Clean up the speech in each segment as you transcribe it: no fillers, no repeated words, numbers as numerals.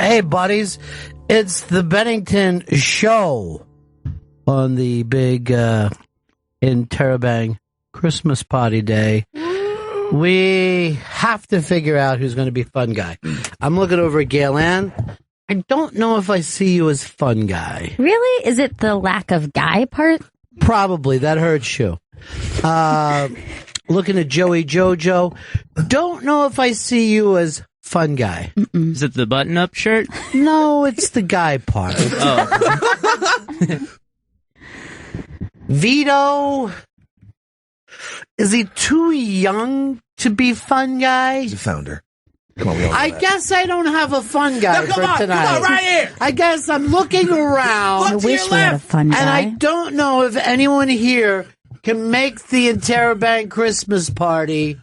Hey, buddies. It's the Bennington Show on the big interabang Christmas party day. We have to figure out who's going to be fun guy. I'm looking over at Gail Ann. I don't know if I see you as fun guy. Really? Is it the lack of guy part? Probably. That hurts you. Looking at Joey Jojo. Don't know if I see you as fun guy. Is it the button-up shirt? No, it's the guy part. Oh. Vito, is he too young to be fun guy? He's a founder. Come on, we all know I that. guess I don't have a fun guy for tonight. Come on, right here. I guess I'm looking around. I wish we had a fun guy. And I don't know if anyone here can make the interabang Christmas party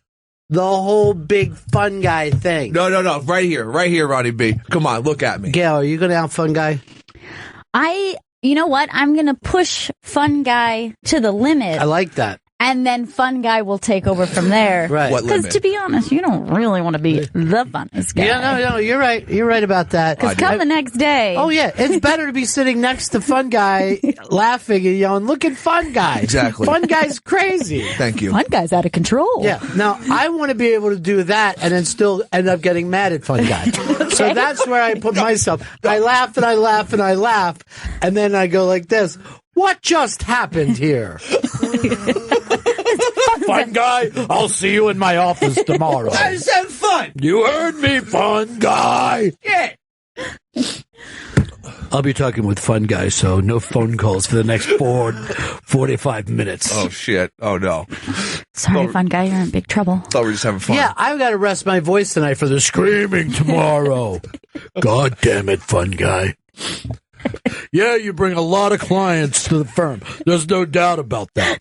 the whole big fun guy thing. No. Right here, Ronnie B. Come on, look at me. Gail, are you going to have fun guy? You know what? I'm going to push fun guy to the limit. I like that. And then fun guy will take over from there. Right. What Because limit? to be honest, you don't really want to be the funnest guy. Yeah, no, you're right. You're right about that. Because come the next day. Oh, yeah. It's better to be sitting next to fun guy laughing and yelling, look at fun guy. Exactly. Fun guy's crazy. Thank you. Fun guy's out of control. Yeah. Now, I want to be able to do that and then still end up getting mad at fun guy. So that's where I put myself. I laugh and I laugh and I laugh. And then I go like this. What just happened here? Fun guy, I'll see you in my office tomorrow. I just have fun. You heard me, fun guy. Yeah. I'll be talking with fun guy, so no phone calls for the next 45 minutes. Oh, shit. Oh, no. Sorry, fun guy, you're in big trouble. Thought we were just having fun. Yeah, I've got to rest my voice tonight for the screaming tomorrow. God damn it, fun guy. Yeah, you bring a lot of clients to the firm. There's no doubt about that.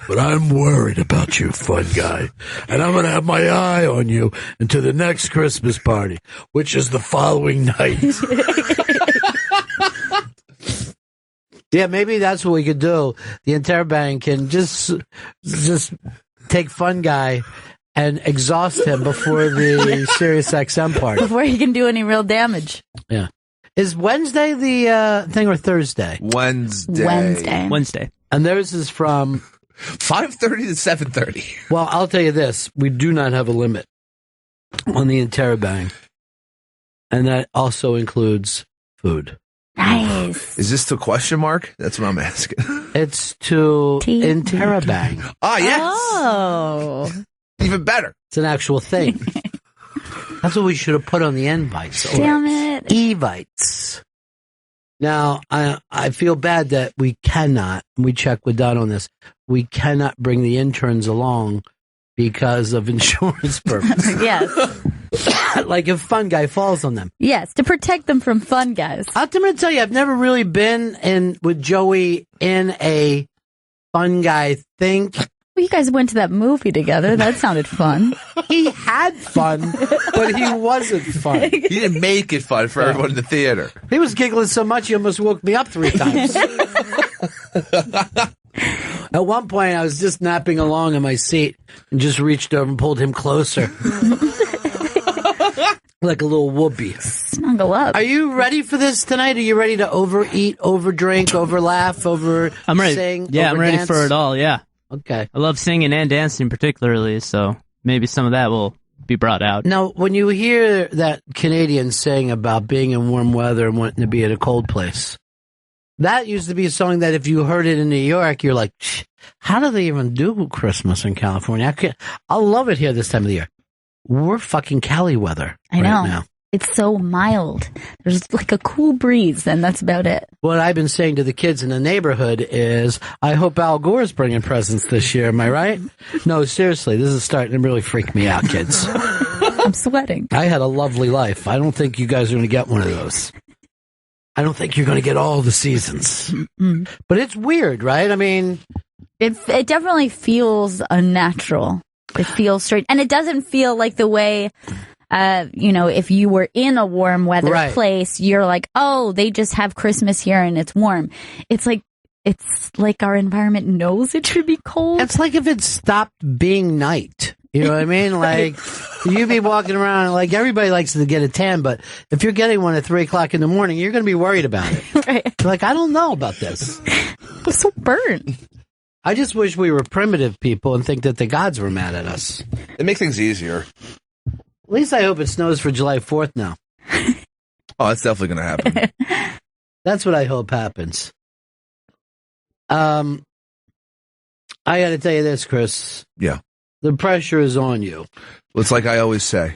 But I'm worried about you, fun guy. And I'm going to have my eye on you until the next Christmas party, which is the following night. Yeah, maybe that's what we could do. The interabang can just take fun guy and exhaust him before the Sirius XM party. Before he can do any real damage. Yeah. Is Wednesday the thing or Thursday? Wednesday. And theirs is from 5:30 to 7:30. Well, I'll tell you this. We do not have a limit on the interabang. And that also includes food. Nice. Is this to question mark? That's what I'm asking. It's to Tea. interabang. Ah, yes. Oh. Even better. It's an actual thing. That's what we should have put on the invites. Damn it. Evites. Now, I feel bad that we cannot, we checked with Don on this, we cannot bring the interns along because of insurance purposes. Yes. Like if fun guy falls on them. Yes, to protect them from fun guys. I'm going to tell you, I've never really been with Joey in a fun guy thing. Well, you guys went to that movie together. That sounded fun. He had fun, but he wasn't fun. He didn't make it fun for everyone in the theater. He was giggling so much he almost woke me up 3 times. At one point, I was just napping along in my seat and just reached over and pulled him closer. Like a little whoopee. Snuggle up. Are you ready for this tonight? Are you ready to overeat, overdrink, overlaugh, I'm ready. sing, Yeah, I'm ready overdance? for it all, yeah. Okay. I love singing and dancing particularly, so maybe some of that will be brought out. Now, when you hear that Canadian saying about being in warm weather and wanting to be at a cold place, that used to be a song that if you heard it in New York, you're like, how do they even do Christmas in California? I love it here this time of the year. We're fucking Cali weather I know. right now. It's so mild. There's like a cool breeze, and that's about it. What I've been saying to the kids in the neighborhood is, I hope Al Gore's bringing presents this year. Am I right? No, seriously, this is starting to really freak me out, kids. I'm sweating. I had a lovely life. I don't think you guys are going to get one of those. I don't think you're going to get all the seasons. Mm-mm. But it's weird, right? I mean, It definitely feels unnatural. It feels straight. And it doesn't feel like the way, if you were in a warm weather Right. place, you're like, oh, they just have Christmas here and it's warm. It's like our environment knows it should be cold. it's like if it stopped being night. You know what I mean? Like, you be walking around, like, everybody likes to get a tan, but if you're getting one at 3 o'clock in the morning, you're going to be worried about it. Right. You're like, I don't know about this. I'm so burnt. I just wish we were primitive people and think that the gods were mad at us. It makes things easier. At least I hope it snows for July 4th now. Oh, that's definitely going to happen. That's what I hope happens. I got to tell you this, Chris. Yeah. The pressure is on you. Well, it's like I always say,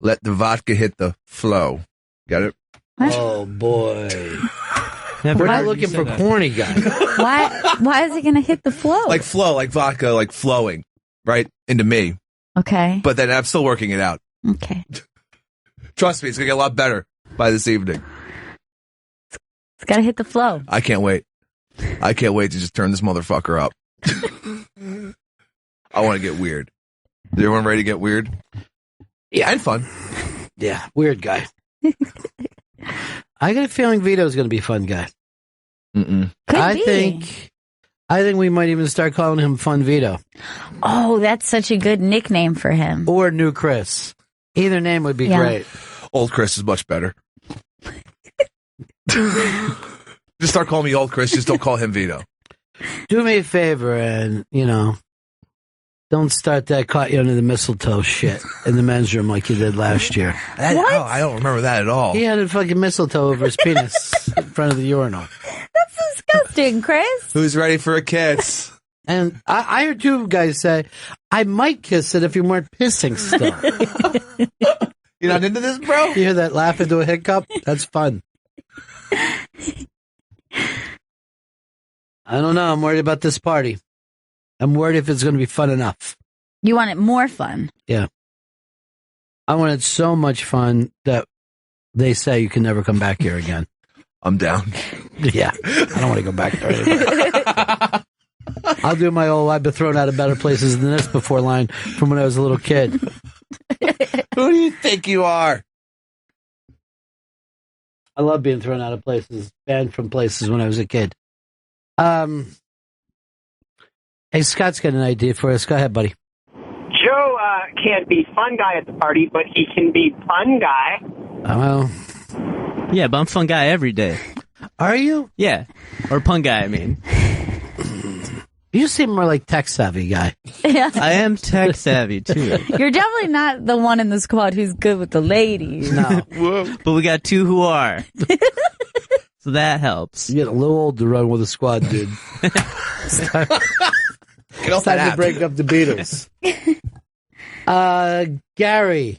let the vodka hit the flow. Get it? What? Oh, boy. Never We're not heard you looking say for that. corny guys. Why is it going to hit the flow? Like flow, like vodka, like flowing, right? Into me. Okay. But then I'm still working it out. Okay. Trust me, it's going to get a lot better by this evening. It's got to hit the flow. I can't wait. I can't wait to just turn this motherfucker up. I want to get weird. Is everyone ready to get weird? Yeah. And fun. Yeah, weird guy. I got a feeling Vito's going to be a fun guy. Mm-mm. Could I be. think we might even start calling him Fun Vito Oh, that's such a good nickname for him. or New Chris. Either name would be Yeah. great. Old Chris is much better. Just start calling me Old Chris. Just don't call him Vito. Do me a favor and, don't start that caught you under the mistletoe shit in the men's room like you did last year. What? Oh, I don't remember that at all. He had a fucking mistletoe over his penis in front of the urinal. That's disgusting, Chris. Who's ready for a kiss? And I heard two guys say, I might kiss it if you weren't pissing still. You're not into this, bro? You hear that laugh into a hiccup? That's fun. I don't know. I'm worried about this party. I'm worried if it's going to be fun enough. You want it more fun. Yeah. I want it so much fun that they say you can never come back here again. I'm down. Yeah. I don't want to go back there anymore. I'll do my old I've been thrown out of better places than this before line from when I was a little kid. Who do you think you are? I love being thrown out of places, banned from places when I was a kid. Hey, Scott's got an idea for us. Go ahead, buddy. Joe can't be fun guy at the party, but he can be fun guy. Well, Yeah, but I'm fun guy every day. are you? Yeah. Or pun guy, I mean. You seem more like tech savvy guy. Yeah. I am tech savvy, too. You're definitely not the one in the squad who's good with the ladies. No, But we got two who are. So that helps. you're getting a little old to run with a squad, dude. Get off Time that to app. break up the Beatles. Gary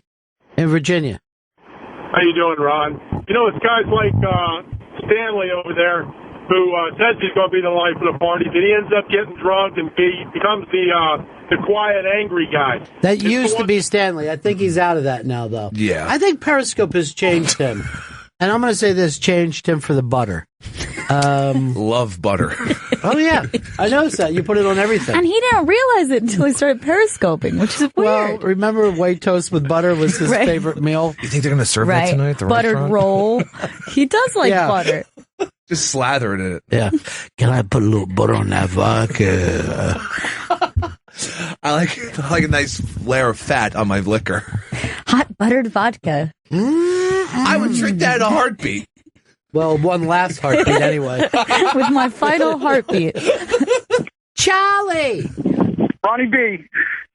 in Virginia. How you doing, Ron? You know, it's guys like Stanley over there who says he's going to be the life of the party, but he ends up getting drunk and becomes the quiet, angry guy. That It's used the to one- be Stanley. I think he's out of that now, though. Yeah. I think Periscope has changed him. And I'm going to say this, changed him for the butter. Love butter. Oh, yeah. I noticed that. You put it on everything. And he didn't realize it until he started periscoping, which is Well, weird. remember white toast with butter was his Right. favorite meal? You think they're going to serve that Right. tonight at the Buttered restaurant? roll. He does like Yeah. butter. Just slather it in it. Yeah. Can I put a little butter on that vodka? I like a nice layer of fat on my liquor. Hot buttered vodka. I would drink that in a heartbeat. Well, one last heartbeat anyway. With my final heartbeat. Charlie! Ronnie B,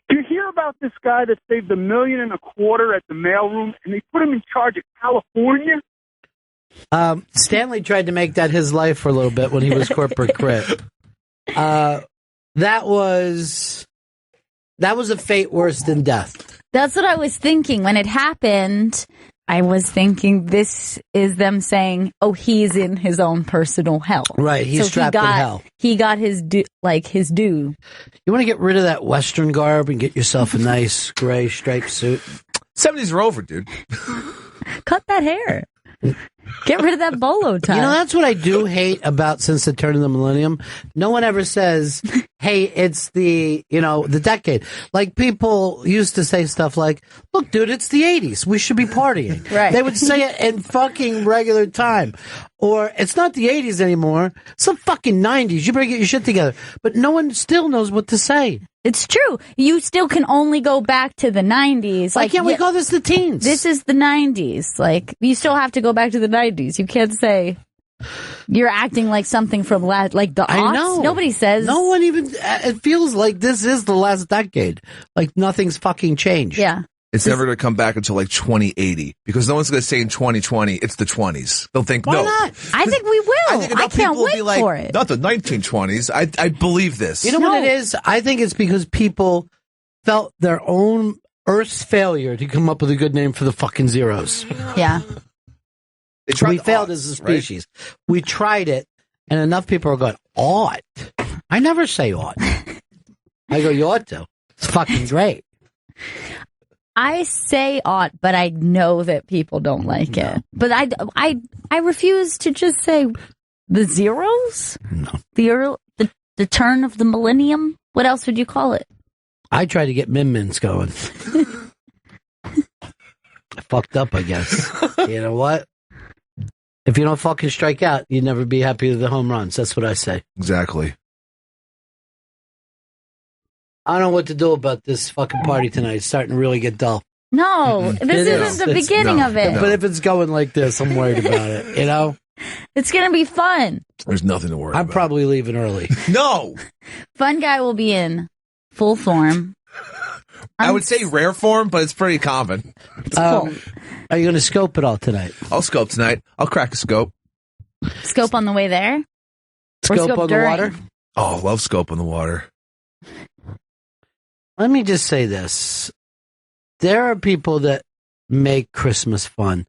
do you hear about this guy that saved $1.25 million at the mailroom and they put him in charge of California? Stanley tried to make that his life for a little bit when he was corporate crit. That was a fate worse than death. That's what I was thinking. When it happened, I was thinking this is them saying, oh, he's in his own personal hell. Right, he's trapped in hell. He got his due. You want to get rid of that Western garb and get yourself a nice gray striped suit? 70s are over, dude. Cut that hair. Get rid of that bolo tie. You know, that's what I do hate about since the turn of the millennium. No one ever says, hey, it's the decade. Like, people used to say stuff like, look, dude, it's the 80s. We should be partying. Right. They would say it in fucking regular time. Or, it's not the 80s anymore. It's the fucking 90s. You better get your shit together. But no one still knows what to say. It's true. You still can only go back to the 90s. Why can't we call this the teens? This is the 90s. Like, you still have to go back to the 90s. You can't say you're acting like something from like the aughts. I know. Nobody says. No one even. It feels like this is the last decade. Like nothing's fucking changed. Yeah. It's never going to come back until like 2080 because no one's going to say in 2020 it's the 20s. They'll think Why no. not? I think we will. I can't wait like, for it. Not the 1920s. I believe this. You know what it is? I think it's because people felt their own Earth's failure to come up with a good name for the fucking zeros. Yeah. We failed as a species. Right? We tried it, and enough people are going, ought. I never say ought. I go, you ought to. It's fucking great. I say ought, but I know that people don't like it. But I refuse to just say the zeros? No. The turn of the millennium? What else would you call it? I try to get min-mins going. I fucked up, I guess. You know what? If you don't fucking strike out, you'd never be happy with the home runs. That's what I say. Exactly. I don't know what to do about this fucking party tonight. It's starting to really get dull. No, this isn't the beginning of it. But if it's going like this, I'm worried about it, you know? It's going to be fun. There's nothing to worry about. I'm probably leaving early. No! Fun Guy will be in full form. I would say rare form, but it's pretty common. It's cool. Are you going to scope it all tonight? I'll scope tonight. I'll crack a scope. Scope on the way there? Scope on during? the water? Oh, love scope on the water. Let me just say this. There are people that make Christmas fun.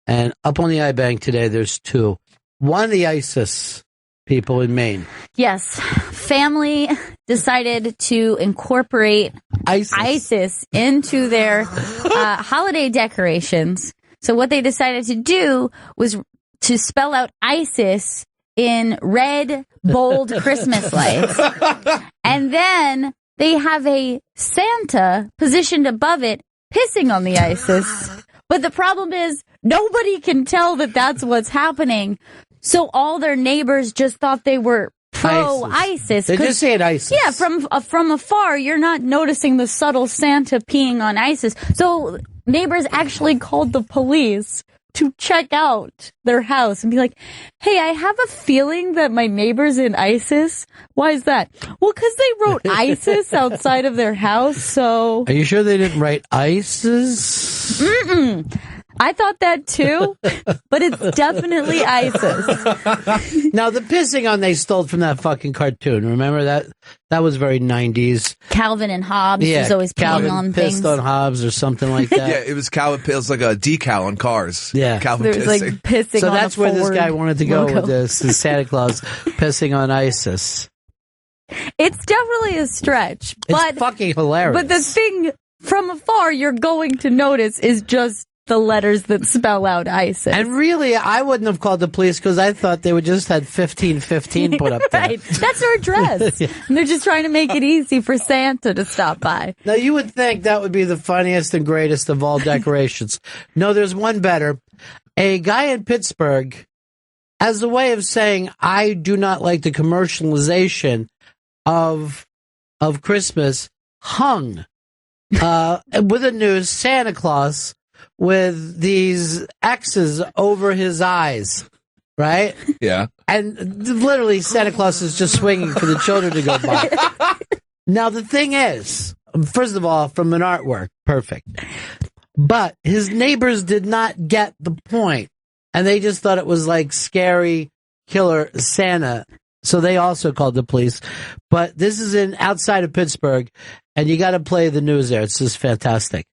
And up on the iBank today, there's two. One, the ISIS people in Maine. Yes. Family decided to incorporate ISIS into their holiday decorations. So what they decided to do was to spell out ISIS in red, bold Christmas lights. And then they have a Santa positioned above it, pissing on the ISIS. But the problem is, nobody can tell that that's what's happening. So all their neighbors just thought they were pro-ISIS. They just say it ISIS. Yeah, from afar, you're not noticing the subtle Santa peeing on ISIS. So neighbors actually called the police to check out their house and be like, hey, I have a feeling that my neighbor's in ISIS. Why is that? Well, because they wrote ISIS outside of their house, so... Are you sure they didn't write ISIS? Mm-mm. I thought that too, but it's definitely ISIS. Now, the pissing on they stole from that fucking cartoon. Remember that? That was very 90s. Calvin and Hobbes was always Calvin peeing on pissed things. on Hobbes or something like that. Yeah, it was Calvin. It was like a decal on cars. Yeah. Calvin There was pissing. like pissing So on that's a where this Ford guy wanted to go logo. with this. The Santa Claus pissing on ISIS. It's definitely a stretch, but It's fucking hilarious. But the thing from afar you're going to notice is just the letters that spell out ISIS. And really, I wouldn't have called the police because I thought they would just had 1515 put up there. Right. That's their address. Yeah. And they're just trying to make it easy for Santa to stop by. Now, you would think that would be the funniest and greatest of all decorations. No, there's one better. A guy in Pittsburgh, as a way of saying, I do not like the commercialization of Christmas, hung with a news Santa Claus with these X's over his eyes, right? Yeah. And literally Santa Claus is just swinging for the children to go by. Now, the thing is, first of all, from an artwork, perfect. But his neighbors did not get the point, and they just thought it was like scary killer Santa. So they also called the police. But this is outside of Pittsburgh, and you got to play the news there. It's just fantastic.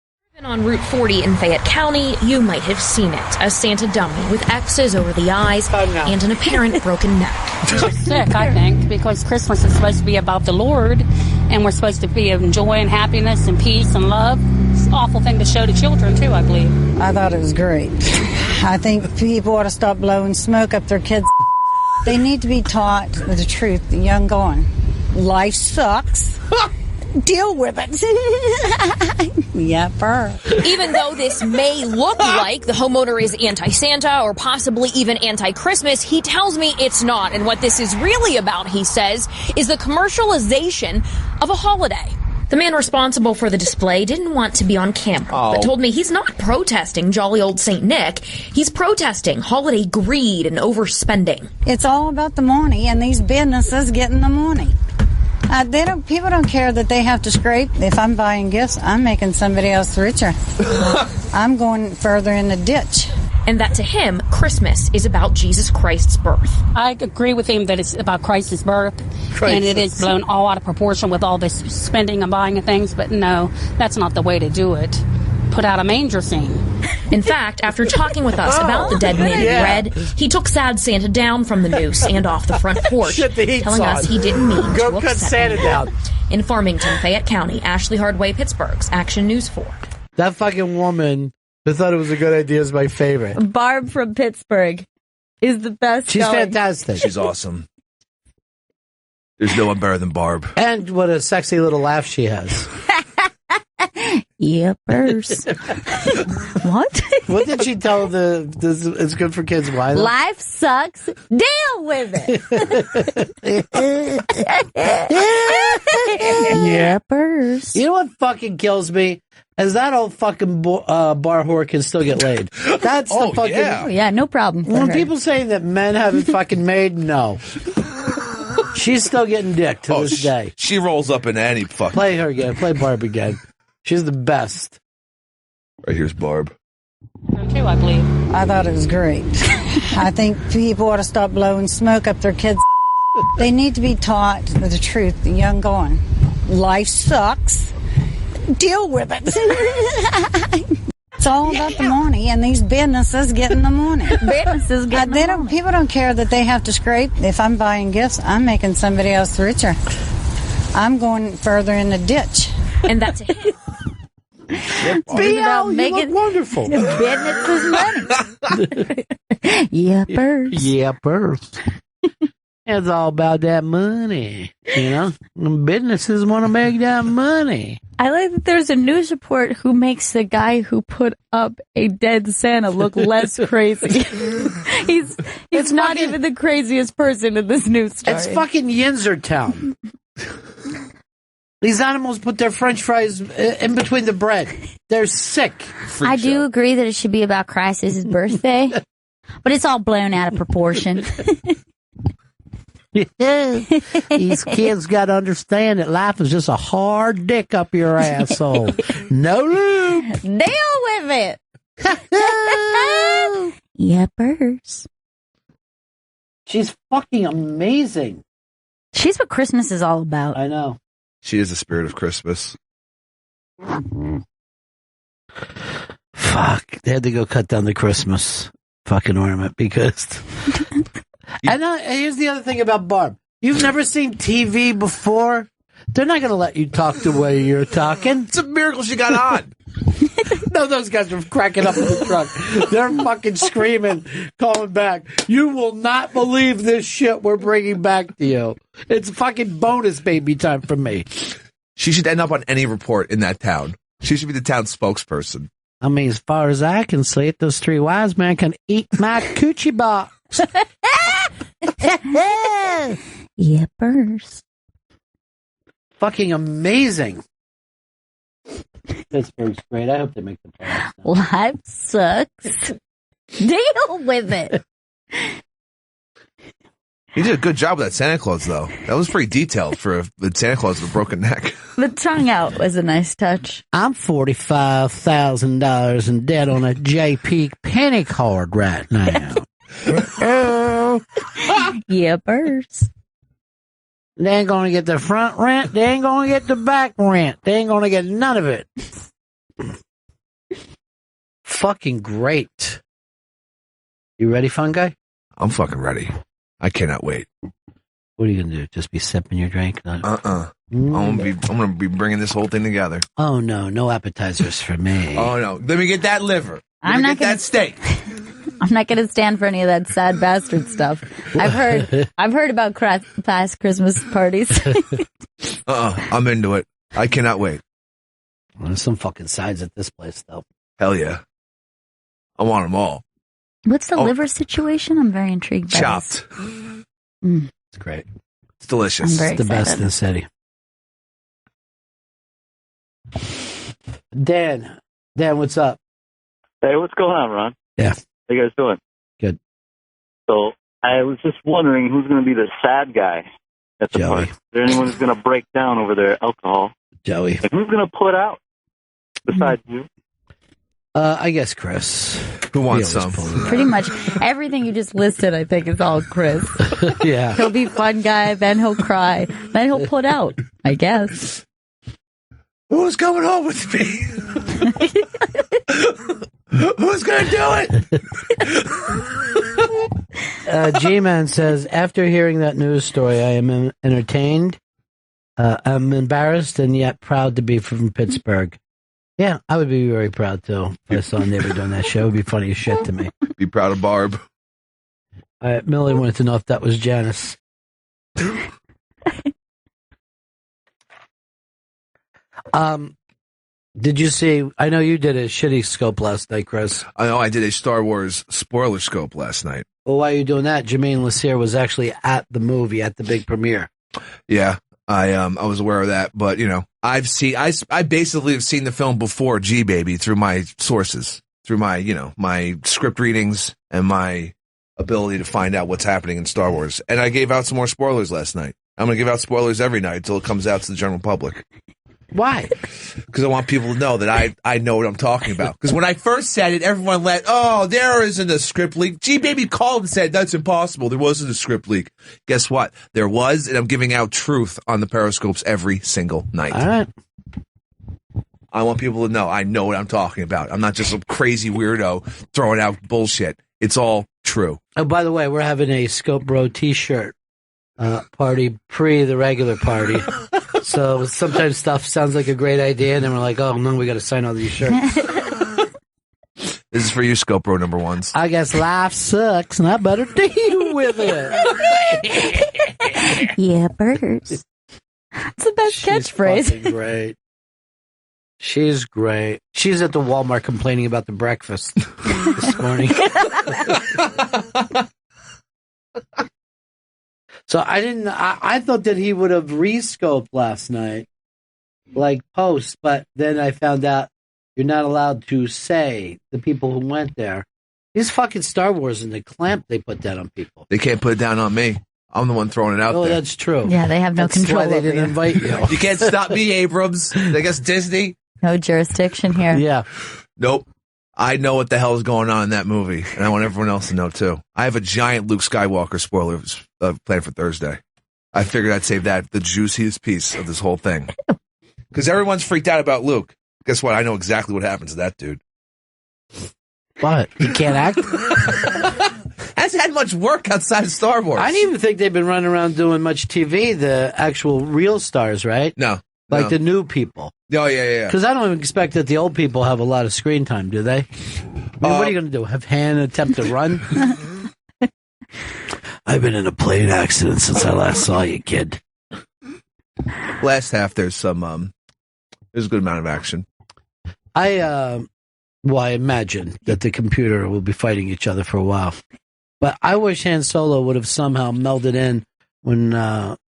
On Route 40 in Fayette County, you might have seen it. A Santa dummy with X's over the eyes and an apparent broken neck. Sick, I think, because Christmas is supposed to be about the Lord, and we're supposed to be of joy and happiness and peace and love. It's an awful thing to show to children, too, I believe. I thought it was great. I think people ought to stop blowing smoke up their kids. They need to be taught the truth, the young going. Life sucks. Deal with it. Yepper. Even though this may look like the homeowner is anti-Santa or possibly even anti-Christmas, he tells me it's not. And what this is really about, he says, is the commercialization of a holiday. The man responsible for the display didn't want to be on camera, but told me he's not protesting jolly old St. Nick. He's protesting holiday greed and overspending. It's all about the money and these businesses getting the money. People don't care that they have to scrape. If I'm buying gifts, I'm making somebody else richer. I'm going further in the ditch. And that to him, Christmas is about Jesus Christ's birth. I agree with him that it's about Christ's birth, and it is blown all out of proportion with all this spending and buying and things, but no, that's not the way to do it. Put out a manger scene. In fact, after talking with us about the dead man in red, he took Sad Santa down from the noose and off the front porch, telling us he didn't mean to upset Santa down. In Farmington, Fayette County, Ashley Hardway, Pittsburgh's Action News 4. That fucking woman who thought it was a good idea is my favorite. Barb from Pittsburgh is the best. She's fantastic. She's awesome. There's no one better than Barb. And what a sexy little laugh she has. Yippers. What? What did she tell it's good for kids? Why? Life sucks. Deal with it. Yippers. You know what fucking kills me? Is that old fucking bar whore can still get laid. That's the fucking... Yeah. Oh, yeah, no problem. When people say that men haven't fucking made, no. She's still getting dick to this day. She rolls up in any fucking... Play her again. Play Barb again. She's the best. Right, here's Barb. Too, I believe. I thought it was great. I think people ought to stop blowing smoke up their kids'. They need to be taught the truth, the young going. Life sucks. Deal with it. It's all about the money and these businesses getting the money. Businesses getting the money. People don't care that they have to scrape. If I'm buying gifts, I'm making somebody else richer. I'm going further in the ditch. And that's it. B.L., you look wonderful. Business is money. Yippers. Yippers. It's all about that money, you know? Businesses want to make that money. I like that there's a news report who makes the guy who put up a dead Santa look less crazy. He's not even the craziest person in this news story. It's fucking Yinzertown. These animals put their french fries in between the bread. They're sick. I do agree that it should be about Christ's birthday, but it's all blown out of proportion. These kids got to understand that life is just a hard dick up your asshole. No lube. Deal with it. Yippers. She's fucking amazing. She's what Christmas is all about. I know. She is the spirit of Christmas. Fuck. They had to go cut down the Christmas fucking ornament because... And here's the other thing about Barb. You've never seen TV before? They're not going to let you talk the way you're talking. It's a miracle she got on. No, those guys are cracking up in the truck. They're fucking screaming, calling back. You will not believe this shit we're bringing back to you. It's fucking bonus baby time for me. She should end up on any report in that town. She should be the town spokesperson. I mean, as far as I can see it, those three wise men can eat my coochie box. Yippers. Fucking amazing. Pittsburgh's great. I hope they make the playoffs. Life sucks. Deal with it. He did a good job with that Santa Claus, though. That was pretty detailed for the Santa Claus with a broken neck. The tongue out was a nice touch. I'm $45,000 in debt on a JP penny card right now. Yippers. They ain't going to get the front rent. They ain't going to get the back rent. They ain't going to get none of it. Fucking great. You ready, fun guy? I'm fucking ready. I cannot wait. What are you going to do? Just be sipping your drink? I'm gonna be bringing this whole thing together. Oh, no. No appetizers for me. Oh, no. Let me get that liver. I'm not get that steak. I'm not going to stand for any of that sad bastard stuff. I've heard about past Christmas parties. I'm into it. I cannot wait. Well, there's some fucking sides at this place, though. Hell yeah. I want them all. What's the liver situation? I'm very intrigued by Chopped. It's great. It's delicious. I'm very It's the best in the city. Dan, what's up? Hey, what's going on, Ron? Yeah. How you guys doing? Good. So I was just wondering who's going to be the sad guy at the party. Is there anyone who's going to break down over their alcohol? Joey. And who's going to put out besides you? I guess Chris. Who wants some? Pretty much everything you just listed, I think, is all Chris. Yeah. He'll be fun guy, then he'll cry, then he'll put out, I guess. Who's coming home with me? Who's going to do it? G-Man says, after hearing that news story, I am entertained. I'm embarrassed and yet proud to be from Pittsburgh. Yeah, I would be very proud, too, if I saw a neighbor doing that show. It would be funny as shit to me. Be proud of Barb. Millie wanted to know if that was Janice. Did you see, I know you did a shitty scope last night, Chris. I know I did a Star Wars spoiler scope last night. Well, while you're doing that, Jermaine Lassier was actually at the movie, at the big premiere. Yeah, I was aware of that, but, you know, I basically have seen the film before G-Baby through my sources, through my, you know, my script readings and my ability to find out what's happening in Star Wars. And I gave out some more spoilers last night. I'm going to give out spoilers every night until it comes out to the general public. Why? Because I want people to know that I know what I'm talking about. Because when I first said it, everyone there isn't a script leak. G-Baby called and said, that's impossible. There wasn't a script leak. Guess what? There was, and I'm giving out truth on the Periscopes every single night. All right. I want people to know I know what I'm talking about. I'm not just a crazy weirdo throwing out bullshit. It's all true. Oh, by the way, we're having a Scope Bro t-shirt party pre the regular party. So sometimes stuff sounds like a great idea, and then we're like, oh, no, we got to sign all these shirts. This is for you, Scope Bro number ones. I guess life sucks, and I better deal with it. Yeah, burgers. It's the best catchphrase. Great. She's great. She's at the Walmart complaining about the breakfast this morning. So I thought that he would have rescoped last night, like post, but then I found out you're not allowed to say the people who went there. These fucking Star Wars and the clamp they put down on people. They can't put it down on me. I'm the one throwing it out there. Oh, that's true. Yeah, they have no control. That's why they didn't invite you. You can't stop me, Abrams. I guess Disney. No jurisdiction here. Yeah. Nope. I know what the hell is going on in that movie, and I want everyone else to know, too. I have a giant Luke Skywalker spoiler planned for Thursday. I figured I'd save that the juiciest piece of this whole thing. Because everyone's freaked out about Luke. Guess what? I know exactly what happens to that dude. What? He can't act? Hasn't had much work outside of Star Wars. I didn't even think they've been running around doing much TV, the actual real stars, right? No. Like the new people. Oh, yeah. Because I don't even expect that the old people have a lot of screen time, do they? I mean, what are you going to do? Have Han attempt to run? I've been in a plane accident since I last saw you, kid. Last half, there's a good amount of action. I imagine that the computer will be fighting each other for a while. But I wish Han Solo would have somehow melded in when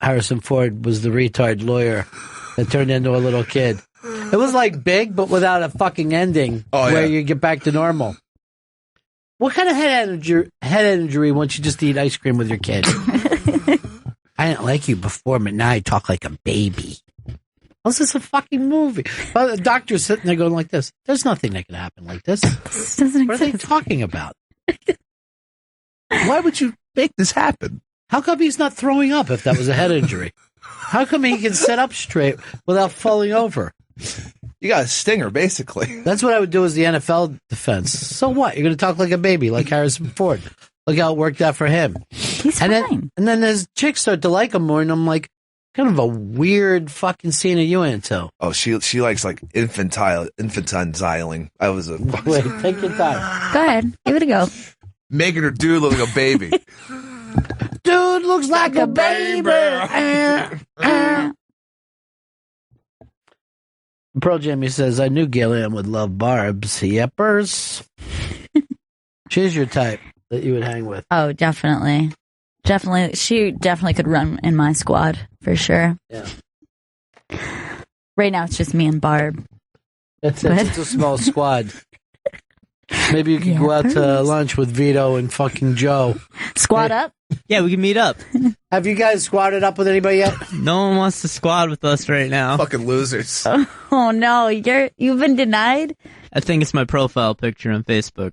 Harrison Ford was the retard lawyer that turned into a little kid. It was like Big, but without a fucking ending where you get back to normal. What kind of head injury once you just eat ice cream with your kid? I didn't like you before, but now I talk like a baby. This is a fucking movie. Well, the doctor's sitting there going like this. There's nothing that can happen like this. What are they talking about? Why would you make this happen? How come he's not throwing up if that was a head injury? How come he can sit up straight without falling over? You got a stinger, basically. That's what I would do as the NFL defense. So what? You're going to talk like a baby, like Harrison Ford. Look how it worked out for him. He's fine. And then as chicks start to like him more, and I'm like, kind of a weird fucking scene are you into? Oh, she likes like infantiling. I was a wait. Take your time. Go ahead, give it a go. making her dude look like a baby. Dude looks like a baby. Pearl Jimmy says, I knew Gail Ann would love Barb's Yepers. She's your type that you would hang with. Oh, definitely. Definitely. She definitely could run in my squad, for sure. Yeah. Right now, it's just me and Barb. It's a small squad. Maybe you could go out to lunch with Vito and fucking Joe. Squad up? Yeah, we can meet up. Have you guys squatted up with anybody yet? No one wants to squad with us right now. Fucking losers. Oh no, you've been denied? I think it's my profile picture on Facebook.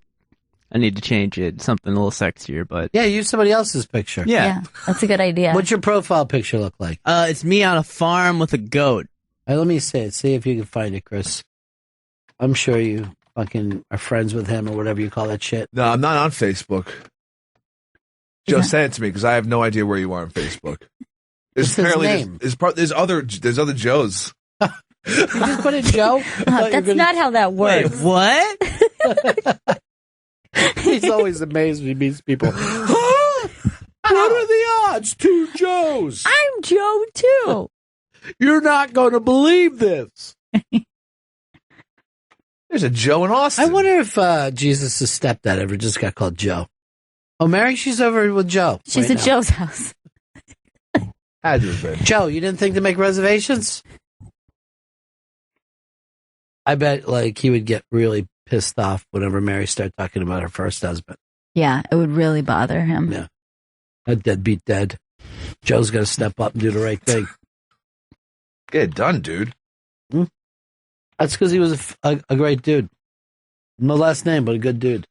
I need to change it. Something a little sexier, but... Yeah, use somebody else's picture. Yeah. That's a good idea. What's your profile picture look like? It's me on a farm with a goat. All right, let me see it. See if you can find it, Chris. I'm sure you fucking are friends with him or whatever you call that shit. No, I'm not on Facebook. Joe sent it to me because I have no idea where you are on Facebook. What's his name? There's other Joes. You just put in Joe? That's not how that works. Wait, what? He's always amazed when he meets people. What are the odds? 2 Joes. I'm Joe, too. You're not going to believe this. There's a Joe in Austin. I wonder if Jesus' stepdad ever just got called Joe. Oh, Mary, she's over with Joe. She's right at now. Joe's house. Had to have been. Joe, you didn't think to make reservations? I bet, he would get really pissed off whenever Mary started talking about her first husband. Yeah, it would really bother him. Yeah. That deadbeat dead. Joe's got to step up and do the right thing. Get it done, dude. That's because he was a great dude. No last name, but a good dude.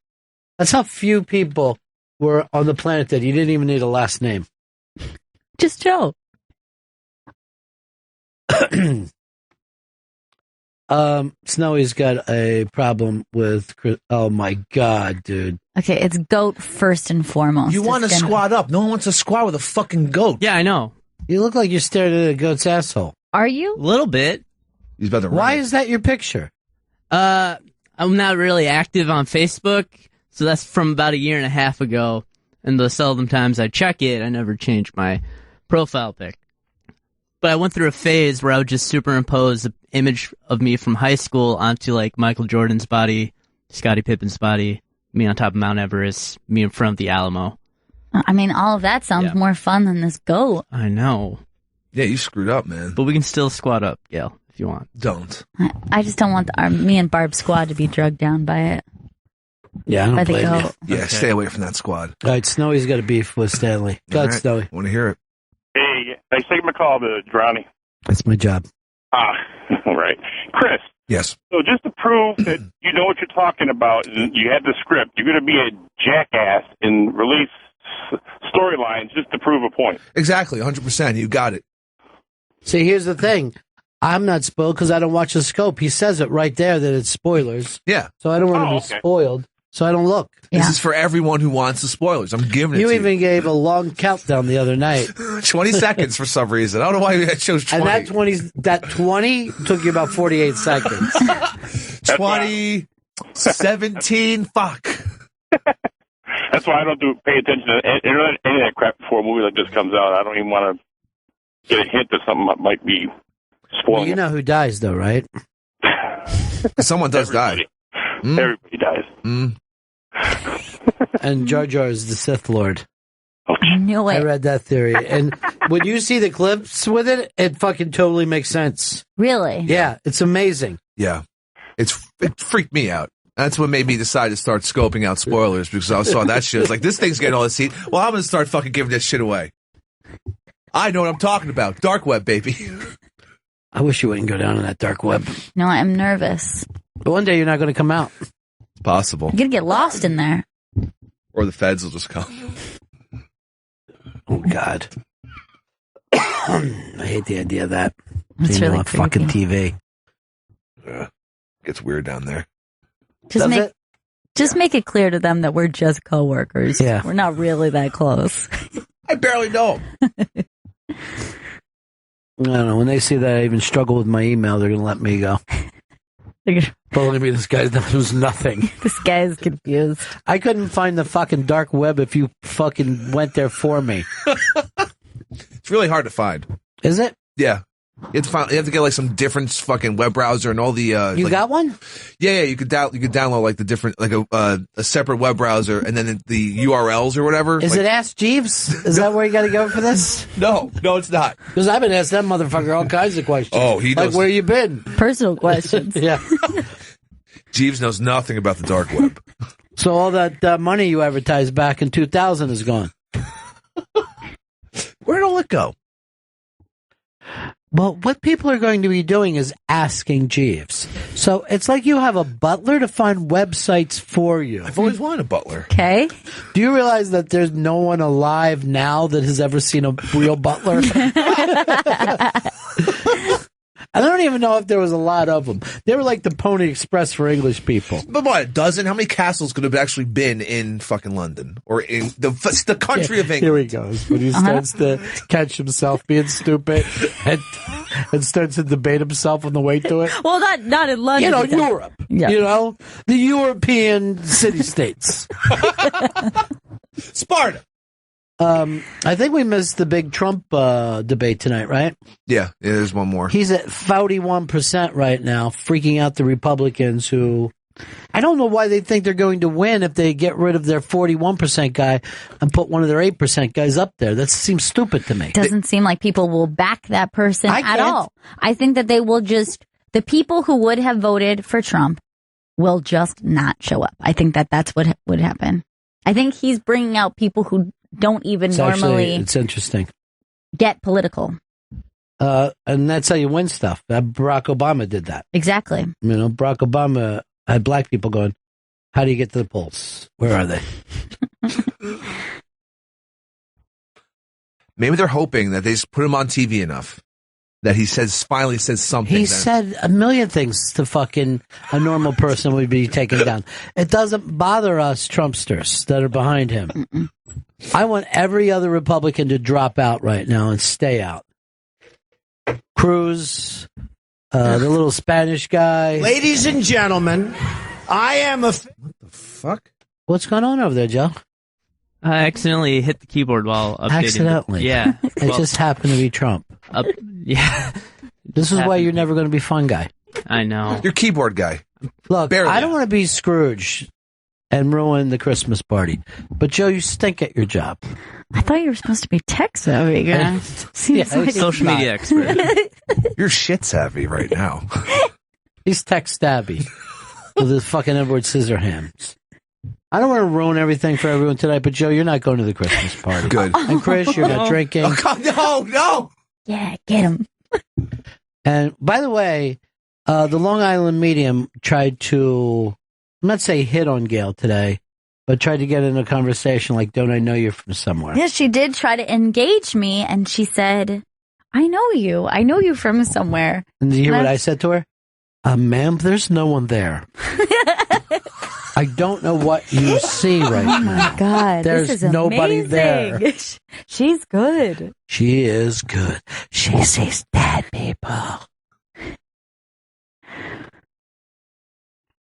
That's how few people were on the planet that you didn't even need a last name. Just Joe. Snowy's got a problem with Chris. Oh my God, dude. Okay, it's goat first and foremost. You want to squat up. No one wants to squat with a fucking goat. Yeah, I know. You look like you're staring at a goat's asshole. Are you? A little bit. He's about to Why is that your picture? I'm not really active on Facebook, so that's from about 1.5 years ago. And the seldom times I check it, I never change my profile pic. But I went through a phase where I would just superimpose an image of me from high school onto Michael Jordan's body, Scottie Pippen's body, me on top of Mount Everest, me in front of the Alamo. I mean, all of that sounds more fun than this goat. I know. Yeah, you screwed up, man. But we can still squat up, Gail, if you want. Don't. I just don't want me and Barb squad to be drugged down by it. Yeah, I don't blame you. Yeah, stay away from that squad. All right, Snowy's got a beef with Stanley. Go ahead, Snowy. Want to hear it? Hey, thanks for taking my call, Drowny. That's my job. All right. Chris. Yes. So just to prove that you know what you're talking about, and you had the script, you're going to be a jackass and release storylines just to prove a point. Exactly, 100%. You got it. See, here's the thing. I'm not spoiled because I don't watch the scope. He says it right there that it's spoilers. Yeah. So I don't want to be spoiled. So I don't look. This is for everyone who wants the spoilers. I'm giving it You to even gave a long countdown the other night. 20 seconds for some reason. I don't know why I chose 20. And that 20 took you about 48 seconds. 20, 17, fuck. That's why I don't pay attention to any of that crap before a movie like this comes out. I don't even want to get a hint that something might be spoiling. Well, you know who dies, though, right? Someone does die. Everybody dies. And Jar Jar is the Sith Lord. I knew it. I read that theory. And when you see the clips with it, it fucking totally makes sense. Really? Yeah, it's amazing. Yeah. It freaked me out. That's what made me decide to start scoping out spoilers, because I saw that shit. I was like, this thing's getting all this heat. Well, I'm going to start fucking giving this shit away. I know what I'm talking about. Dark web, baby. I wish you wouldn't go down in that dark web. No, I'm nervous. But one day you're not going to come out. It's possible. You're going to get lost in there. Or the feds will just come. Oh, God. I hate the idea of that. That's really creepy. Fucking TV. Yeah. Gets weird down there. Just make it clear to them that we're just coworkers. Yeah. We're not really that close. I barely know. I don't know. When they see that I even struggle with my email, they're going to let me go. Believe me, this guy knows nothing. This guy is confused. I couldn't find the fucking dark web if you fucking went there for me. It's really hard to find. Is it? Yeah. You have to get like some different fucking web browser and all the. You like, got one? Yeah. You could download like the different, like a separate web browser and then the URLs or whatever. Is it Ask Jeeves? Is that where you got to go for this? No, it's not. Because I've been asked that motherfucker all kinds of questions. Oh, he knows. Like, where you been? Personal questions. Yeah. Jeeves knows nothing about the dark web. So all that money you advertised back in 2000 is gone. Where'd all it go? Well, what people are going to be doing is asking Jeeves. So it's like you have a butler to find websites for you. I've always wanted a butler. Okay. Do you realize that there's no one alive now that has ever seen a real butler? I don't even know if there was a lot of them. They were like the Pony Express for English people. But what, a dozen? How many castles could have actually been in fucking London? Or in the country of England? Here he goes. When he starts to catch himself being stupid and starts to debate himself on the way to it. Well, not in London. You know, Europe. Yeah. You know, the European city-states. Sparta. I think we missed the big Trump debate tonight, right? Yeah, there's one more. He's at 41% right now, freaking out the Republicans who... I don't know why they think they're going to win if they get rid of their 41% guy and put one of their 8% guys up there. That seems stupid to me. Doesn't seem like people will back that person I at can't. all. I think that they will just... The people who would have voted for Trump will just not show up. I think that that's what would happen. I think he's bringing out people who don't even normally it's interesting. get political. And that's how you win stuff. Barack Obama did that. Exactly. You know, Barack Obama had black people going, how do you get to the polls? Where are they? Maybe they're hoping that they just put him on TV enough that he finally says something. He said a million things to fucking a normal person would be taken down. It doesn't bother us Trumpsters that are behind him. Mm-mm. I want every other Republican to drop out right now and stay out. Cruz, the little Spanish guy. Ladies and gentlemen, I am a... What the fuck? What's going on over there, Joe? I accidentally hit the keyboard while updating. Accidentally? Yeah. It just happened to be Trump. Yeah. This is why you're never going to be fun guy. I know. You're keyboard guy. Look, Barely. I don't want to be Scrooge and ruin the Christmas party. But Joe, you stink at your job. I thought you were supposed to be tech savvy, guy. Seems like Social media expert. You're shit savvy right now. He's tech stabby with his fucking Edward Scissorhands. I don't want to ruin everything for everyone tonight, but Joe, you're not going to the Christmas party. Good. And Chris, you're not drinking. Oh, God, no. Yeah, get him. And by the way, the Long Island Medium tried to, I'm not say hit on Gail today, but tried to get in a conversation like, don't I know you from somewhere? Yeah, she did try to engage me, and she said, I know you. I know you from somewhere. And did you hear what I said to her? Ma'am, there's no one there. I don't know what you see right now. Oh, my God. There's this is nobody amazing. there. She's good. She is good. She sees dead people.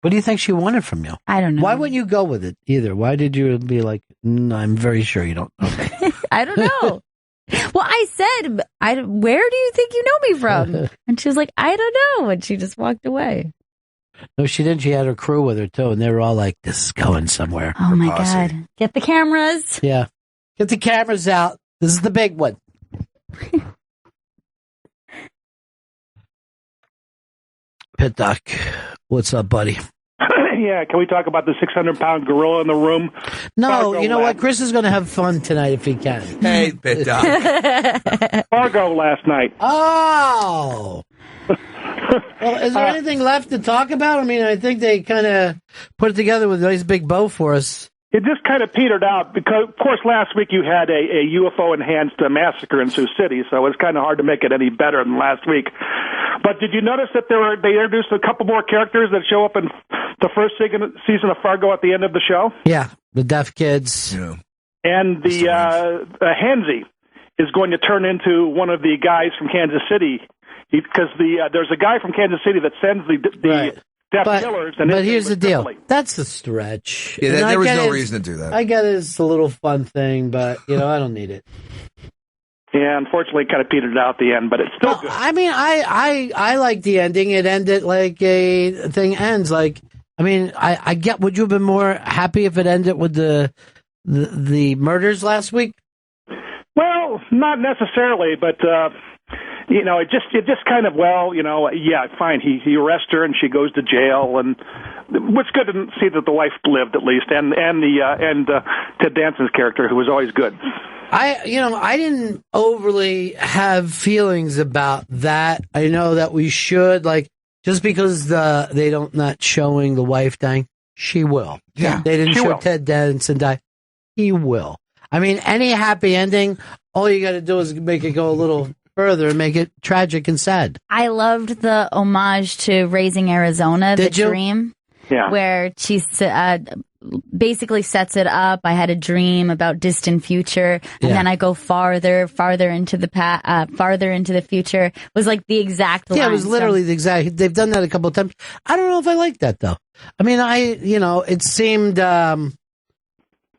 What do you think she wanted from you? I don't know. Why wouldn't you go with it either? Why did you be like, I'm very sure you don't know me? I don't know. Well, I said, where do you think you know me from? And she was like, I don't know. And she just walked away. No, she didn't. She had her crew with her, too. And they were all like, this is going somewhere. Oh, my God. Get the cameras. Yeah. Get the cameras out. This is the big one. Pit Doc, what's up, buddy? Yeah, can we talk about the 600-pound gorilla in the room? No, Fargo you know what? Chris is going to have fun tonight if he can. Hey, Pit Doc. Fargo last night. Oh! Well, is there anything left to talk about? I mean, I think they kind of put it together with a nice big bow for us. It just kind of petered out because, of course, last week you had a UFO-enhanced massacre in Sioux City, so it's kind of hard to make it any better than last week. But did you notice that they introduced a couple more characters that show up in the first season of Fargo at the end of the show? Yeah, the deaf kids. Yeah. And the Hansi is going to turn into one of the guys from Kansas City because there's a guy from Kansas City that sends the Killers. And but here's the deal. That's a stretch. Yeah, And I there was get no it. reason to do that. I get it. It's a little fun thing, but, I don't need it. Yeah, unfortunately, it kind of petered out at the end, but it's still good. I mean, I like the ending. It ended like a thing ends. Like, I mean, I get. Would you have been more happy if it ended with the murders last week? Well, not necessarily, but it just kind of yeah, fine. He arrests her and she goes to jail, and it's good to see that the wife lived at least, and Ted Danson's character, who was always good. I didn't overly have feelings about that. I know that we should, like, just because they don't not showing the wife dying, she will. Yeah, they didn't she show will. Ted Danson die, he will. I mean, any happy ending, all you got to do is make it go a little further and make it tragic and sad. I loved the homage to Raising Arizona, Did the you? dream. Yeah. Where she basically sets it up. I had a dream about distant future, and then I go farther into the farther into the future. It was like the exact line. Yeah, it was literally the exact. They've done that a couple of times. I don't know if I like that though. I mean, it seemed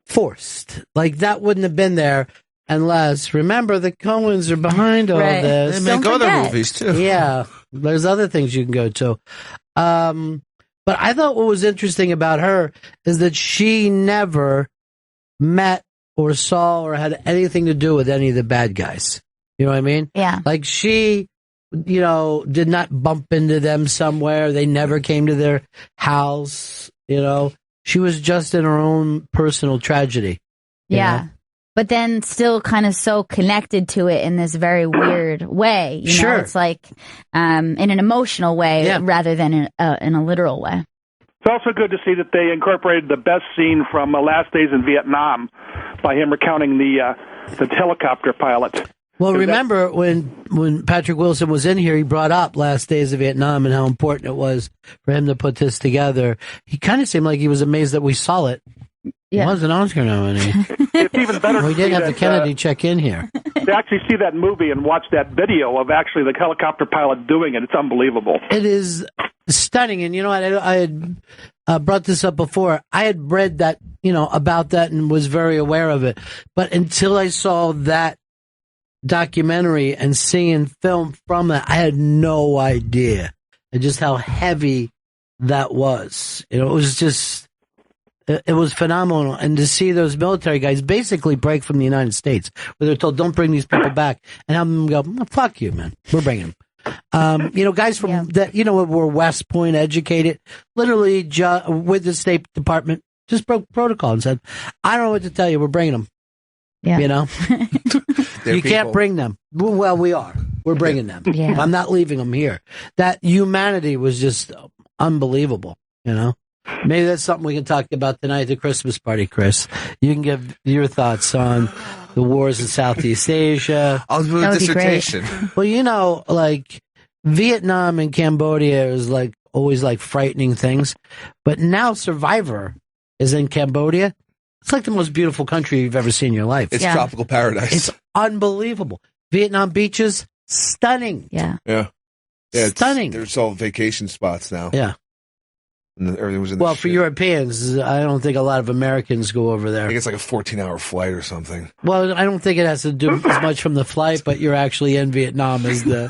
forced. Like that wouldn't have been there unless. Remember, the Coens are behind all this. They make other movies too. Yeah, there's other things you can go to. But I thought what was interesting about her is that she never met or saw or had anything to do with any of the bad guys. You know what I mean? Yeah. Like she, did not bump into them somewhere. They never came to their house. She was just in her own personal tragedy. Yeah. But then still kind of so connected to it in this very weird way. Sure. It's like in an emotional way rather than in a literal way. It's also good to see that they incorporated the best scene from Last Days in Vietnam by him recounting the helicopter pilot. Well, remember when Patrick Wilson was in here, he brought up Last Days of Vietnam and how important it was for him to put this together. He kind of seemed like he was amazed that we saw it. Yeah. It was an Oscar nominee. It's even better. We did have the Kennedy check in here. To actually see that movie and watch that video of actually the helicopter pilot doing it, it's unbelievable. It is stunning. And I had brought this up before. I had read that, about that and was very aware of it. But until I saw that documentary and seeing film from it, I had no idea and just how heavy that was. It was just... It was phenomenal. And to see those military guys basically break from the United States, where they're told, don't bring these people back, and have them go, fuck you, man. We're bringing them. Guys from that, were West Point educated, literally with the State Department, just broke protocol and said, I don't know what to tell you. We're bringing them. Yeah. You can't bring them. Well, we are. We're bringing them. Yeah. I'm not leaving them here. That humanity was just unbelievable, Maybe that's something we can talk about tonight at the Christmas party, Chris. You can give your thoughts on the wars in Southeast Asia. I'll do a dissertation. Well, like Vietnam and Cambodia is like always like frightening things, but now Survivor is in Cambodia. It's like the most beautiful country you've ever seen in your life. It's tropical paradise. It's unbelievable. Vietnam beaches, stunning. Yeah. Yeah. Stunning. There's all vacation spots now. Yeah. And everything was in for Europeans, I don't think a lot of Americans go over there. I think it's like a 14-hour flight or something. Well, I don't think it has to do as much from the flight, but you're actually in Vietnam is the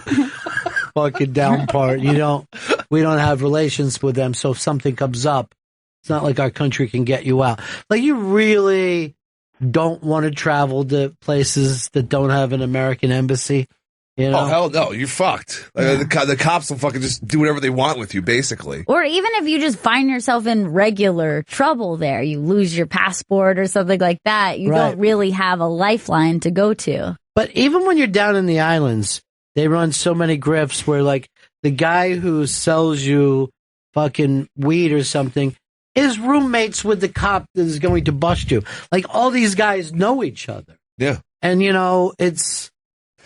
fucking down part. We don't have relations with them, so if something comes up, it's not like our country can get you out. Like, you really don't want to travel to places that don't have an American embassy. Oh, hell no, you're fucked. The cops will fucking just do whatever they want with you, basically. Or even if you just find yourself in regular trouble there, you lose your passport or something like that, you don't really have a lifeline to go to. But even when you're down in the islands, they run so many grifts where, like, the guy who sells you fucking weed or something is roommates with the cop that is going to bust you. Like, all these guys know each other. Yeah. And, it's...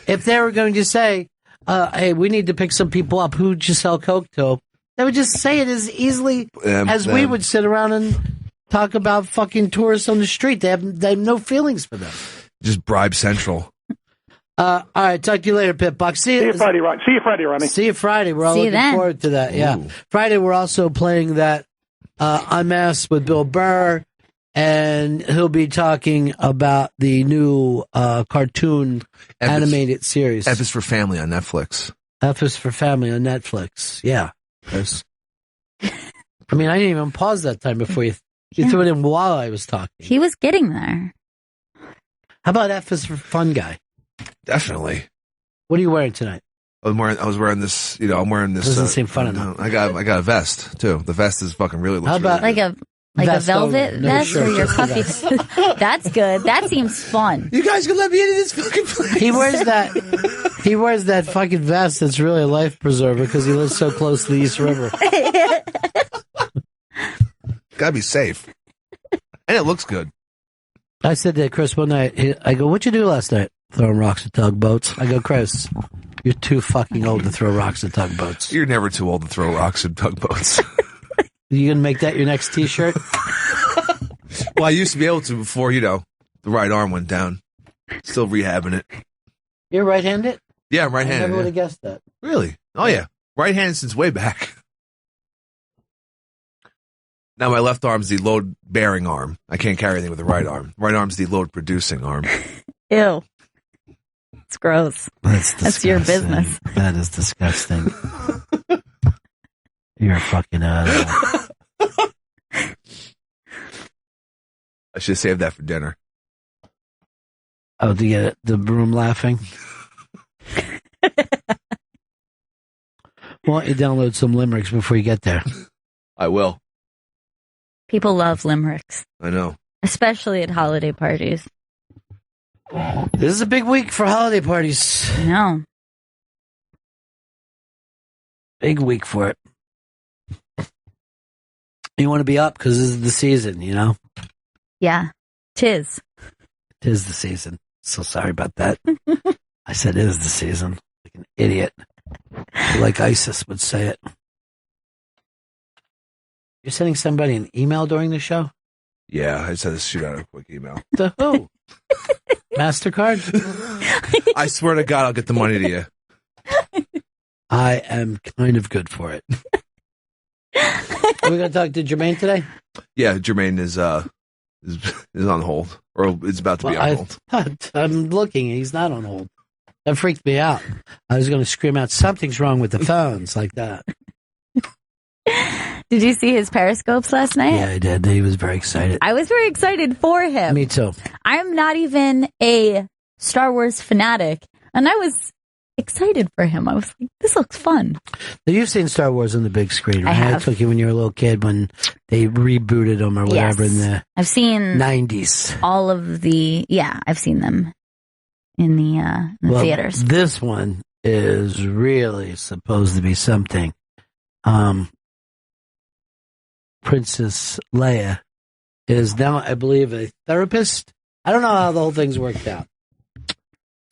If they were going to say, hey, we need to pick some people up, who'd you sell coke to? They would just say it as easily as we would sit around and talk about fucking tourists on the street. They have no feelings for them. Just bribe Central. All right, talk to you later, Pitbuck. See you Friday, Ron. See you Friday, Ronnie. See you Friday. We're all looking forward to that. Yeah, Friday we're also playing that Unmasked with Bill Burr, and he'll be talking about the new cartoon animated series. F is for Family on Netflix. F is for Family on Netflix. Yeah. I mean, I didn't even pause that time before you threw it in while I was talking. He was getting there. How about F is for Fun Guy? Definitely. What are you wearing tonight? I was wearing this. I'm wearing this. Doesn't seem fun enough. I got a vest too. The vest is fucking really. Looks How about like a velvet vest or your puffy? That's good. That seems fun. You guys can let me into this fucking place. He wears that fucking vest that's really a life preserver because he lives so close to the East River. Gotta be safe, and it looks good. I said to Chris one night, I go, "What'd you do last night?" Throwing rocks at tugboats. I go, "Chris, you're too fucking old to throw rocks at tugboats." You're never too old to throw rocks at tugboats. You gonna make that your next T-shirt? Well, I used to be able to before, the right arm went down. Still rehabbing it. You're right-handed? Yeah, I'm right-handed. I never would have guessed that. Really? Oh, yeah. Right-handed since way back. Now my left arm's the load-bearing arm. I can't carry anything with the right arm. Right arm's the load-producing arm. Ew. It's gross. That's your business. That is disgusting. You're a fucking asshole. I should save that for dinner. Oh, to get the room laughing? Why don't you download some limericks before you get there? I will. People love limericks. I know. Especially at holiday parties. This is a big week for holiday parties. I know. Big week for it. You want to be up because this is the season, Yeah. Tis. Tis the season. So sorry about that. I said it is the season. Like an idiot. Like ISIS would say it. You're sending somebody an email during the show? Yeah, I just had to shoot out a quick email. To who? MasterCard? I swear to God, I'll get the money to you. I am kind of good for it. Are we going to talk to Jermaine today? Yeah, Jermaine is on hold, or is about to be on hold. I'm looking. He's not on hold. That freaked me out. I was going to scream out, "Something's wrong with the phones," like that. Did you see his periscopes last night? Yeah, I did. He was very excited. I was very excited for him. Me too. I'm not even a Star Wars fanatic, and I was excited for him. I was like, this looks fun. Now, you've seen Star Wars on the big screen, right? I have. I took you when you were a little kid when they rebooted them or whatever in the I've seen 90s. All of the, I've seen them in the theaters. This one is really supposed to be something. Princess Leia is now, I believe, a therapist. I don't know how the whole thing's worked out.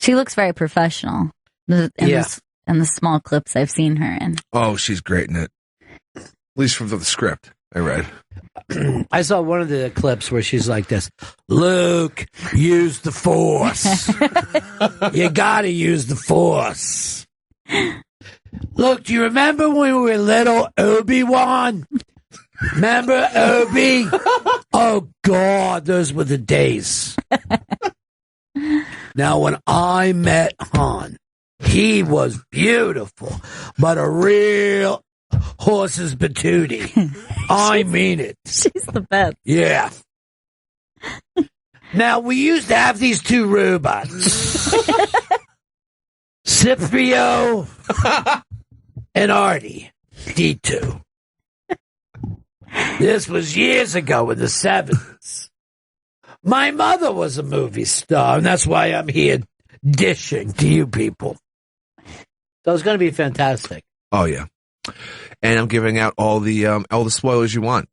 She looks very professional. In the small clips I've seen her in. Oh, she's great in it. At least from the script I read. I saw one of the clips where she's like this, "Luke, use the Force. You gotta use the Force. Look, do you remember when we were little, Obi-Wan? Remember Obi? Oh, God, those were the days. Now, when I met Han, he was beautiful, but a real horse's patootie. I mean it. She's the best. Yeah. Now, we used to have these two robots. Scipio and Artie. D2. This was years ago in the 70s. My mother was a movie star, and that's why I'm here dishing to you people. So it's going to be fantastic. Oh, yeah. And I'm giving out all the spoilers you want.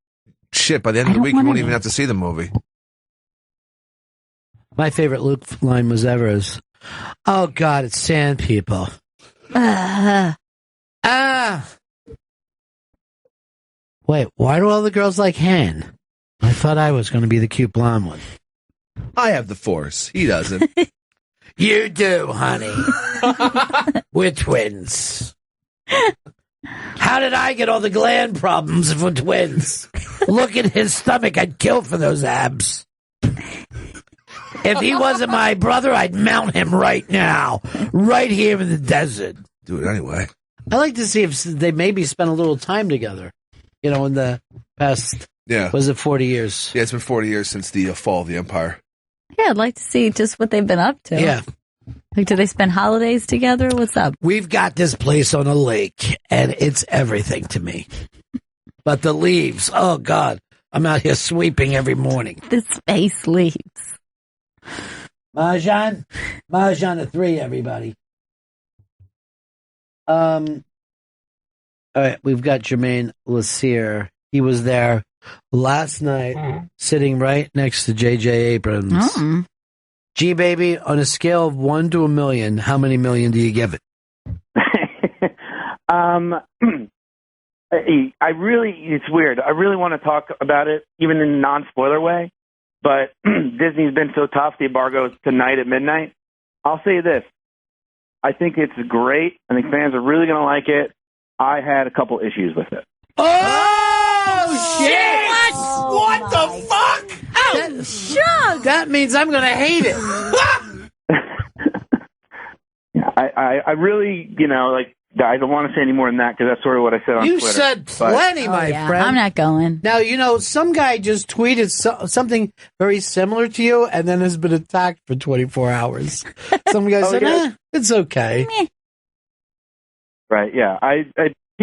Shit, by the end of the week, you won't even have to see the movie. My favorite Luke line was ever is, "Oh, God, it's sand people." Wait, why do all the girls like Han? I thought I was going to be the cute blonde one. I have the Force. He doesn't. You do, honey. We're twins. How did I get all the gland problems if we're twins? Look at his stomach. I'd kill for those abs. If he wasn't my brother, I'd mount him right now. Right here in the desert. Do it anyway. I like to see if they maybe spent a little time together. You know, in the past, was it 40 years? Yeah, it's been 40 years since the fall of the empire. Yeah, I'd like to see just what they've been up to. Yeah. Like, do they spend holidays together? What's up? We've got this place on a lake, and it's everything to me. But the leaves, oh, God. I'm out here sweeping every morning. The space leaves. Mahjong at 3, everybody. All right, we've got Jermaine Lassier. He was there last night, sitting right next to J.J. Abrams. Oh. G baby, on a scale of 1 to 1,000,000, how many million do you give it? It's weird. I really want to talk about it, even in a non-spoiler way. But Disney's been so tough. The embargo is tonight at midnight. I'll say this. I think it's great. I think fans are really going to like it. I had a couple issues with it. Oh, shit! What the fuck? Oh, shucks! That means I'm going to hate it. I really, I don't want to say any more than that because that's sort of what I said on Twitter. You said plenty, my friend. I'm not going. Now, some guy just tweeted something very similar to you and then has been attacked for 24 hours. Some guy said, it's okay. Right, yeah.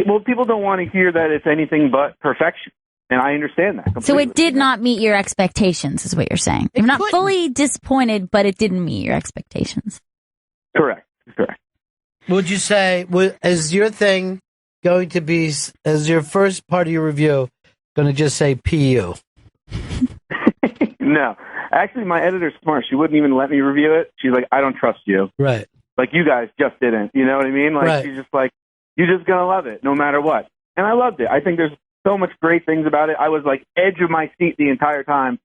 Well, people don't want to hear that it's anything but perfection. And I understand that completely. So it did not meet your expectations, is what you're saying. You're not fully disappointed, but it didn't meet your expectations. Correct. Would you say, is your thing going to be, as your first part of your review, going to just say PU? No. Actually, my editor's smart. She wouldn't even let me review it. She's like, I don't trust you. Right. Like, you guys just didn't. You know what I mean? Like, right. She's just like, you're just going to love it, no matter what. And I loved it. I think there's so much great things about it. I was, like, edge of my seat the entire time.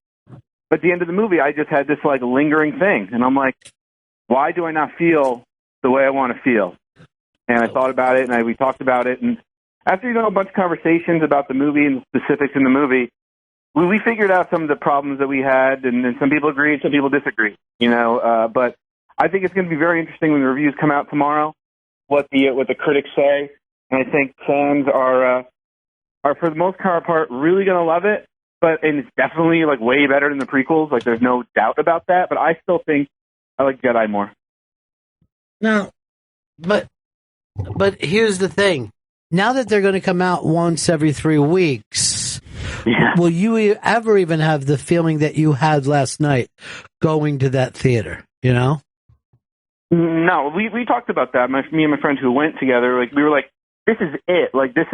But at the end of the movie, I just had this, like, lingering thing. And I'm like, why do I not feel the way I want to feel? And I thought about it, and we talked about it. And after, a bunch of conversations about the movie and the specifics in the movie, we figured out some of the problems that we had, and some people agreed, some people disagreed, But I think it's going to be very interesting when the reviews come out tomorrow, what the critics say. And I think fans are for the most part, really going to love it. And it's definitely, like, way better than the prequels. Like, there's no doubt about that. But I still think I like Jedi more. No, but here's the thing. Now that they're going to come out once every 3 weeks, will you ever even have the feeling that you had last night going to that theater, No, we talked about that. Me and my friend who went together, like, we were like, this is it. Like, this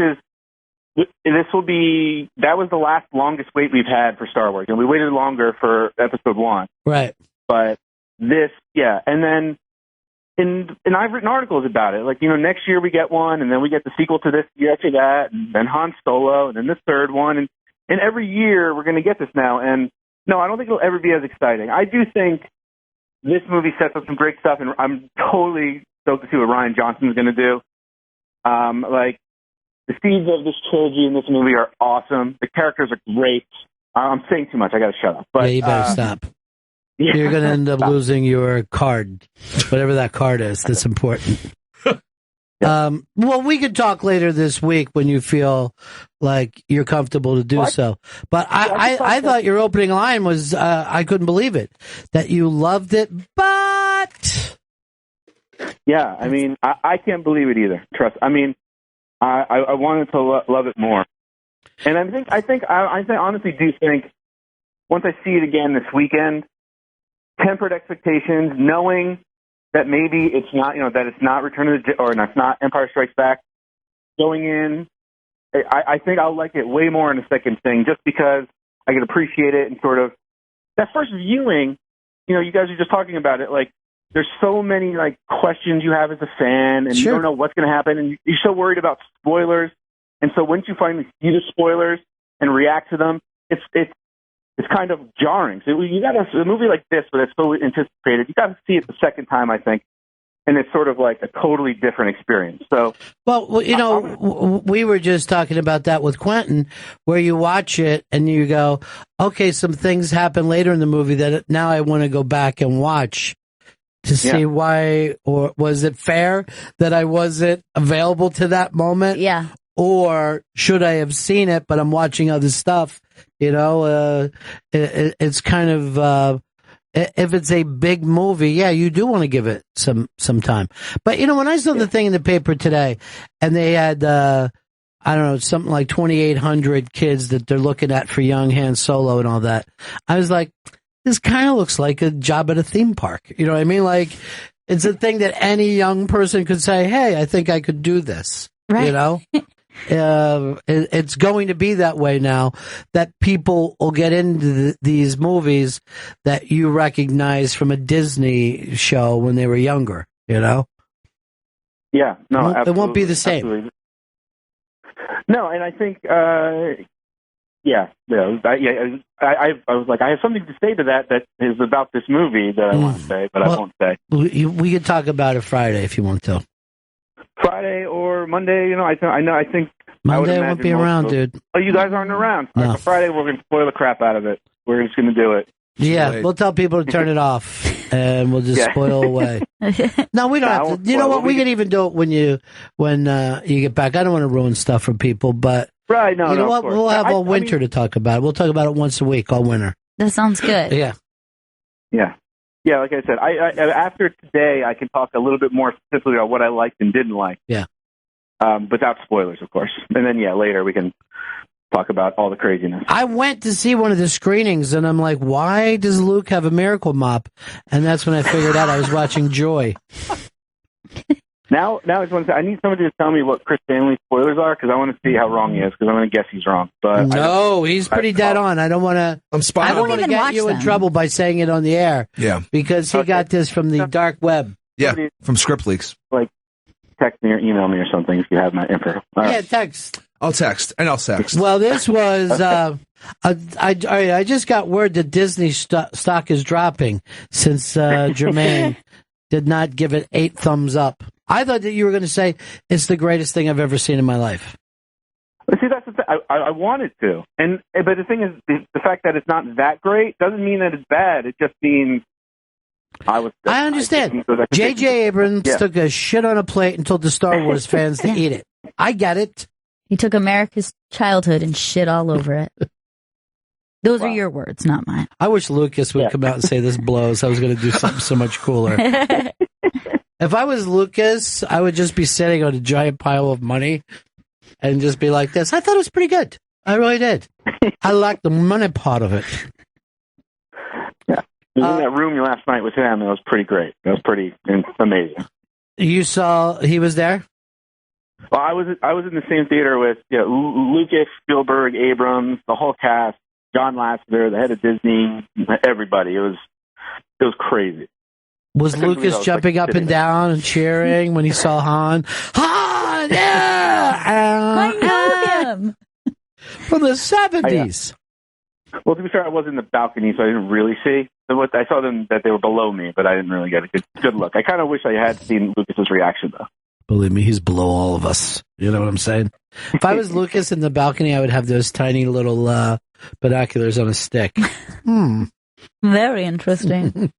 will be, that was the longest wait we've had for Star Wars. And we waited longer for episode 1. Right. But this, and then, and I've written articles about it. Like, next year we get one, and then we get the sequel to this year after that, and then Han Solo, and then the third one. And every year we're going to get this now. And no, I don't think it'll ever be as exciting. I do think this movie sets up some great stuff, and I'm totally stoked to see what Rian Johnson's going to do. Like, the seeds of this trilogy in this movie are awesome. The characters are great. I'm saying too much. I got to shut up. But, you better stop. Yeah. You're going to end up losing your card, whatever that card is. That's important. Well, we could talk later this week when you feel like you're comfortable to do so. But I thought your opening line was, I couldn't believe it, that you loved it, but... Yeah, I mean, I can't believe it either. Trust. I mean, I wanted to love it more. And I honestly do think, once I see it again this weekend, tempered expectations, knowing that maybe it's not, that it's not Return of the or it's not Empire Strikes Back. Going in, I think I'll like it way more in the second thing, just because I can appreciate it and sort of that first viewing. You guys are just talking about it. Like, there's so many like questions you have as a fan, and you don't know what's going to happen, and you're so worried about spoilers. And so once you finally see the spoilers and react to them, it's just kind of jarring. So you got a movie like this, where it's so anticipated, you got to see it the second time, I think, and it's sort of like a totally different experience. So, well, you know, we were just talking about that with Quentin, where you watch it and you go, okay, some things happen later in the movie that now I want to go back and watch to see why, or was it fair that I wasn't available to that moment? Yeah. Or should I have seen it, but I'm watching other stuff? You know, it's kind of, if it's a big movie, yeah, you do want to give it some time. But, you know, when I saw the thing in the paper today and they had, I don't know, something like 2,800 kids that they're looking at for young Han Solo and all that, I was like, this kind of looks like a job at a theme park. You know what I mean? Like, it's a thing that any young person could say, hey, I think I could do this. Right. You know? It's going to be that way now, that people will get into these movies that you recognize from a Disney show when they were younger, you know? Yeah, no, it won't be the same. Absolutely. No, and I think, I was like, I have something to say to that is about this movie that I want to say, but I won't say. We could talk about it Friday if you want to. Friday or Monday, you know, I think Monday won't be around, dude. Oh, you guys aren't around. No. So Friday, we're going to spoil the crap out of it. We're just going to do it. Yeah, we'll tell people to turn it off, and we'll just spoil away. No, we don't have to. You know what? We can even do it when you get back. I don't want to ruin stuff for people, but right, no, you know no, what? We'll have all winter to talk about it. We'll talk about it once a week all winter. That sounds good. Yeah. Yeah, like I said, I after today, I can talk a little bit more specifically about what I liked and didn't like. Yeah. Without spoilers, of course. And then, later we can talk about all the craziness. I went to see one of the screenings, and I'm like, why does Luke have a miracle mop? And that's when I figured out I was watching Joy. Now I just want to say, I need somebody to tell me what Chris Stanley's spoilers are, because I want to see how wrong he is, because I'm going to guess he's wrong. But no, he's pretty dead on. I don't want to. I don't want to get you in trouble by saying it on the air. Yeah, because he got this from the dark web. Yeah, from Script Leaks. Like, text me or email me or something if you have my info. Yeah, text. I'll text and I'll sext. Well, this was. I just got word that Disney stock is dropping since Jermaine did not give it 8 thumbs up. I thought that you were going to say it's the greatest thing I've ever seen in my life. See, that's the thing. I wanted to, but the thing is, the fact that it's not that great doesn't mean that it's bad. It just means I understand. J.J. Abrams took a shit on a plate and told the Star Wars fans to eat it. I get it. He took America's childhood and shit all over it. Those are your words, not mine. I wish Lucas would come out and say this blows. I was going to do something so much cooler. If I was Lucas, I would just be sitting on a giant pile of money and just be like this. I thought it was pretty good. I really did. I liked the money part of it. Yeah. In that room last night with him, it was pretty great. It was pretty amazing. You saw he was there? Well, I was in the same theater with Lucas, Spielberg, Abrams, the whole cast, John Lasseter, the head of Disney, everybody. It was crazy. Was Lucas jumping up and down and cheering when he saw Han? Han, yeah! I know him! From the 70s. Well, to be fair, I was in the balcony, so I didn't really see. I saw them that they were below me, but I didn't really get a good look. I kind of wish I had seen Lucas's reaction, though. Believe me, he's below all of us. You know what I'm saying? If I was Lucas in the balcony, I would have those tiny little binoculars on a stick. Very interesting.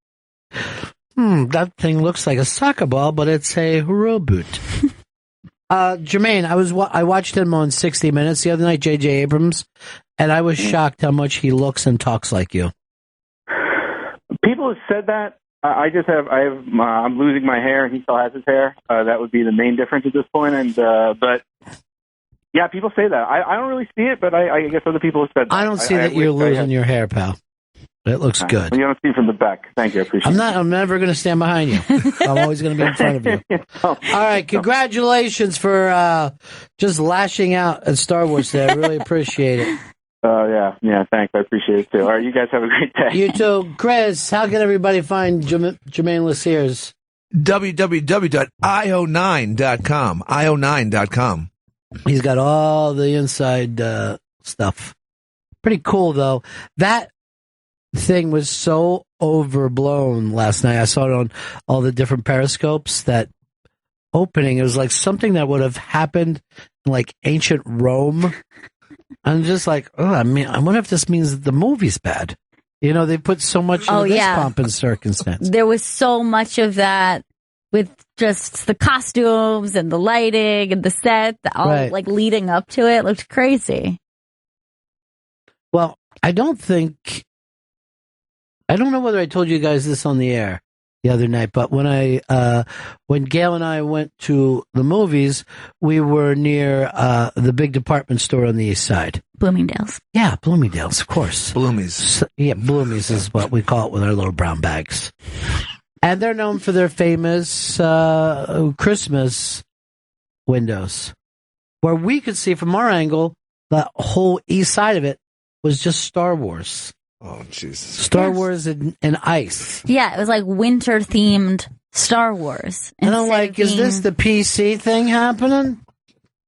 That thing looks like a soccer ball, but it's a rowboat. Jermaine, I watched him on 60 Minutes the other night, J.J. Abrams, and I was shocked how much he looks and talks like you. People have said that. I'm losing my hair, and he still has his hair. That would be the main difference at this point. But yeah, people say that. I don't really see it, but I guess other people have said that. I don't see that you're losing your hair, pal. It looks good. You don't see from the back. Thank you. I appreciate it. I'm never going to stand behind you. I'm always going to be in front of you. All right. Congratulations for just lashing out at Star Wars today. I really appreciate it. Yeah. Thanks. I appreciate it too. All right. You guys have a great day. You too. Chris, how can everybody find Jermaine Lassiere's? www.io9.com. io9.com. He's got all the inside stuff. Pretty cool, though. That thing was so overblown last night. I saw it on all the different periscopes. That opening, it was like something that would have happened in like ancient Rome. I'm just like, oh, I wonder if this means that the movie's bad. You know, they put so much into this pomp and circumstance. There was so much of that with just the costumes and the lighting and the set, all like leading up to it. Looked crazy. Well, I don't know whether I told you guys this on the air the other night, but when Gail and I went to the movies, we were near the big department store on the east side. Bloomingdale's. Yeah, Bloomingdale's, of course. Bloomies. Bloomies is what we call it with our little brown bags. And they're known for their famous Christmas windows, where we could see from our angle the whole east side of it was just Star Wars. Oh, Jesus. Star Wars and ice. Yeah, it was like winter-themed Star Wars. And I'm like, is this the PC thing happening?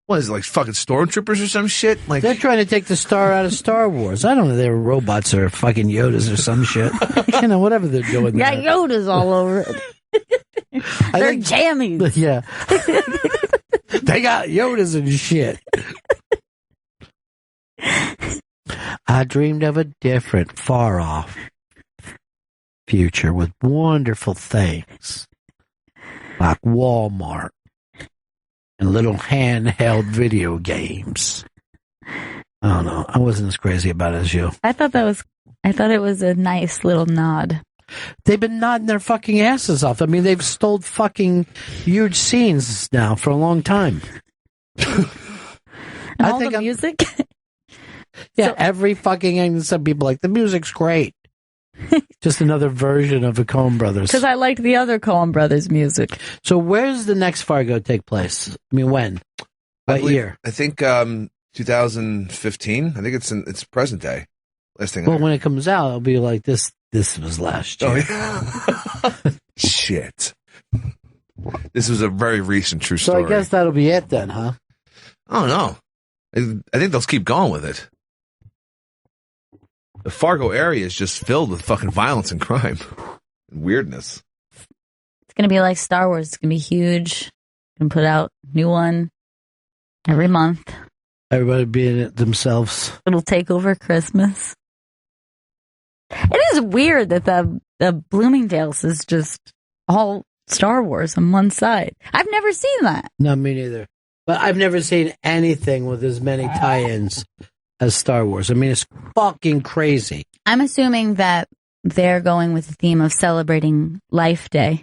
What is it, like fucking stormtroopers or some shit? Like they're trying to take the star out of Star Wars. I don't know if they were robots or fucking Yodas or some shit. You know, whatever they're doing there. Yeah, Yodas all over it. They're jammies. Yeah. They got Yodas and shit. I dreamed of a different, far-off future with wonderful things like Walmart and little handheld video games. I don't know. I wasn't as crazy about it as you. I thought it was a nice little nod. They've been nodding their fucking asses off. I mean, they've stole fucking huge scenes now for a long time. And all the music? Yeah, every fucking some people like the music's great. Just another version of the Coen Brothers. Because I liked the other Coen Brothers music. So where's the next Fargo take place? I mean, when? What year? I think 2015. I think it's present day. Last thing. Well, when it comes out, it'll be like this. This was last year. Oh, yeah. Shit. This was a very recent true story. So I guess that'll be it then, huh? I don't know. I think they'll keep going with it. The Fargo area is just filled with fucking violence and crime and weirdness. It's going to be like Star Wars. It's going to be huge. Going to put out a new one every month. Everybody being it themselves. It'll take over Christmas. It is weird that the Bloomingdale's is just all Star Wars on one side. I've never seen that. No, me neither. But I've never seen anything with as many tie-ins as Star Wars. I mean, it's fucking crazy. I'm assuming that they're going with the theme of celebrating Life Day,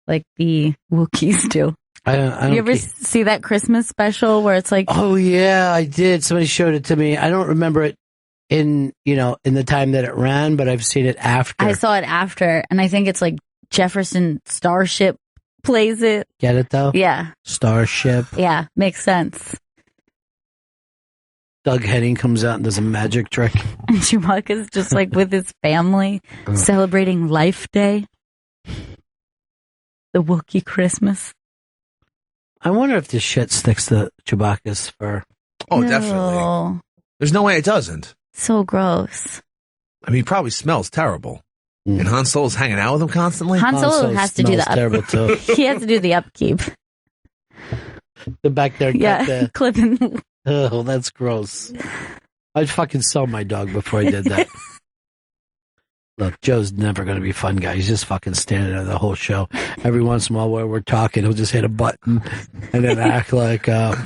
like the Wookiees do. I don't you ever see that Christmas special where it's like... Oh, yeah, I did. Somebody showed it to me. I don't remember it in the time that it ran, but I've seen it after. I saw it after, and I think it's like Jefferson Starship plays it. Get it, though? Yeah. Starship. Yeah, makes sense. Doug Henning comes out and does a magic trick. And Chewbacca's just like with his family celebrating Life Day. The Wookiee Christmas. I wonder if this shit sticks to Chewbacca's fur. Oh, no. Definitely. There's no way it doesn't. So gross. I mean, he probably smells terrible. And Han Solo's hanging out with him constantly? Han Solo has to do the terrible too. He has to do the upkeep. The back there. Yeah, clipping. Oh, that's gross. I'd fucking sell my dog before I did that. Look, Joe's never going to be a fun guy. He's just fucking standing there the whole show. Every once in a while while we're talking, he'll just hit a button and then act like, I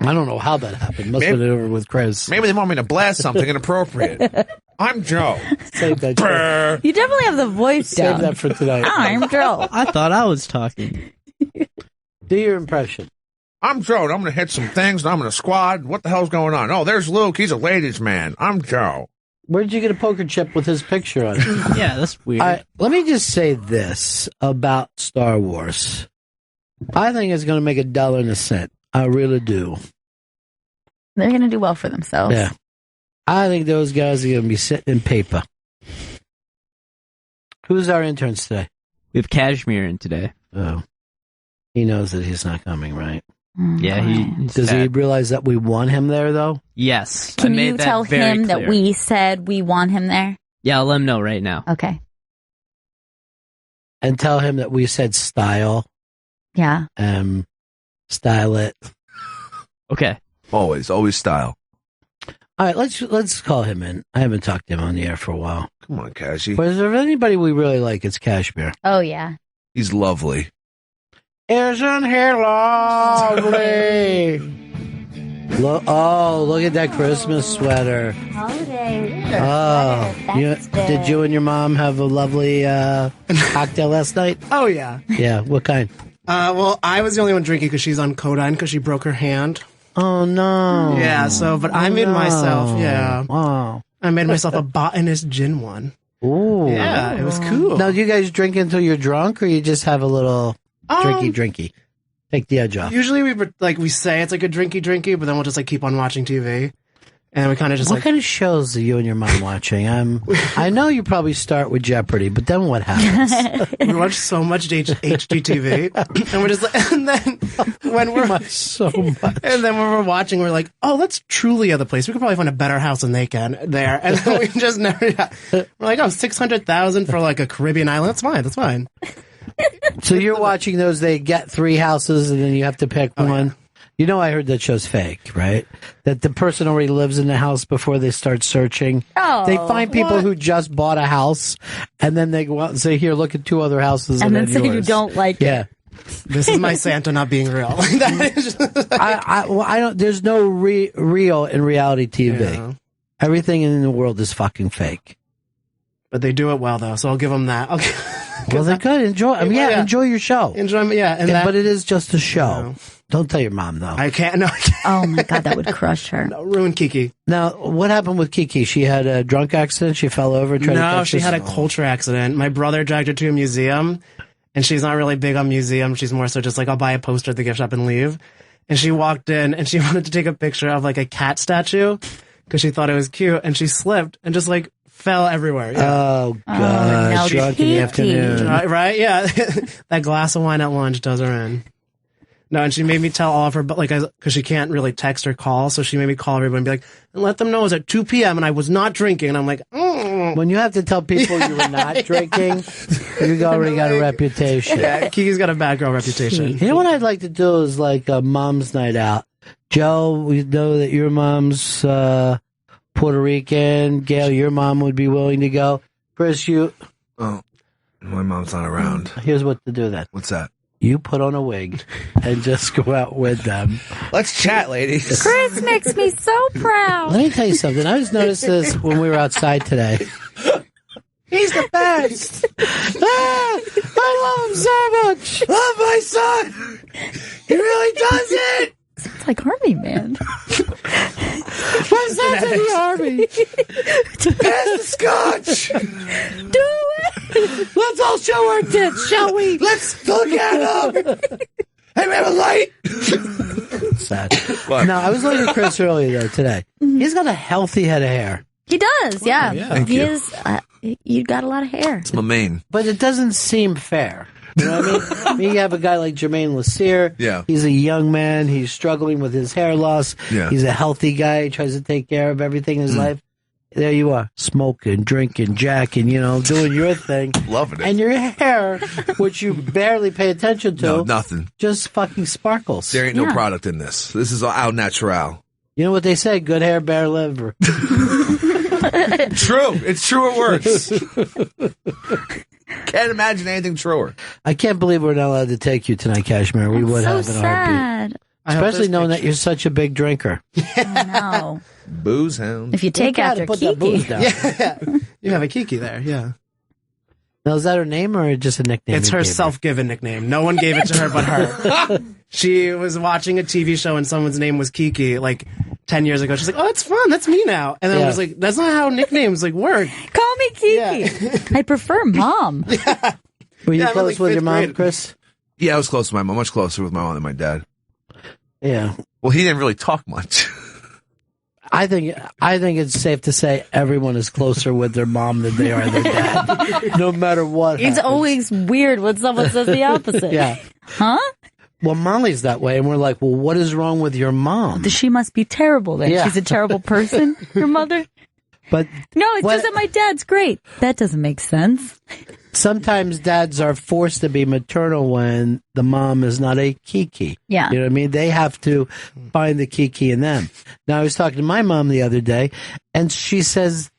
don't know how that happened. Must have been over with Chris. Maybe they want me to blast something inappropriate. I'm Joe. Save that, Joe. You definitely have the voice down. Save that for tonight. I'm Joe. I thought I was talking. Do your impression. I'm Joe, and I'm going to hit some things, and I'm going to squad. What the hell's going on? Oh, there's Luke. He's a ladies' man. I'm Joe. Where'd you get a poker chip with his picture on it? Yeah, that's weird. Let me just say this about Star Wars. I think it's going to make $1.01. I really do. They're going to do well for themselves. Yeah. I think those guys are going to be sitting in paper. Who's our interns today? We have Cashmere in today. Oh. He knows that he's not coming, right? Yeah, Does he realize that we want him there, though? Yes. Can you tell him that we said we want him there? Yeah, I'll let him know right now. Okay. And tell him that we said style. Yeah. Style it. Okay. Always style. All right, let's call him in. I haven't talked to him on the air for a while. Come on, Cashy. But is there anybody we really like? It's Cashmere. Oh, yeah. He's lovely. Isn't he lovely? Look at that Christmas sweater. Holiday. Did you and your mom have a lovely cocktail last night? Oh, yeah. Yeah, what kind? Well, I was the only one drinking because she's on codeine because she broke her hand. Oh, no. Yeah, but I made myself, Wow. I made myself a botanist gin one. Ooh. Yeah, it was cool. Now, do you guys drink until you're drunk, or you just have a little drinky? Take the edge off. Usually we say it's like a drinky, but then we'll just keep on watching TV. And we kind of just What kind of shows are you and your mom watching? I know you probably start with Jeopardy, but then what happens? We watch so much HGTV, and we're just and then when we're so much, and then when we're watching, we're like, oh, that's Trulia the place. We could probably find a better house than they can there, and then we just never. We're like, oh, 600,000 for a Caribbean island. That's fine. So you're watching those. They get 3 houses, and then you have to pick one. Yeah. You know, I heard that show's fake, right? That the person already lives in the house before they start searching. Oh, they find people who just bought a house, and then they go out and say, "Here, look at 2 other houses," and then say yours. you don't like it. This is my Santa not being real. I don't. There's no real in reality TV. Yeah. Everything in the world is fucking fake. But they do it well, though, so I'll give them that. Well, they could enjoy. Enjoy your show. But it is just a show. Don't tell your mom, though. I can't. No, I can't. Oh my God, that would crush her. No, ruin Kiki. Now, what happened with Kiki? She had a drunk accident. She fell over. No, she had a culture accident. My brother dragged her to a museum, and she's not really big on museums. She's more so just I'll buy a poster at the gift shop and leave. And she walked in, and she wanted to take a picture of a cat statue because she thought it was cute, and she slipped and just fell everywhere. Yeah. Oh, God. No, drunk in the afternoon. Right? Yeah. That glass of wine at lunch does her in. No, and she made me tell all of her, but because she can't really text or call, so she made me call everybody and be and let them know it was at 2 p.m. and I was not drinking. And I'm like, When you have to tell people you were not drinking, you already got a reputation. Yeah, Kiki's got a bad girl reputation. You know what I'd like to do is a mom's night out. Joe, we know that your mom's Puerto Rican. Gail, your mom would be willing to go. Chris, you... Oh, my mom's not around. Here's what to do then. What's that? You put on a wig and just go out with them. Let's chat, ladies. Chris makes me so proud. Let me tell you something. I just noticed this when we were outside today. He's the best. I love him so much. Love my son. He really does it. Sounds like Army Man. My son's in the Army. Pass the scotch. Do it. Let's all show our tits, shall we? Let's look at them. Hey, we have a light. Sad. Now, I was looking at Chris earlier, though, today. He's got a healthy head of hair. He does, yeah. Thank you. Is. You got a lot of hair. It's my main. But it doesn't seem fair. You know what I mean? You have a guy like Jermaine Lassere. Yeah. He's a young man. He's struggling with his hair loss. Yeah. He's a healthy guy. He tries to take care of everything in his life. There you are, smoking, drinking, jacking, doing your thing. Loving it. And your hair, which you barely pay attention to. No, nothing. Just fucking sparkles. There ain't no product in this. This is au natural. You know what they say? Good hair, bare liver. True. It's true. It works. Can't imagine anything truer. I can't believe we're not allowed to take you tonight, Cashmere. We would have an heartbeat. Especially knowing that you're such a big drinker. I know. Booze hound. If you take after put Kiki. that booze down. Yeah. You have a Kiki there, yeah. Now, is that her name or just a nickname? It's her self-given nickname. No one gave it to her but her. She was watching a TV show and someone's name was Kiki 10 years ago. She's like, oh, it's fun. That's me now. And then I was like, that's not how nicknames work. Call me Kiki. Yeah. I prefer Mom. Yeah. Were you close with your mom, Chris? Yeah, I was close to my mom. Much closer with my mom than my dad. Yeah. Well, he didn't really talk much. I think it's safe to say everyone is closer with their mom than they are their dad, no matter what. It's always weird when someone says the opposite. Yeah. Huh? Well, Molly's that way, and we're like, well, what is wrong with your mom? She must be terrible then. Yeah. She's a terrible person, your mother? But No, it's just that my dad's great. That doesn't make sense. sometimes dads are forced to be maternal when the mom is not a kiki. Yeah. You know what I mean? They have to find the kiki in them. Now, I was talking to my mom the other day, and she says,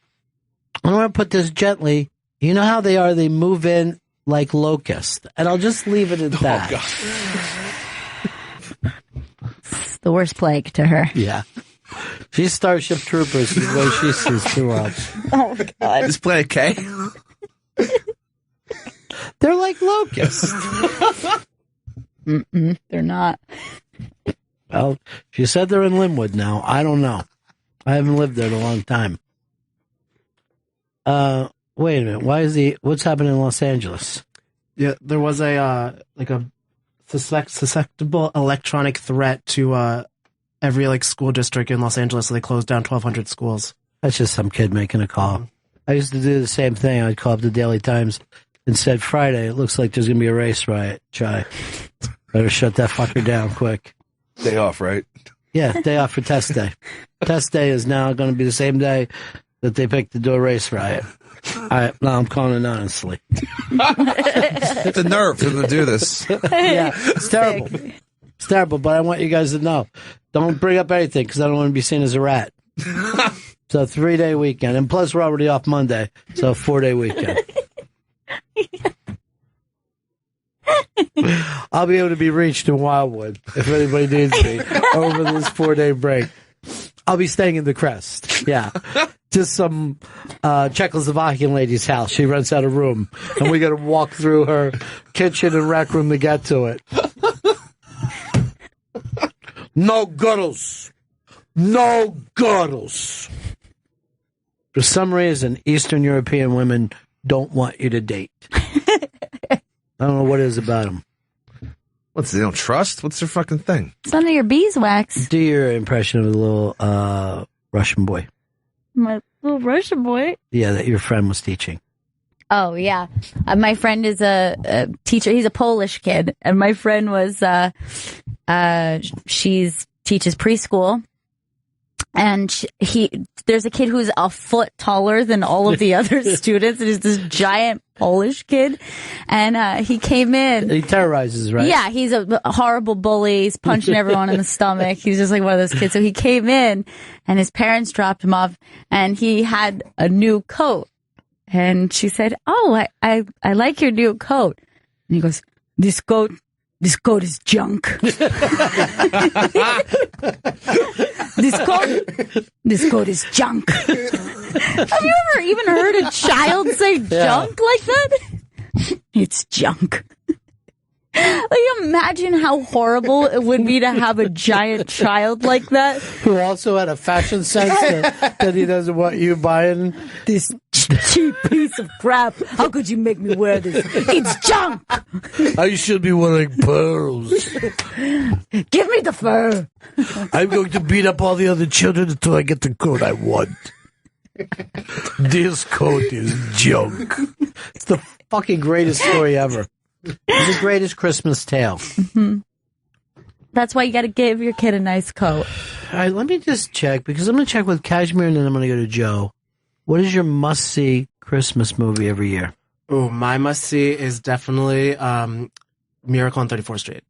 I want to put this gently. You know how they are? They move in like locusts. And I'll just leave it at that. It's the worst plague to her. Yeah. She's Starship Troopers is the way she sees the world. Oh, God. Just play a K. They're like locusts. They're not. Well, she said they're in Linwood now. I don't know. I haven't lived there in a long time. Wait a minute. What's happening in Los Angeles? Yeah, there was a susceptible electronic threat to every school district in Los Angeles, so they closed down 1,200 schools. That's just some kid making a call. I used to do the same thing. I'd call up the Daily Times and said, Friday, it looks like there's going to be a race riot. Chai. Better shut that fucker down quick. Day off, right? Yeah, day off for test day. Test day is now going to be the same day that they picked to do a race riot. All right, now I'm calling it honestly. The nerve for them to do this. Yeah, it's terrible. It's terrible, but I want you guys to know. Don't bring up anything because I don't want to be seen as a rat. So 3-day weekend. And plus we're already off Monday, so 4-day weekend. I'll be able to be reached in Wildwood if anybody needs me over this 4-day break. I'll be staying in the Crest. Yeah. Just some Czechoslovakian lady's house. She rents out a room, and we got to walk through her kitchen and rec room to get to it. No girls. No girls. For some reason, Eastern European women don't want you to date. I don't know what it is about them. What's they don't trust? What's their fucking thing? It's none of your beeswax. Do your impression of the little Russian boy. My little Russian boy. Yeah, that your friend was teaching. Oh, yeah. My friend is a teacher. He's a Polish kid. And my friend was, teaches preschool. And there's a kid who's a foot taller than all of the other students. And he's this giant Polish kid. And he came in. He terrorizes, right? Yeah, he's a horrible bully. He's punching everyone in the stomach. He's just like one of those kids. So he came in, and his parents dropped him off, and he had a new coat. And she said, "Oh, I like your new coat." And he goes, This coat is junk." This coat is junk. Have you ever even heard a child say junk like that? It's junk. Like, imagine how horrible it would be to have a giant child like that. Who also had a fashion sense that he doesn't want you buying. This cheap piece of crap. How could you make me wear this? It's junk. I should be wearing pearls. Give me the fur. I'm going to beat up all the other children until I get the coat I want. This coat is junk. It's the fucking greatest story ever. It's the greatest Christmas tale. Mm-hmm. That's why you got to give your kid a nice coat. All right, let me just check, because I'm going to check with Kashmir and then I'm going to go to Joe. What is your must-see Christmas movie every year? Oh, my must-see is definitely Miracle on 34th Street.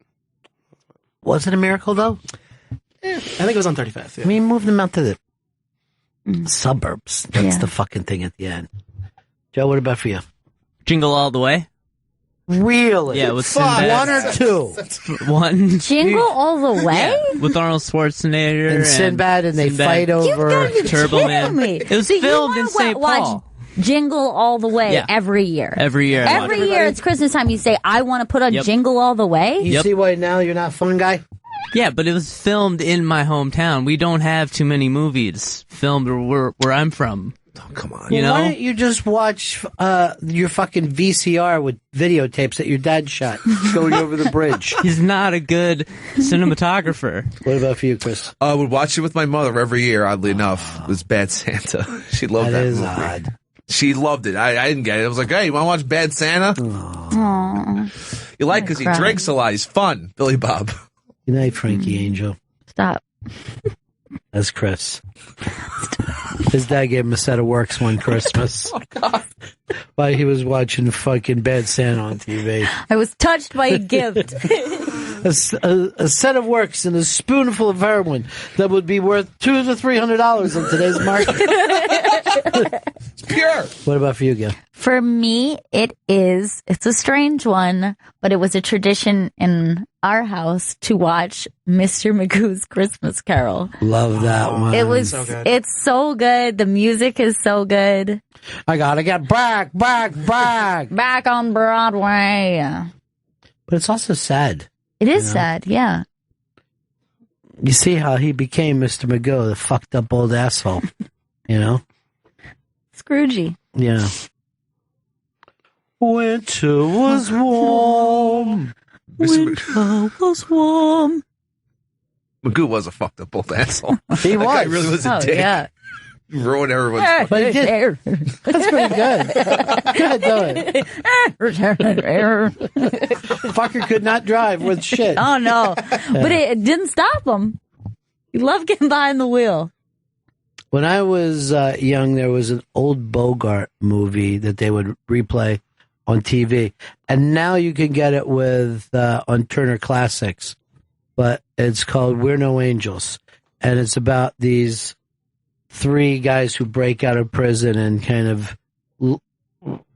Was it a miracle, though? I think it was on 35th. Yeah. I mean, move them out to the suburbs. That's the fucking thing at the end. Joe, what about for you? Jingle All the Way. Really? Yeah, with Sinbad. One or two? One. Jingle All the Way? Yeah, with Arnold Schwarzenegger and Sinbad, and they fight over Turbo Man. Me. It was So filmed in St. Paul. Jingle All the Way every year. Every year. Every year it's Christmas time. You say, I want to put on Jingle All the Way. You see why now you're not a fun guy? Yeah, but it was filmed in my hometown. We don't have too many movies filmed where I'm from. Oh, come on. You know? Why don't you just watch your fucking VCR with videotapes that your dad shot going over the bridge? He's not a good cinematographer. What about for you, Chris? I would watch it with my mother every year, oddly enough. It was Bad Santa. She loved that is movie. Odd. She loved it. I didn't get it. I was like, hey, you want to watch Bad Santa? Aww. You like because he drinks a lot. He's fun. Billy Bob. Good night, Frankie Angel. Stop. That's Chris. His dad gave him a set of works one Christmas. Oh, God. While he was watching fucking Bad Santa on TV. I was touched by a gift. A set of works and a spoonful of heroin that would be worth $200 to $300 in today's market. It's pure. What about for you, Gail? For me, it's a strange one, but it was a tradition in our house to watch Mr. Magoo's Christmas Carol. Love that one. It's so good. The music is so good. I gotta get back Back on Broadway. But it's also sad. It is sad, yeah. You see how he became Mr. Magoo, the fucked up old asshole. You know? Scroogey. Yeah. Winter was warm. Winter was warm. Magoo was a fucked up old asshole. He That was. guy really was a dick. Yeah. Ruined everyone's But he did. That's pretty good. Good, do it. Fucker could not drive with shit. Oh, no. But it didn't stop him. He loved getting behind the wheel. When I was young, there was an old Bogart movie that they would replay on TV. And now you can get it with on Turner Classics. But it's called We're No Angels. And it's about these 3 guys who break out of prison and kind of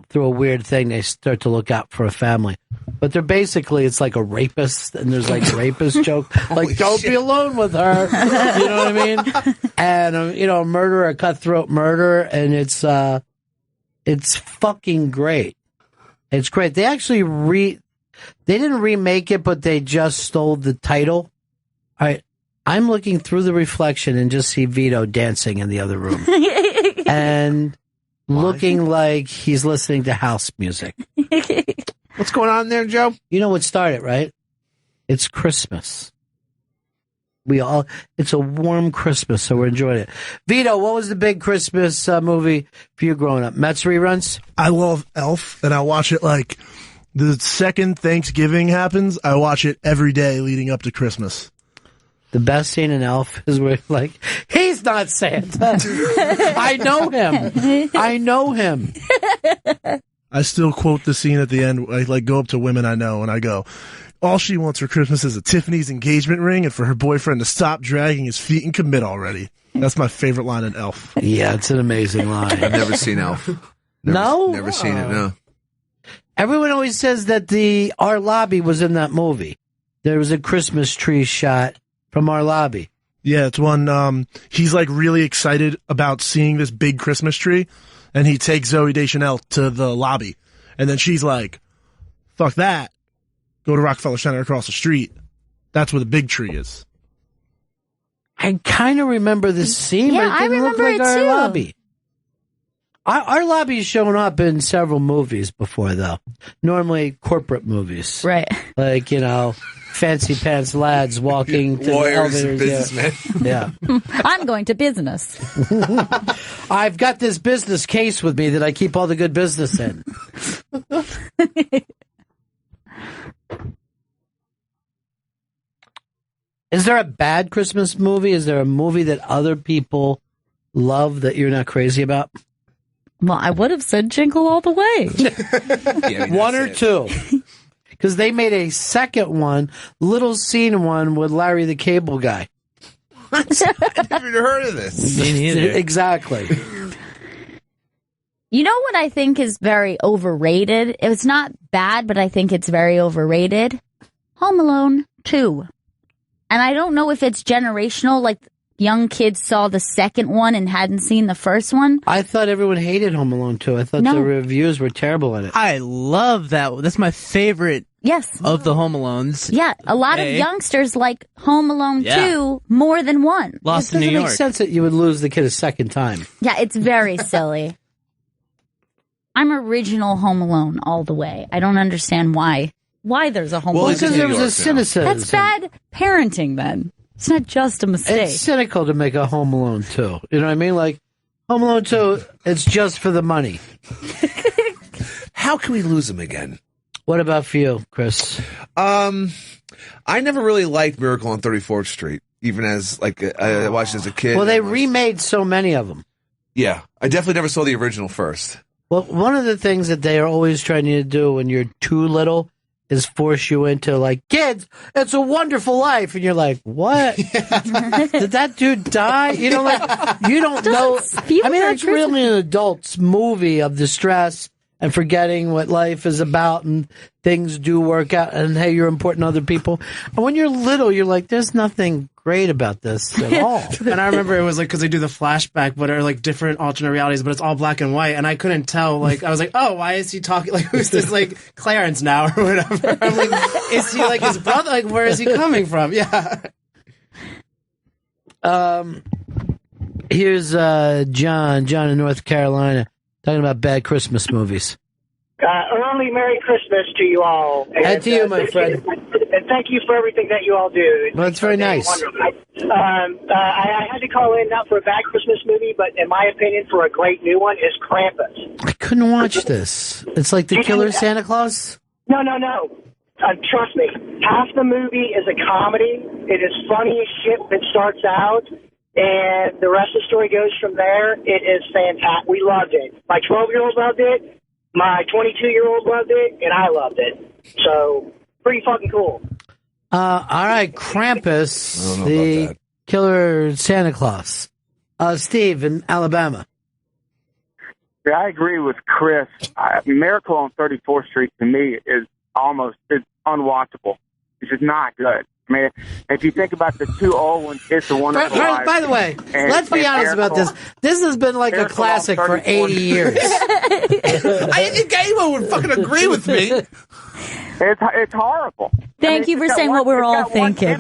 through a weird thing, they start to look out for a family. But they're basically, it's like a rapist, and there's like a rapist joke. Like, don't be alone with her. You know what I mean? And, a murder, a cutthroat murder, and it's fucking great. It's great. They actually they didn't remake it, but they just stole the title. All right. I'm looking through the reflection and just see Vito dancing in the other room. And looking like he's listening to house music. What's going on there, Joe? You know what started, right? It's Christmas. It's a warm Christmas, so we're enjoying it. Vito, what was the big Christmas movie for you growing up? Mets reruns? I love Elf, and I watch it like the second Thanksgiving happens. I watch it every day leading up to Christmas. The best scene in Elf is where, like, he's not Santa. I know him. I still quote the scene at the end. I go up to women I know and I go, all she wants for Christmas is a Tiffany's engagement ring and for her boyfriend to stop dragging his feet and commit already. That's my favorite line in Elf. Yeah, it's an amazing line. I've never seen Elf. Never seen it, no. Everyone always says that our lobby was in that movie. There was a Christmas tree shot from our lobby. Yeah, it's one, he's like really excited about seeing this big Christmas tree, and he takes Zooey Deschanel to the lobby. And then she's like, fuck that. Go to Rockefeller Center across the street. That's where the big tree is. I kind of remember this scene, Yeah, but it didn't look remember like it our too. lobby. Our lobby's shown up in several movies before, though. Normally corporate movies. Right. Like, fancy pants lads walking to Lawyers the and elevators. businessmen. Yeah. I'm going to business. I've got this business case with me that I keep all the good business in. Is there a bad Christmas movie? Is there a movie that other people love that you're not crazy about? Well, I would have said Jingle All the Way. One or two. Because they made a second one, little scene one with Larry the Cable Guy. I've never heard of this. Me neither. Exactly. You know what I think is very overrated? It's not bad, but I think it's very overrated. Home Alone 2. And I don't know if it's generational, like young kids saw the second one and hadn't seen the first one. I thought everyone hated Home Alone 2. I thought the reviews were terrible in it. I love that. That's my favorite of the Home Alones. Yeah, a lot of youngsters like Home Alone 2 more than one. Lost in New It doesn't York. make sense that you would lose the kid a second time. Yeah, it's very silly. I'm original Home Alone all the way. I don't understand why there's a Home Alone. Because there was a cynicism. That's bad parenting then. It's not just a mistake. It's cynical to make a Home Alone 2. You know what I mean? Like, Home Alone 2, it's just for the money. How can we lose him again? What about for you, Chris? I never really liked Miracle on 34th Street. even as like I watched it as a kid. Well, they remade so many of them. Yeah, I definitely never saw the original first. Well, one of the things that they are always trying to do when you're too little is force you into, like, kids, it's a wonderful life. And you're like, what? Did that dude die? You know, like, you don't know. I mean, that's really an adult's movie of distress and forgetting what life is about, and things do work out, and hey, you're important to other people. And when you're little, you're like, there's nothing great about this at all. And I remember it was like, because they do the flashback, but are like different alternate realities, but it's all black and white, and I couldn't tell. Like, I was like, oh, why is he talking? Like, who's this? Like Clarence now or whatever? I'm like, is he like his brother? Like, where is he coming from? Yeah. Here's John in North Carolina talking about bad Christmas movies. Early Merry Christmas to you all. And to you, my friend. And thank you for everything that you all do. Well, it's very nice. I had to call in not for a bad Christmas movie, but in my opinion, for a great new one, is Krampus. I couldn't watch this. It's like the Killer Santa Claus? No. Trust me. Half the movie is a comedy. It is funny as shit when it starts out, and the rest of the story goes from there. It is fantastic. We loved it. My 12-year-old loved it. My 22-year-old loved it, and I loved it. So, pretty fucking cool. All right, Krampus, the Killer Santa Claus. Steve in Alabama. Yeah, I agree with Chris. Miracle on 34th Street, to me, is it's unwatchable. It's just not good. I mean, if you think about the two old ones, It's a Wonderful Life. By the way, let's be honest about this. This has been like a classic for 80 years. I think Gail would fucking agree with me. It's horrible. Thank you for saying what we're all thinking.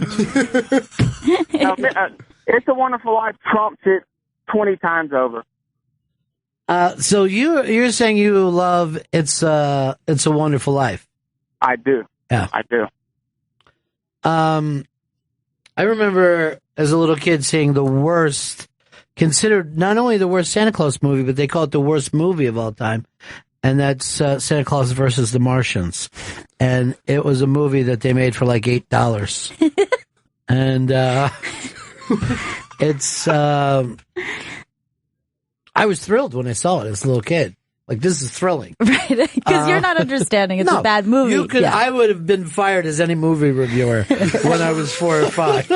It's a Wonderful Life trumps it 20 times over. So you're saying you love It's a Wonderful Life? I do. Yeah, I do. I remember as a little kid seeing the worst, considered not only the worst Santa Claus movie, but they call it the worst movie of all time. And that's Santa Claus versus the Martians. And it was a movie that they made for like $8. And it's I was thrilled when I saw it as a little kid. Like, this is thrilling. Right, because you're not understanding it's a bad movie. You could, I would have been fired as any movie reviewer when I was 4 or 5.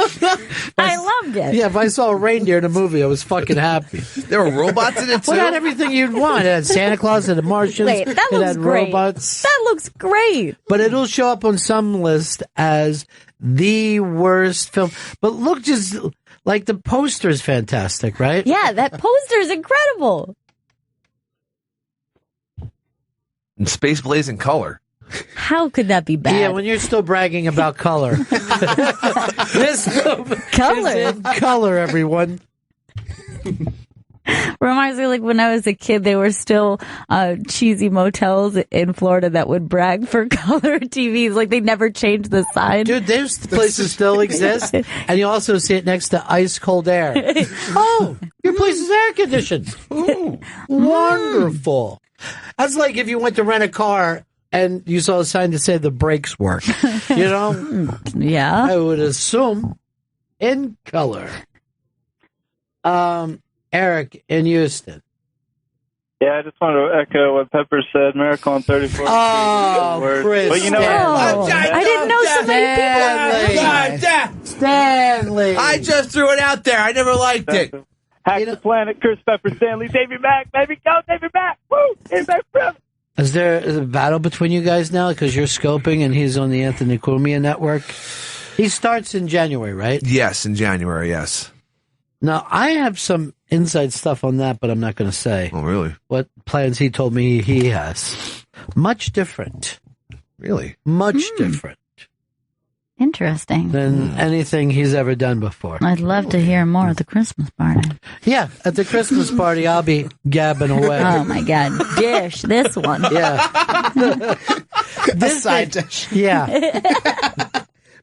I loved it. Yeah, if I saw a reindeer in a movie, I was fucking happy. There were robots in it, too? Well, it had everything you'd want. It had Santa Claus and the Martians. Wait, that it looks had great. robots. That looks great. But it'll show up on some list as the worst film. But look, just like the poster is fantastic, right? Yeah, that poster is incredible. And Space blazing color. How could that be bad? Yeah, when you're still bragging about color. This color. is in color, everyone. Reminds me, like, when I was a kid, there were still cheesy motels in Florida that would brag for color TVs. Like, they never changed the sign. Dude, those places still exist. And you also see it next to ice cold air. Oh, your place is air conditioned. Ooh, wonderful. That's like if you went to rent a car and you saw a sign to say the brakes work. You know? Yeah. I would assume in color. Eric in Houston. Yeah, I just wanted to echo what Pepper said. Miracle on 34th. Oh, Chris. But you know, I didn't know so many people out there. Stanley. I just threw it out there. I never liked it. Hack the Planet, Chris Pepper, Stanley, Davey Mack, baby, go Davey Mack, woo, Davey Mack forever. Is there a battle between you guys now because you're scoping and he's on the Anthony Cumia network? He starts in January, right? Yes, in January, yes. Now, I have some inside stuff on that, but I'm not going to say. Oh, really? What plans he told me he has. Much different. Really? Much different. Interesting. Than anything he's ever done before. I'd love to hear more at the Christmas party. Yeah, at the Christmas party, I'll be gabbing away. Oh, my God. Dish, this one. Yeah. This side dish. Yeah.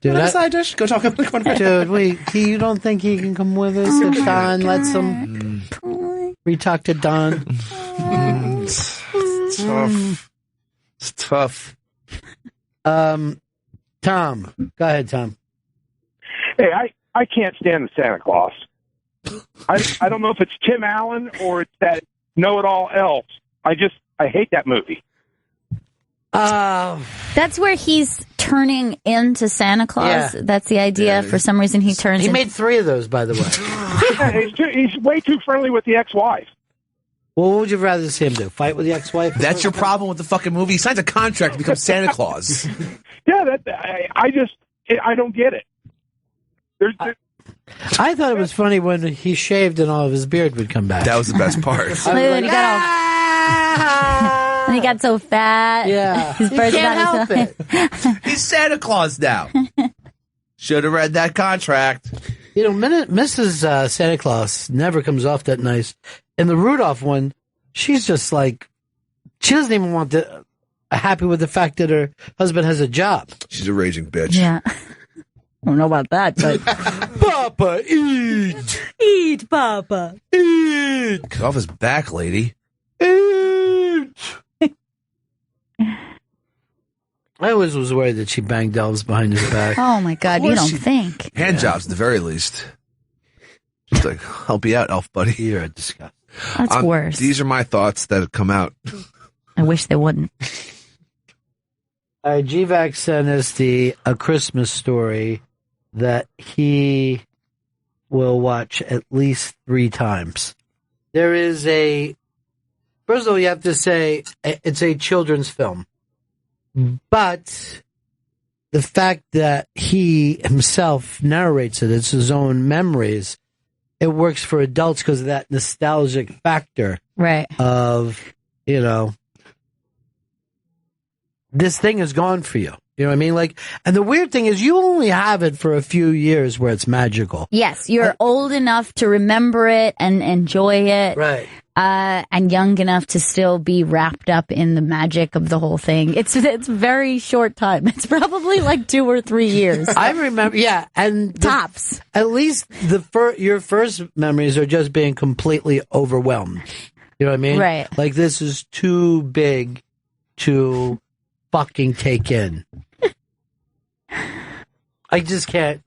Dude, What side dish? Go talk about one. Dude, you don't think he can come with us if Don lets him? We talk to Don. It's tough. It's tough. Tom. Go ahead, Tom. Hey, I can't stand the Santa Claus. I don't know if it's Tim Allen or it's that know-it-all elf. I hate that movie. That's where he's turning into Santa Claus. Yeah. That's the idea. For some reason, he turns. He made 3 of those, by the way. He's way too friendly with the ex-wife. Well, what would you rather see him do? Fight with the ex-wife? That's your problem with the fucking movie. He signs a contract to become Santa Claus. Yeah, I don't get it. I thought it was funny when he shaved and all of his beard would come back. That was the best part. And he got so fat. Yeah. His He bird's can't not help his- it. He's Santa Claus now. Should have read that contract. You know, Mrs. Santa Claus never comes off that nice. In the Rudolph one, she's just like, she doesn't even want to, happy with the fact that her husband has a job. She's a raging bitch. Yeah. I don't know about that, but. Papa, eat! Eat, Papa. Eat! Get off his back, lady. Eat! I always was worried that she banged elves behind his back. Oh my God, you don't think. Hand jobs, at the very least. Just like, help you out, elf buddy. You're a disgust. That's worse. These are my thoughts that have come out. I wish they wouldn't. GVAC sent us A Christmas Story that he will watch at least 3 times. There is first of all, you have to say it's a children's film. But the fact that he himself narrates it's his own memories, it works for adults because of that nostalgic factor. Right. Of, this thing is gone for you. You know what I mean? Like, and the weird thing is you only have it for a few years where it's magical. Yes, you're old enough to remember it and enjoy it. Right. And young enough to still be wrapped up in the magic of the whole thing. It's very short time. It's probably like 2 or 3 years. I remember, yeah, and tops. At least your first memories are just being completely overwhelmed. You know what I mean? Right. Like this is too big to fucking take in. I just can't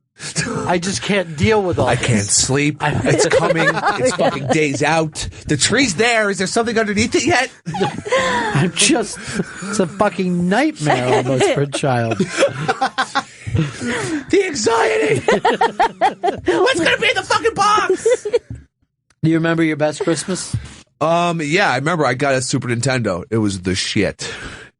deal with all I this. can't sleep. It's coming. It's fucking days out. The tree's there. Is there something underneath it yet? It's a fucking nightmare almost for a child. The anxiety. What's going to be in the fucking box? Do you remember your best Christmas? Yeah, I remember I got a Super Nintendo. It was the shit.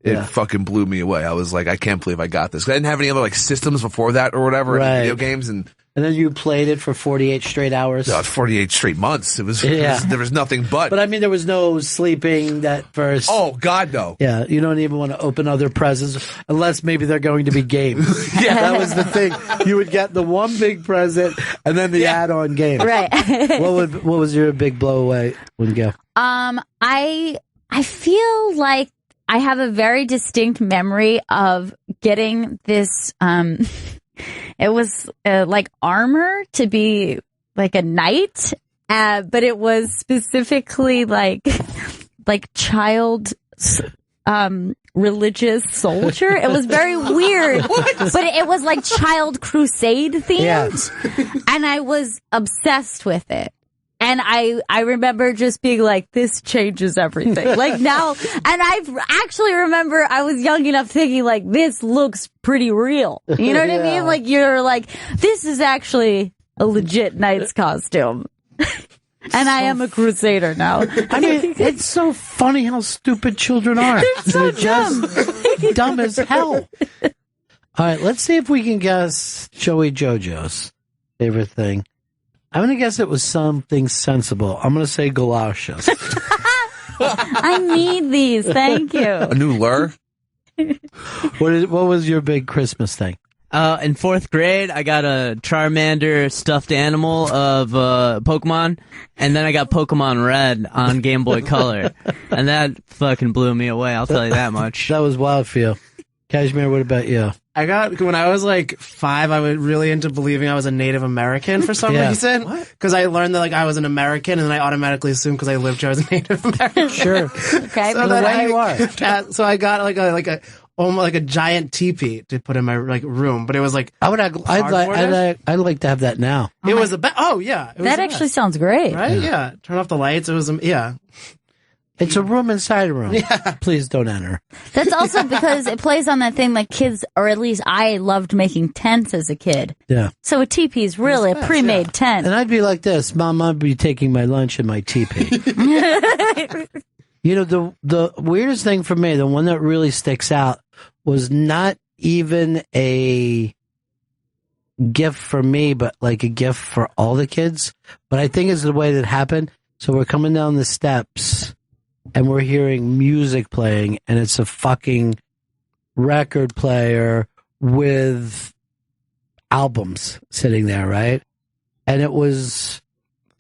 It fucking blew me away. I was like, I can't believe I got this. I didn't have any other like systems before that or whatever, Right. video games, and then you played it for 48 straight hours. 48 straight months. It was there was nothing but. But I mean, there was no sleeping that first. Oh God, no. Yeah, you don't even want to open other presents unless maybe they're going to be games. Yeah, that was the thing. You would get the one big present and then the add-on game. Right. What was your big blow away? Wouldn't go. I feel like I have a very distinct memory of getting this, it was like armor to be like a knight, but it was specifically like child, religious soldier. It was very weird, but it was like child crusade themed. Yes. And I was obsessed with it. And I remember just being like, this changes everything. Like now, and I actually remember I was young enough thinking like, this looks pretty real. You know what I mean? Like you're like, this is actually a legit knight's costume. And I am a crusader now. I mean, it's so funny how stupid children are. They're so just dumb as hell. All right, let's see if we can guess Joey JoJo's favorite thing. I'm going to guess it was something sensible. I'm going to say galoshes. I need these. Thank you. A new lure? What was your big Christmas thing? In 4th grade, I got a Charmander stuffed animal of Pokemon, and then I got Pokemon Red on Game Boy Color, and that fucking blew me away, I'll tell you that much. That was wild for you. Kashmir, what about you? When I was like 5, I was really into believing I was a Native American for some reason. Because I learned that like I was an American, and then I automatically assumed because I lived here I was a Native American. Sure. Okay, so the way you are. So I got like a like a giant teepee to put in my like room, but it was like I'd like to have that now. It was a oh yeah, it was That the actually best. sounds great. Right? Yeah. Turn off the lights. It was yeah. It's a room inside a room. Yeah. Please don't enter. That's also because it plays on that thing like kids, or at least I loved making tents as a kid. Yeah. So a teepee is really a pre-made tent. And I'd be like this, Mom, I'd be taking my lunch in my teepee. You know, the weirdest thing for me, the one that really sticks out, was not even a gift for me, but like a gift for all the kids. But I think it's the way that happened. So we're coming down the steps and we're hearing music playing, and it's a fucking record player with albums sitting there, right? And it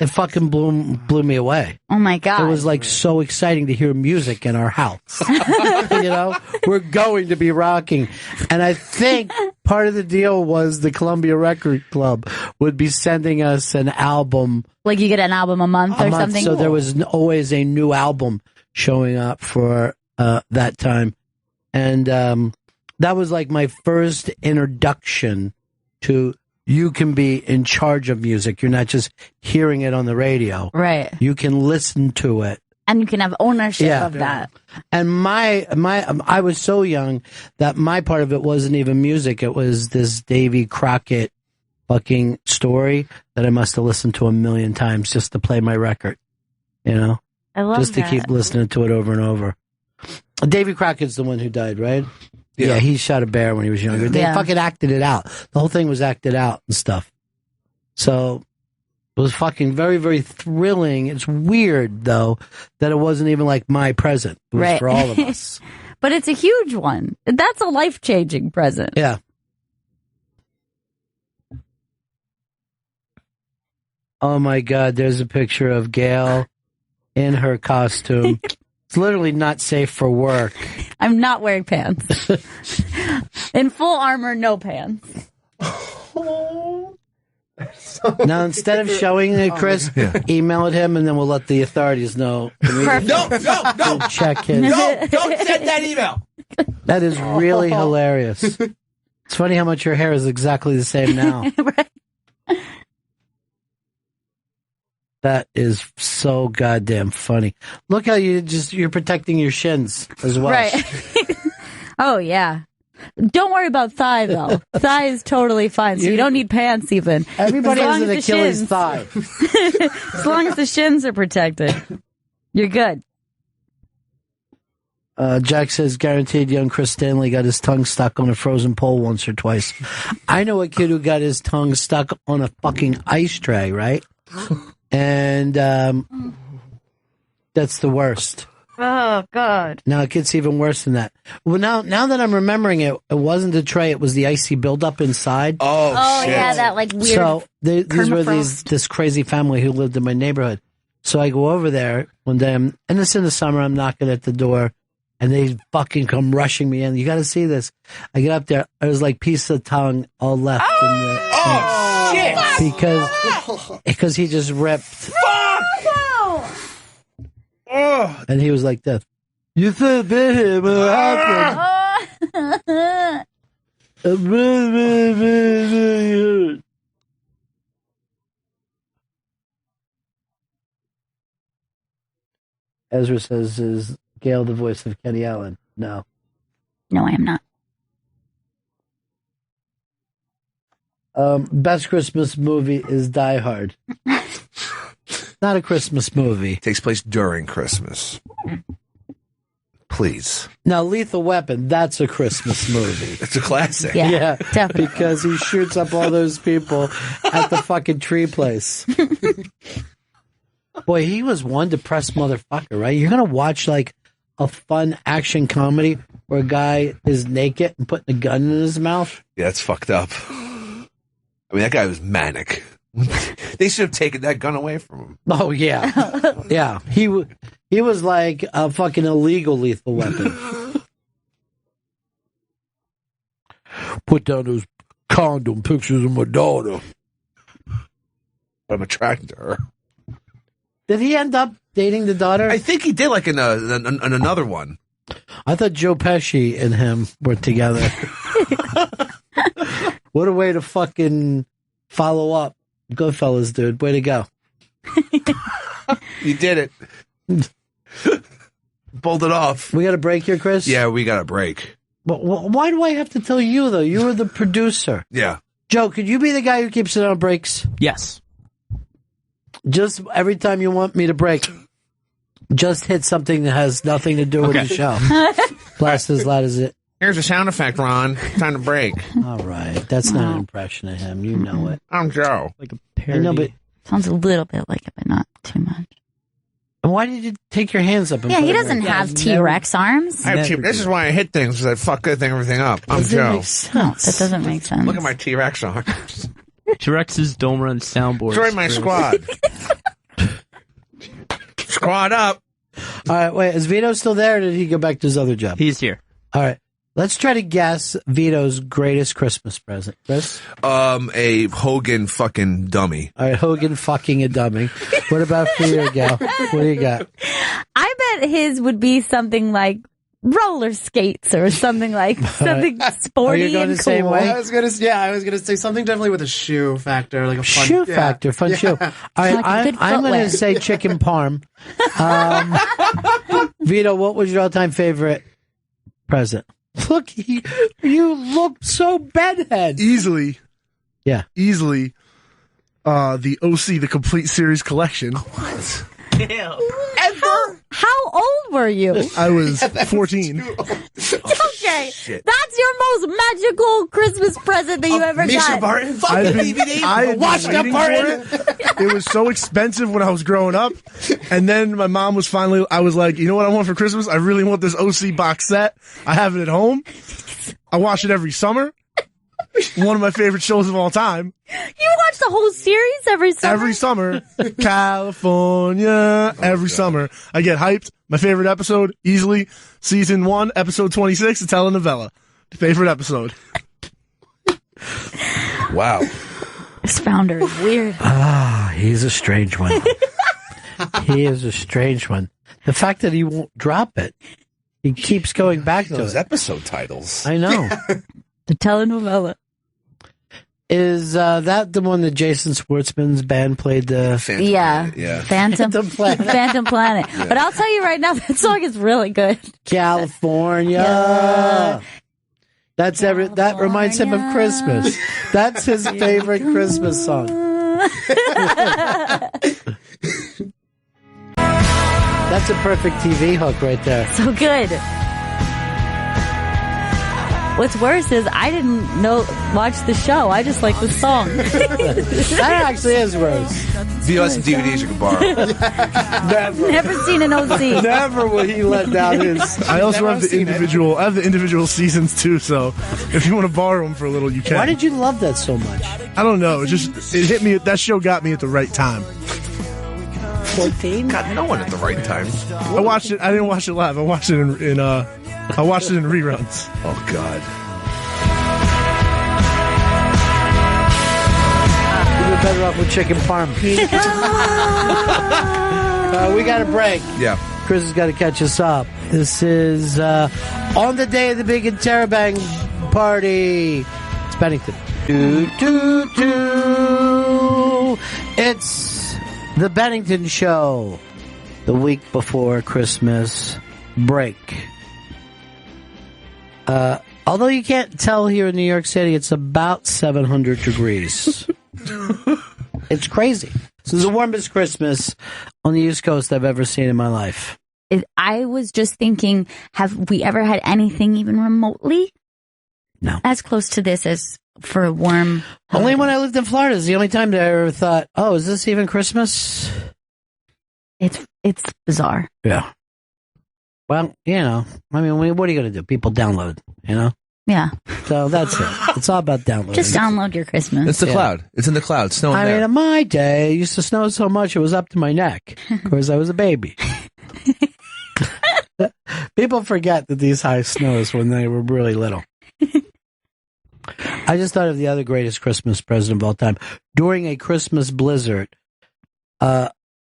fucking blew me away. Oh my God. It was like so exciting to hear music in our house. You know, we're going to be rocking. And I think part of the deal was the Columbia Record Club would be sending us an album. Like you get an album a month or something? So there was always a new album showing up for that time. And that was like my first introduction to you can be in charge of music. You're not just hearing it on the radio. Right. You can listen to it. And you can have ownership of that. And I was so young that my part of it wasn't even music. It was this Davy Crockett fucking story that I must have listened to a million times just to play my record. You know? I love just to keep listening to it over and over. Davy Crockett's the one who died, right? Yeah, he shot a bear when he was younger. They fucking acted it out. The whole thing was acted out and stuff. So it was fucking very, very thrilling. It's weird, though, that it wasn't even like my present. It was for all of us. But it's a huge one. That's a life-changing present. Yeah. Oh, my God. There's a picture of Gail in her costume. It's literally not safe for work. I'm not wearing pants. In full armor, no pants. Now, instead of showing it, Chris, email it him, and then we'll let the authorities know. No. Check his. No, don't send that email. That is really hilarious. It's funny how much your hair is exactly the same now. Right. That is so goddamn funny. Look how you're protecting your shins as well. Right. Oh, yeah. Don't worry about thigh, though. Thigh is totally fine, so you don't need pants even. Everybody has an Achilles thigh. As long as the shins are protected, you're good. Jack says, guaranteed young Chris Stanley got his tongue stuck on a frozen pole once or twice. I know a kid who got his tongue stuck on a fucking ice tray, right? And that's the worst. Oh, God. Now it gets even worse than that. Well, now that I'm remembering it, it wasn't a tray, it was the icy buildup inside. Oh shit. Yeah, that like weird. So these were this crazy family who lived in my neighborhood. So I go over there one day, and it's in the summer, I'm knocking at the door, and they fucking come rushing me in. You got to see this. I get up there, there's like piece of tongue all left in the shit! Because he just ripped. Fuck! And he was like this. You said him what happened? Ezra says, is Gail the voice of Kenny Allen? No. No, I am not. Best Christmas movie is Die Hard. Not a Christmas movie. It takes place during Christmas. Please. Now, Lethal Weapon, that's a Christmas movie. It's a classic. Yeah, definitely. Because he shoots up all those people at the fucking tree place. Boy, he was one depressed motherfucker, right? You're going to watch like a fun action comedy where a guy is naked and putting a gun in his mouth? Yeah, it's fucked up. I mean, that guy was manic. They should have taken that gun away from him. Oh, yeah. Yeah. He was like a fucking illegal lethal weapon. Put down those condom pictures of my daughter. I'm attracted to her. Did he end up dating the daughter? I think he did, like in another one. I thought Joe Pesci and him were together. What a way to fucking follow up. Goodfellas, dude. Way to go. You did it. Pulled it off. We got a break here, Chris? Yeah, we got a break. But why do I have to tell you, though? You were the producer. Yeah. Joe, could you be the guy who keeps it on breaks? Yes. Just every time you want me to break, just hit something that has nothing to do with the show. Blast as loud as it. Here's a sound effect, Ron. Time to break. All right. That's not an impression of him. You know it. I'm Joe. Like a I parody. know, but Sounds a little bit like it, but not too much. why did you take your hands up? And Yeah, put he it doesn't like have that? T-Rex arms. I have this is why I hit things, because I fuck everything up. I'm Doesn't Joe. make sense. That doesn't make sense. Look at my T-Rex arms. T-Rexes don't run soundboards. Join my squad. Squad up. All right, wait. Is Vito still there, or did he go back to his other job? He's here. All right. Let's try to guess Vito's greatest Christmas present. Chris? A Hogan fucking dummy. All right, Hogan fucking a dummy. What about for you, Gal? What do you got? I bet his would be something like roller skates or something like something sporty Are you going and the same cool. way? I was gonna say something definitely with a shoe factor, like a fun Shoe factor, fun shoe. All right, Like a good I'm going footwear. to say chicken parm. Vito, what was your all-time favorite present? Look, you look so bedhead. Easily. Yeah. Easily. The OC, the complete series collection. How old were you? I was 14. Okay, that's your most magical Christmas present that you ever got. I watched that part. It was so expensive when I was growing up. And then my mom was finally, I was like, you know what I want for Christmas? I really want this OC box set. I have it at home. I watch it every summer. One of my favorite shows of all time. You watch the whole series every summer? Every summer. California. Every summer. I get hyped. My favorite episode, easily, season 1, episode 26, a telenovela. Favorite episode. Wow. This founder is weird. Ah, he's a strange one. He is a strange one. The fact that he won't drop it. He keeps going back to Those it. episode titles. I know. The telenovela. Is that the one that Jason Schwartzman's band played? Phantom Yeah. Planet, yeah. Phantom Planet. Phantom Planet. Yeah. But I'll tell you right now, that song is really good. California. Yeah. That's that reminds him of Christmas. That's his favorite Christmas song. That's a perfect TV hook right there. So good. What's worse is I didn't watch the show. I just like the song. That actually is worse. View us some DVDs you can borrow. Never seen an OC. Never will he let down his. I also have the individual. I have the individual seasons too. So if you want to borrow them for a little, you can. Why did you love that so much? I don't know. It hit me. That show got me at the right time. 14? Got no one at the right time. I watched it. I didn't watch it live. I watched it in I watched it in reruns. Oh God. You were better off with chicken parm. We got a break. Yeah. Chris has got to catch us up. This is on the day of the big interabang party. It's Bennington. It's the Bennington Show. The week before Christmas break. Although you can't tell here in New York City, it's about 700 degrees. It's crazy. This is the warmest Christmas on the East Coast I've ever seen in my life. I was just thinking, have we ever had anything even remotely as close to this as for a warm Only when I lived in Florida is the only time that I ever thought, oh, is this even Christmas? It's bizarre. Yeah. Well, I mean, what are you going to do? People download, Yeah. So that's it. It's all about downloading. Just download your Christmas. It's the cloud. It's in the cloud. Snowing I there. mean, in my day, it used to snow so much it was up to my neck. Of course, I was a baby. People forget that these high snows when they were really little. I just thought of the other greatest Christmas present of all time. During a Christmas blizzard,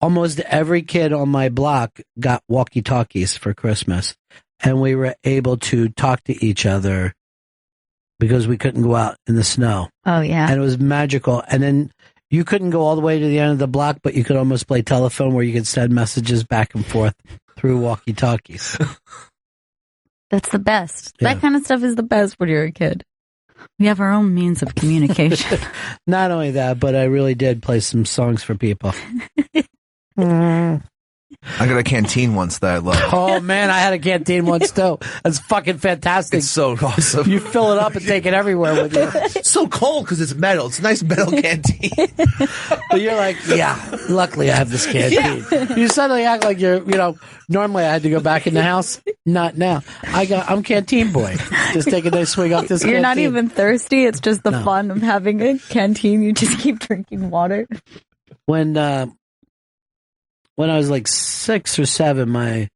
almost every kid on my block got walkie-talkies for Christmas. and we were able to talk to each other because we couldn't go out in the snow. Oh, yeah. And it was magical. And then you couldn't go all the way to the end of the block, but you could almost play telephone where you could send messages back and forth through walkie-talkies. That's the best. Yeah. That kind of stuff is the best when you're a kid. We have our own means of communication. Not only that, but I really did play some songs for people. I got a canteen once that I loved. Oh, man, I had a canteen once, too. That's fucking fantastic. It's so awesome. You fill it up and take it everywhere with you. It's so cold because it's metal. It's a nice metal canteen. But you're like, yeah, luckily I have this canteen. Yeah. You suddenly act like you're, normally I had to go back in the house. Not now. I'm canteen boy. Just take a nice swing off this You're canteen. not even thirsty. It's just the fun of having a canteen. You just keep drinking water. When I was like 6 or 7, my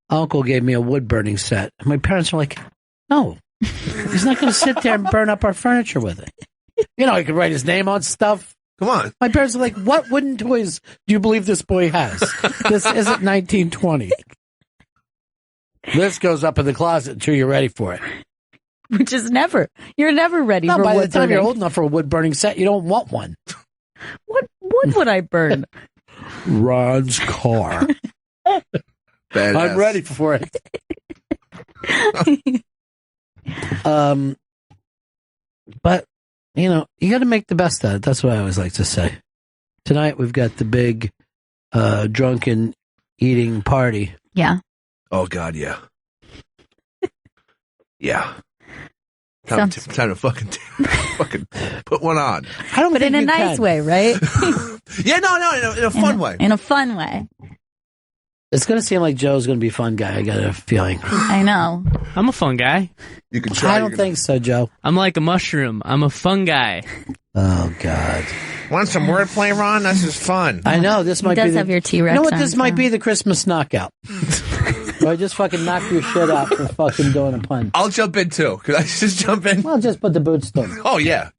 uncle gave me a wood burning set. My parents were like, no, he's not going to sit there and burn up our furniture with it. He could write his name on stuff. Come on. My parents are like, what wooden toys do you believe this boy has? This isn't 1920. This goes up in the closet until you're ready for it. Which is you're never ready No, for by wood the time burning. you're old enough for a wood burning set, you don't want one. What wood would I burn? Ron's car. Badass. I'm ready for it. But you got to make the best of it. That's what I always like to say. Tonight we've got the big drunken eating party. Yeah. Oh God, yeah. Yeah. Time to fucking put one on. I don't but think in a you nice can. way, right? Yeah, no, in a fun way. In a fun way. It's going to seem like Joe's going to be a fun guy. I got a feeling. I know. I'm a fun guy. You can try. I don't think so, Joe. I'm like a mushroom. I'm a fun guy. Oh, God. Want some wordplay, Ron? This is fun. I know. This might does be have your T-Rex You know what? on, This might be the Christmas knockout. Or I just fucking knock your shit out for fucking doing a pun. I'll jump in, too. Could I just jump in? Well, just put the boots down. Oh, yeah.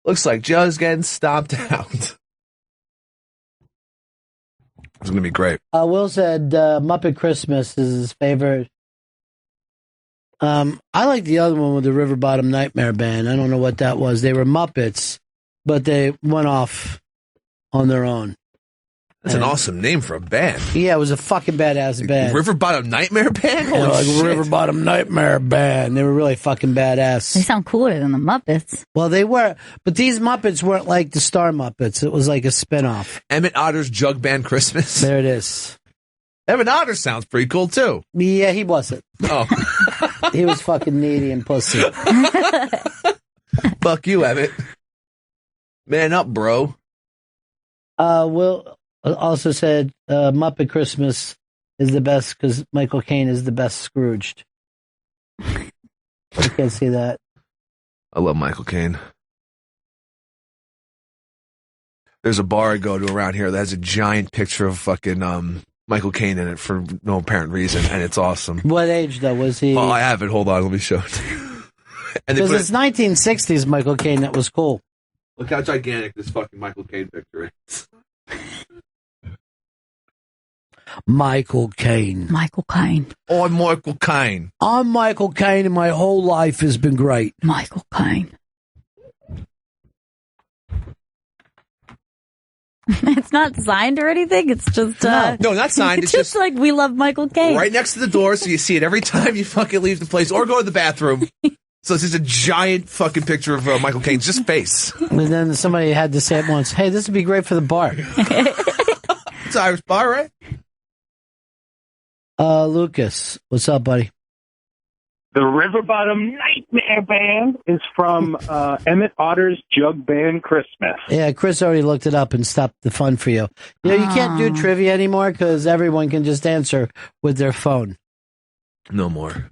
Looks like Joe's getting stomped out. It's going to be great. Will said Muppet Christmas is his favorite. I like the other one with the River Bottom Nightmare Band. I don't know what that was. They were Muppets, but they went off on their own. That's an awesome name for a band. Yeah, it was a fucking badass band. River Bottom Nightmare Band? Yeah, Holy like shit. River Bottom Nightmare Band. They were really fucking badass. They sound cooler than the Muppets. Well, they were, but these Muppets weren't like the Star Muppets. It was like a spinoff. Emmett Otter's Jug Band Christmas. There it is. Emmett Otter sounds pretty cool, too. Yeah, he wasn't. Oh. He was fucking needy and pussy. Fuck you, Emmett. Man up, bro. Will also said Muppet Christmas is the best because Michael Caine is the best Scrooged. I can't see that. I love Michael Caine. There's a bar I go to around here that has a giant picture of fucking Michael Caine in it for no apparent reason, and it's awesome. What age, though, was he? Oh, I have it. Hold on, let me show it. And they Because put it's 1960s Michael Caine that was cool. Look how gigantic this fucking Michael Caine picture is. Michael Caine. Michael Caine. Oh, I'm Michael Caine. I'm Michael Caine, and my whole life has been great. Michael Caine. It's not signed or anything. It's just No, not signed. It's just like we love Michael Caine. Right next to the door, so you see it every time you fucking leave the place or go to the bathroom. So it's just a giant fucking picture of Michael Caine's just face. And then somebody had to say it once, hey, this would be great for the bar. It's an Irish bar, right? Lucas, what's up, buddy? The River Bottom Nightmare Band is from Emmett Otter's Jug Band Christmas. Yeah, Chris already looked it up and stopped the fun for you. You can't do trivia anymore because everyone can just answer with their phone. No more.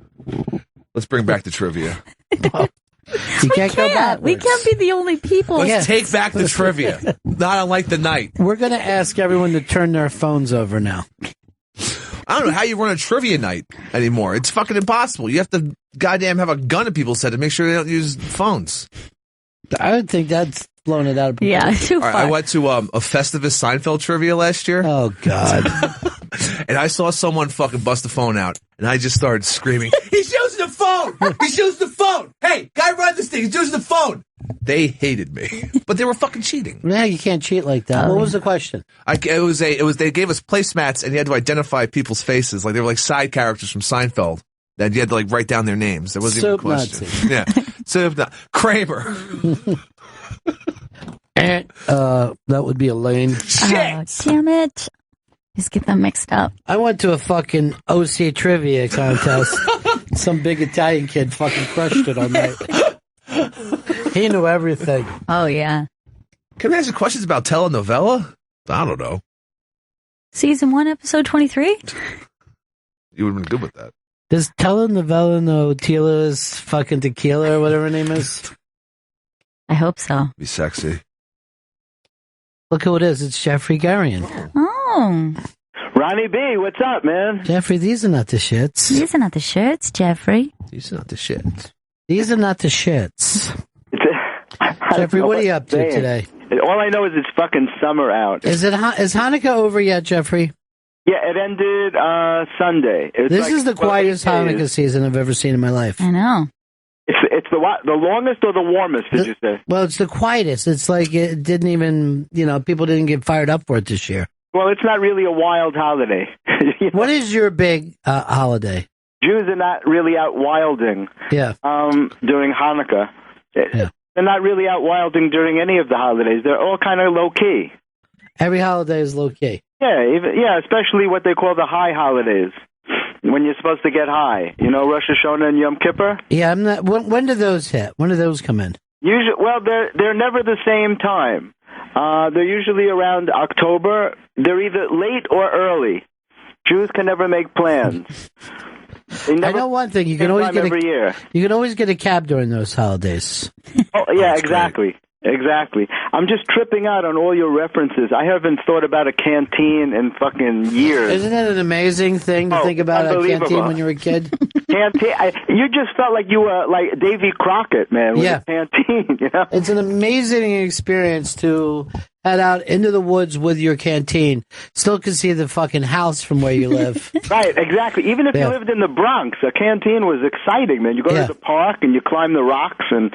Let's bring back the trivia. You can't go back. We can't be the only people. Let's take back the trivia. Not unlike the night. We're going to ask everyone to turn their phones over now. I don't know how you run a trivia night anymore. It's fucking impossible. You have to goddamn have a gun at people's head to make sure they don't use phones. I would think that's blown it out of proportion. Yeah, too far. I went to a Festivus Seinfeld trivia last year. Oh, God. And I saw someone fucking bust the phone out, and I just started screaming, he's using the phone! He's using the phone! Hey, guy run this thing, he's using the phone! They hated me, but they were fucking cheating. Yeah, you can't cheat like that. What was the question? It was they gave us placemats, and you had to identify people's faces. Like, they were like side characters from Seinfeld. That you had to like write down their names. There wasn't even a question. Yeah. Kramer. That would be Elaine. Oh, damn it. Just get them mixed up. I went to a fucking OC trivia contest. Some big Italian kid fucking crushed it all night. He knew everything. Oh, yeah. Can I ask you questions about telenovela? I don't know. Season 1, episode 23? You would have been good with that. Does telenovela know Tila's fucking tequila or whatever her name is? I hope so. Be sexy. Look who it is. It's Jeffrey Garion. Oh. Ronnie B, what's up, man? Jeffrey, these are not the shits. These are not the shirts, Jeffrey. These are not the shits. These are not the shits. Jeffrey, what are you up to today? All I know is it's fucking summer out. Is Hanukkah over yet, Jeffrey? Yeah, it ended Sunday. This is the quietest Hanukkah season I've ever seen in my life. I know. It's the longest or the warmest, did you say? Well, it's the quietest. It's like it didn't even, people didn't get fired up for it this year. Well, it's not really a wild holiday. What is your big holiday? Jews are not really out wilding. Yeah. During Hanukkah. Yeah. They're not really out wilding during any of the holidays. They're all kind of low key. Every holiday is low key. Yeah, especially what they call the high holidays, when you're supposed to get high. You know, Rosh Hashanah and Yom Kippur. Yeah, I'm not. When do those hit? When do those come in? Usually, well, they're never the same time. They're usually around October. They're either late or early. Jews can never make plans. I know one thing: you can always get every year. You can always get a cab during those holidays. Oh yeah, exactly. Exactly. I'm just tripping out on all your references. I haven't thought about a canteen in fucking years. Isn't it an amazing thing to think about a canteen when you were a kid? Canteen. You just felt like you were like Davy Crockett, man, with a canteen. You know? It's an amazing experience to head out into the woods with your canteen. Still can see the fucking house from where you live. Right, exactly. Even if you lived in the Bronx, a canteen was exciting, man. You go to the park and you climb the rocks, and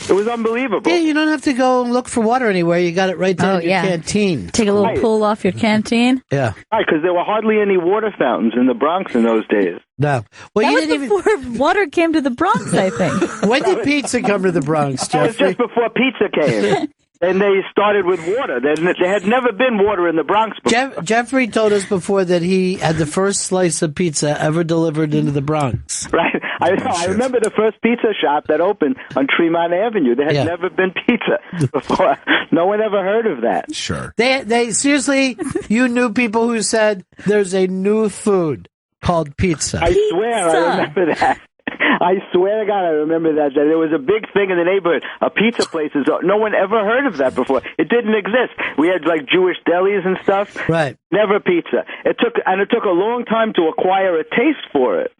it was unbelievable. Yeah, you don't have to go and look for water anywhere. You got it right there in your canteen. Take a little pull off your canteen. Yeah. Right, because there were hardly any water fountains in the Bronx in those days. No. Well, that was before water came to the Bronx, I think. When did pizza come to the Bronx, That was Jeffrey? just before pizza came. And they started with water. There had never been water in the Bronx before. Jeffrey told us before that he had the first slice of pizza ever delivered into the Bronx. Right. I remember the first pizza shop that opened on Tremont Avenue. There had never been pizza before. No one ever heard of that. Sure. They seriously, you knew people who said there's a new food called pizza. I swear I remember that. I swear to God, I remember that there was a big thing in the neighborhood, a pizza places. No one ever heard of that before. It didn't exist. We had like Jewish delis and stuff. Right. Never pizza. It took a long time to acquire a taste for it.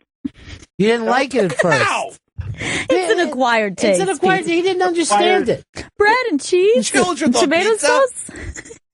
You didn't like it at first. It's an acquired taste. It's an acquired taste. He didn't understand it. Bread and cheese, tomato sauce.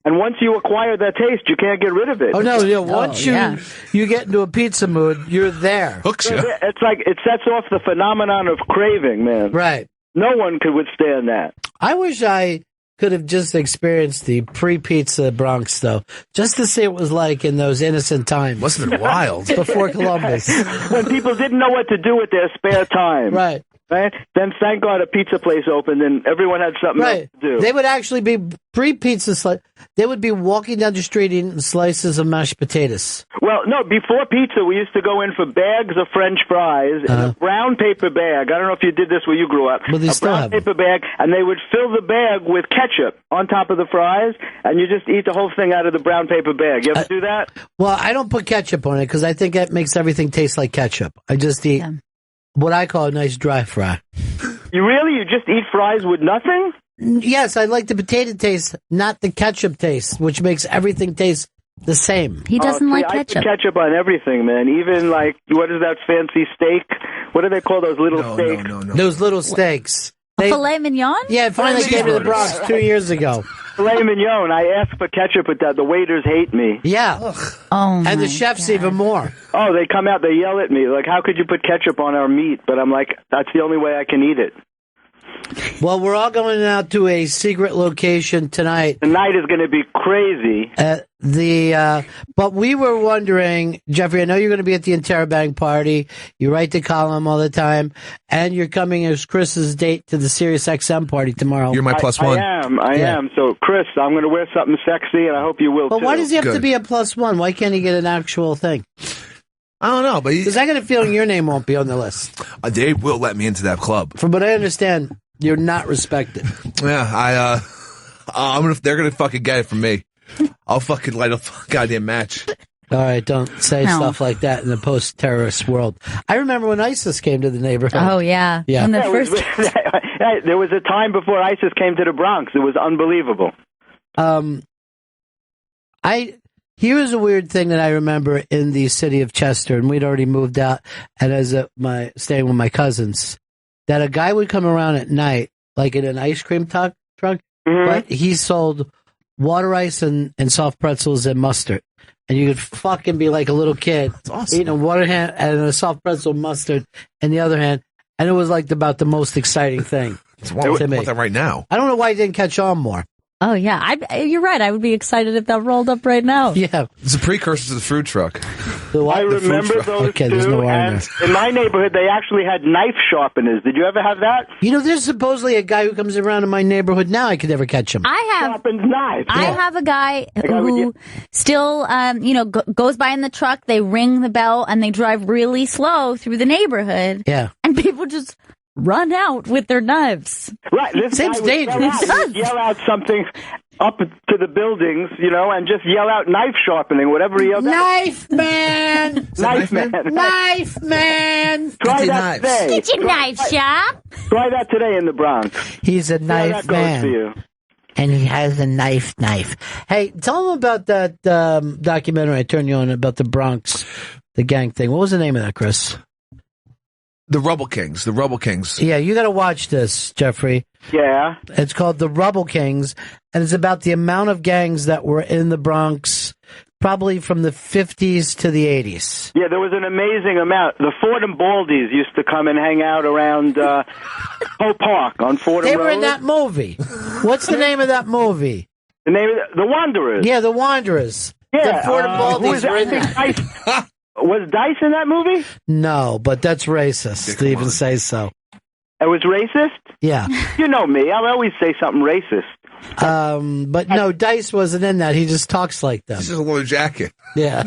And once you acquire that taste, you can't get rid of it. Oh no! Once you get into a pizza mood, you're there. Hooks you. It's like it sets off the phenomenon of craving, man. Right. No one could withstand that. I wish I could have just experienced the pre-pizza Bronx, though, just to see what it was like in those innocent times. Must have been wild. Before Columbus. When people didn't know what to do with their spare time. Right. Right? Then thank God a pizza place opened and everyone had something else to do. They would actually be pre-pizza they would be walking down the street eating slices of mashed potatoes. Well, no, before pizza, we used to go in for bags of French fries in a brown paper bag. I don't know if you did this where you grew up. Well, they a still brown have paper bag, and they would fill the bag with ketchup on top of the fries, and you just eat the whole thing out of the brown paper bag. You ever do that? Well, I don't put ketchup on it because I think that makes everything taste like ketchup. I just eat what I call a nice dry fry. You really? You just eat fries with nothing? Yes, I like the potato taste, not the ketchup taste, which makes everything taste the same. He doesn't like I ketchup. put ketchup on everything, man. Even like, what is that fancy steak? What do they call those little steaks? Those little steaks. Filet mignon? Yeah, it finally came to the Bronx 2 years ago. Filet mignon. I asked for ketchup with that. The waiters hate me. Yeah. Oh, and the chefs even more. Oh, they come out, they yell at me, like, how could you put ketchup on our meat? But I'm like, that's the only way I can eat it. Well, we're all going out to a secret location tonight. Tonight is going to be crazy. But we were wondering, Jeffrey, I know you're going to be at the interabang party. You write the column all the time, and you're coming as Chris's date to the Sirius XM party tomorrow. You're my plus one. I am. So, Chris, I'm going to wear something sexy, and I hope you will, But too. why does he have to be a plus one? Why can't he get an actual thing? I don't know, but because I got a feeling your name won't be on the list. They will let me into that club. From what I understand, you're not respected. Yeah, they're gonna fucking get it from me. I'll fucking light a goddamn match. All right, don't say stuff like that in the post-terrorist world. I remember when ISIS came to the neighborhood. Oh, yeah. Yeah. When the Yeah, first... there was a time before ISIS came to the Bronx. It was unbelievable. Here's a weird thing that I remember in the city of Chester, and we'd already moved out, and staying with my cousins, that a guy would come around at night, like in an ice cream truck, but he sold water ice and soft pretzels and mustard. And you could fucking be like a little kid eating a water hand and a soft pretzel mustard in the other hand, and it was like about the most exciting thing to me. I want that right now. I don't know why he didn't catch on more. Oh, yeah. You're right. I would be excited if that rolled up right now. Yeah. It's a precursor to the food truck. I remember those Okay, two, there's no R in and there. in my neighborhood, they actually had knife sharpeners. Did you ever have that? You know, there's supposedly a guy who comes around in my neighborhood now. I could never catch him. Sharpens knives. I have a guy who still, goes by in the truck. They ring the bell and they drive really slow through the neighborhood. Yeah. And people just run out with their knives. Right. This Seems guy would dangerous. yell out something up to the buildings, and just yell out knife sharpening, whatever he yelled out. Knife man! Knife man. Knife man! Try that today. Get your knife shop. Try that today in the Bronx. He's a See how knife that goes man. for you. And he has a knife. Hey, tell him about that documentary I turned you on about the Bronx, the gang thing. What was the name of that, Chris? The Rubble Kings. Yeah, you got to watch this, Jeffrey. Yeah. It's called The Rubble Kings, and it's about the amount of gangs that were in the Bronx, probably from the 50s to the 80s. Yeah, there was an amazing amount. The Fordham Baldies used to come and hang out around Hope Park on Fordham They Road. were in that movie. What's the name of that movie? The name of The Wanderers. Yeah, The Wanderers. Yeah, The Fordham who is Baldies were it? in I think that. Dice, was Dice in that movie? No, but that's racist to even say so. It was racist? Yeah. You know me. I always say something racist. But no, Dice wasn't in that. He just talks like them. He's just a little jacket. Yeah.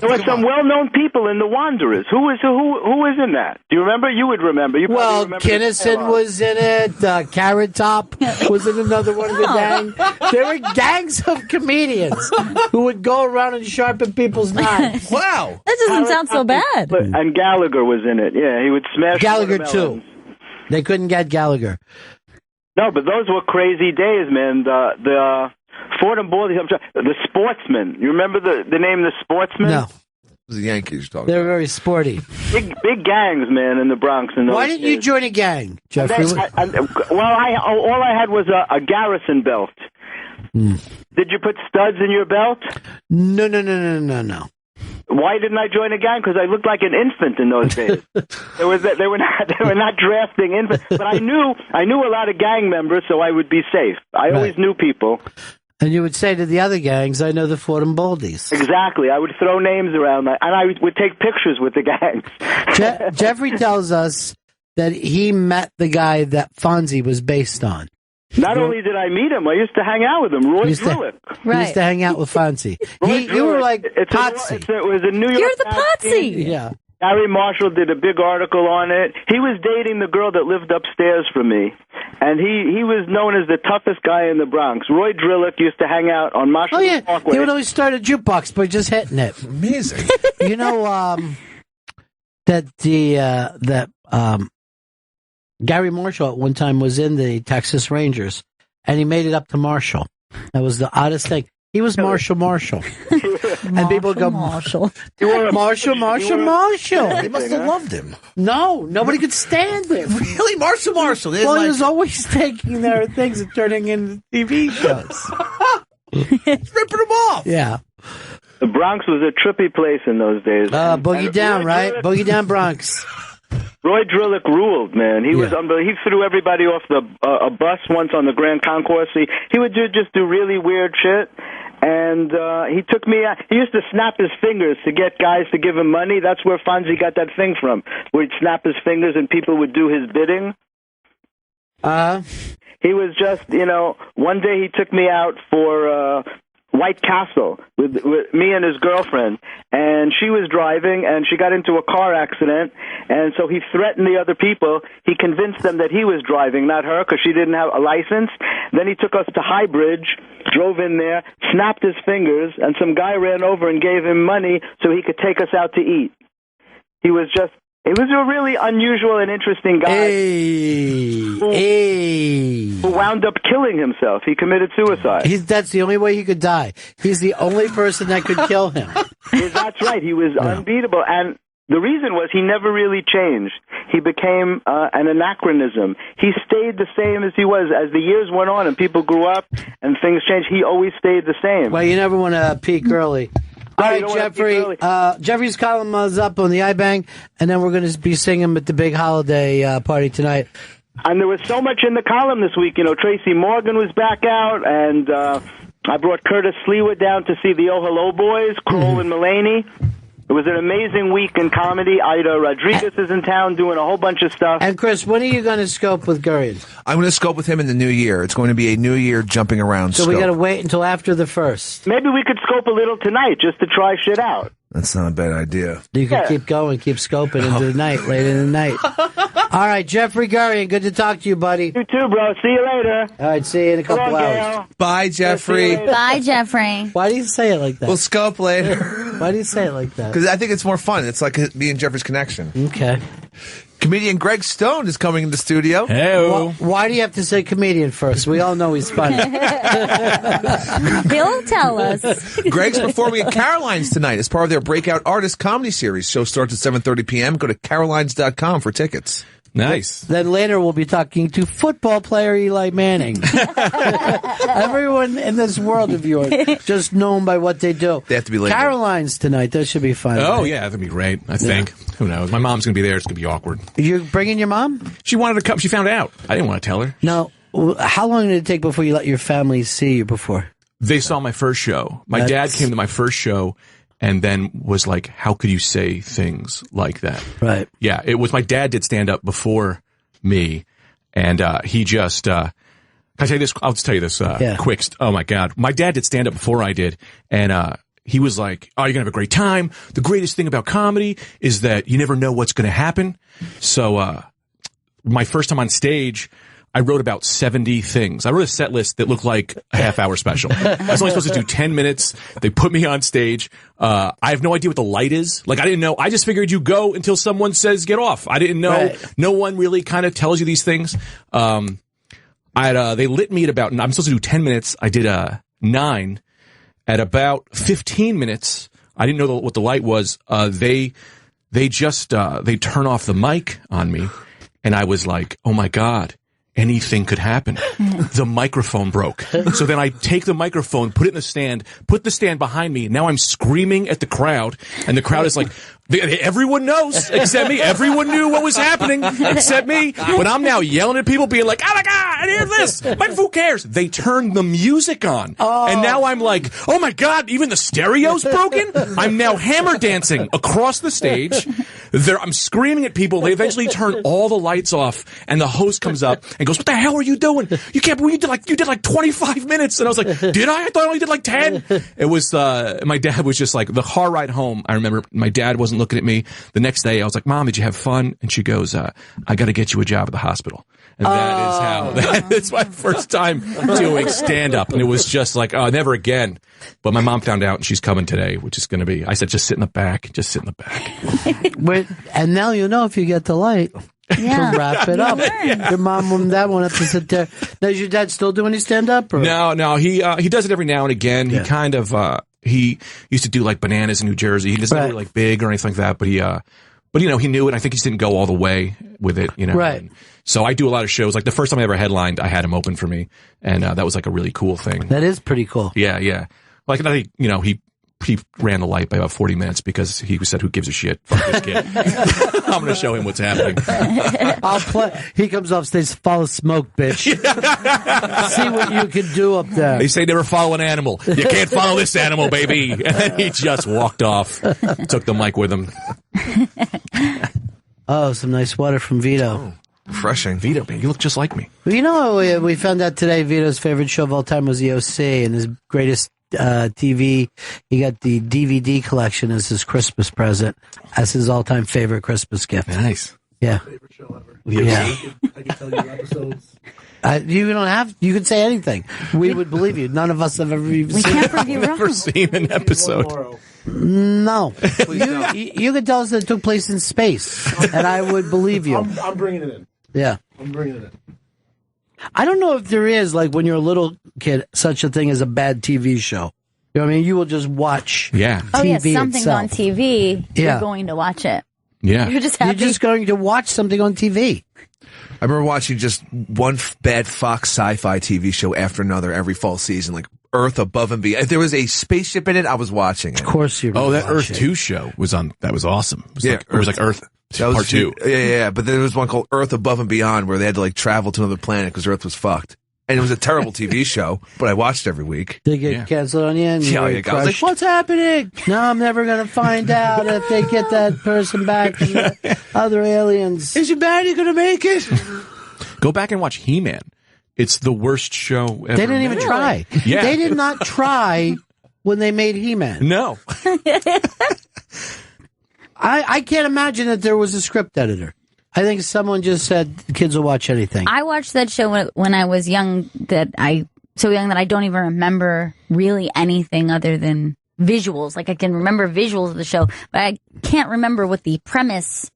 There were some well-known people in The Wanderers. Who was in that? Do you remember? You would remember. You probably Well, remember Kinnison was in it. Carrot Top was in another one of the gang. There were gangs of comedians who would go around and sharpen people's knives. Wow. That doesn't sound so bad. And Gallagher was in it. Yeah, he would smash Gallagher, watermelons. too. They couldn't get Gallagher. No, but those were crazy days, man. The Fordham Baldies, the Sportsmen. You remember the name of the Sportsmen? No. It was the Yankees you're talking They're very sporty. Big gangs, man, in the Bronx. Why didn't you join a gang, Jeffrey? All I had was a Garrison belt. Did you put studs in your belt? No. Why didn't I join a gang? Because I looked like an infant in those days. They were not drafting infants, but I knew a lot of gang members, so I would be safe. I always knew people. And you would say to the other gangs, I know the Fordham Baldies. Exactly. I would throw names around, and I would take pictures with the gangs. Jeffrey tells us that he met the guy that Fonzie was based on. Not only did I meet him, I used to hang out with him. Roy Drillock. He used to hang out with Fonzie. You were like Potsy. It was a New York You're the Potsy. Yeah. Gary Marshall did a big article on it. He was dating the girl that lived upstairs from me, and he was known as the toughest guy in the Bronx. Roy Drillock used to hang out on Marshall Parkway. He would always start a jukebox by just hitting it. Amazing. You know that Gary Marshall at one time was in the Texas Rangers, and he made it up to Marshall. That was the oddest thing. He was Marshall. And people go, Marshall. Marshall. They must have loved him. No, nobody could stand him. Really? Marshall. They Well, didn't he was like- always taking their things and turning into TV shows. ripping them off. Yeah. The Bronx was a trippy place in those days. Boogie Down, right? Boogie Down Bronx. Roy Drillock ruled, man. He was unbelievable. He threw everybody off a bus once on the Grand Concourse. He would just do really weird shit. And he took me out. He used to snap his fingers to get guys to give him money. That's where Fonzie got that thing from, where he'd snap his fingers and people would do his bidding. He was just, one day he took me out for White Castle with me and his girlfriend, and she was driving, and she got into a car accident, and so he threatened the other people. He convinced them that he was driving, not her, because she didn't have a license. Then he took us to High Bridge, drove in there, snapped his fingers, and some guy ran over and gave him money so he could take us out to eat. He was a really unusual and interesting guy who wound up killing himself. He committed suicide. That's the only way he could die. He's the only person that could kill him. That's right. He was unbeatable. And the reason was he never really changed. He became an anachronism. He stayed the same as he was. As the years went on and people grew up and things changed, he always stayed the same. Well, you never want to peak early. All right, Jeffrey. Jeffrey's column is up on the iBang, and then we're going to be singing at the big holiday party tonight. And there was so much in the column this week. Tracy Morgan was back out, and I brought Curtis Sleewood down to see the Oh Hello Boys, Kroll and Mulaney. It was an amazing week in comedy. Ida Rodriguez is in town doing a whole bunch of stuff. And Chris, when are you going to scope with Gurion? I'm going to scope with him in the new year. It's going to be a new year jumping around So scope. we got to wait until after the 1st. Maybe we could scope a little tonight just to try shit out. That's not a bad idea. You can keep going, keep scoping into the night, late in the night. All right, Jeffrey Gurion, good to talk to you, buddy. You too, bro. See you later. All right, see you in a couple hours. Bye, Jeffrey. Bye, Jeffrey. Why do you say it like that? We'll scope later. Why do you say it like that? Because I think it's more fun. It's like me and Jeffrey's connection. Okay. Comedian Greg Stone is coming in the studio. Why do you have to say comedian first? We all know he's funny. He'll tell us. Greg's performing at Caroline's tonight as part of their Breakout Artist Comedy Series. Show starts at 7:30 p.m. Go to carolines.com for tickets. Nice. Then later we'll be talking to football player Eli Manning. Everyone in this world of yours just known by what they do. They have to be late. Caroline's tonight. That should be fun. Oh, yeah, that'd be great, I think. Who knows? My mom's going to be there. It's going to be awkward. You're bringing your mom? She wanted to come. She found out. I didn't want to tell her. No. How long did it take before you let your family see you before? They saw my first show. My dad came to my first show and then was like, how could you say things like that? Right. Yeah, it was my dad did stand up before me, and he just can I tell you this? I'll just tell you this quick. Oh my God. My dad did stand up before I did, and he was like, oh, you're gonna have a great time. The greatest thing about comedy is that you never know what's gonna happen. So my first time on stage, I wrote about 70 things. I wrote a set list that looked like a half-hour special. I was only supposed to do 10 minutes. They put me on stage. I have no idea what the light is. Like, I didn't know. I just figured you go until someone says get off. I didn't know. Right. No one really kind of tells you these things. They lit me at about, I'm supposed to do 10 minutes. I did 9. At about 15 minutes, I didn't know what the light was. They turn off the mic on me, and I was like, oh my God. Anything could happen. The microphone broke. So then I take the microphone, put it in the stand, put the stand behind me. Now I'm screaming at the crowd, and the crowd is like, everyone knows except me. Everyone knew what was happening except me. But I'm now yelling at people, being like, oh my God, I hear this. But who cares? They turned the music on. And now I'm like, oh my God, even the stereo's broken? I'm now hammer dancing across the stage. I'm screaming at people. They eventually turn all the lights off, and the host comes up and goes, what the hell are you doing? You can't believe you did like 25 minutes. And I was like, did I? I thought I only did like 10. It was, my dad was just like, the car ride home. I remember my dad wasn't looking at me. The next day I was like, Mom, did you have fun? And she goes, I got to get you a job at the hospital. And that's my first time doing stand up. And it was just like, oh, never again. But my mom found out, and she's coming today, which is going to be, I said, just sit in the back. And now you'll know if you get the light. Yeah. to wrap it up. Yeah. Your mom and dad won't have to sit there. Now, is your dad still doing his stand-up? No, he does it every now and again. He kind of he used to do like Bananas in New Jersey. He doesn't really like big or anything like that, but he knew it. I think he just didn't go all the way with it, Right. And so I do a lot of shows. Like the first time I ever headlined, I had him open for me, and that was like a really cool thing. That is pretty cool. Yeah. Like I think he ran the light by about 40 minutes because he said, "Who gives a shit? Fuck this kid. I'm going to show him what's happening." I'll play. He comes off stage, follow smoke, bitch. See what you can do up there. They say never follow an animal. You can't follow this animal, baby. And then he just walked off, took the mic with him. Oh, some nice water from Vito. Refreshing. Vito, man, you look just like me. Well, you know, we found out today Vito's favorite show of all time was the OC, and his greatest TV. He got the DVD collection as his Christmas present, as his all-time favorite Christmas gift. Nice. Yeah. Favorite show ever. Yeah. I can tell you episodes. You don't have. You can say anything. We would believe you. None of us have ever even We seen. can't prove you wrong. Never seen an episode. No. You could tell us that it took place in space, and I would believe you. I'm bringing it in. Yeah. I'm bringing it in. I don't know if there is, like when you're a little kid, such a thing as a bad TV show. You know what I mean? You will just watch Yeah. Oh, yeah, TV something's itself. on TV. Yeah. You're going to watch it. Yeah. You're just happy. You're just going to watch something on TV. I remember watching just one bad Fox sci-fi TV show after another every fall season, like Earth Above and Beyond. If there was a spaceship in it, I was watching it. Of course you. Oh, that Earth 2 show was on. That was awesome. It was Yeah, like, it was like Earth That was Part 2. Yeah. But there was one called Earth Above and Beyond where they had to like travel to another planet because Earth was fucked. And it was a terrible TV show, but I watched every week. They get canceled on you, and Yeah, you're yeah, I was like, crushed. What's happening? No, I'm never going to find out if they get that person back from the other aliens. Is humanity going to make it? Go back and watch He-Man. It's the worst show ever. They didn't even made. try. Yeah. They did not try when they made He-Man. No. I can't imagine that there was a script editor. I think someone just said the kids will watch anything. I watched that show when I was young, so young that I don't even remember really anything other than visuals. Like I can remember visuals of the show, but I can't remember what the premise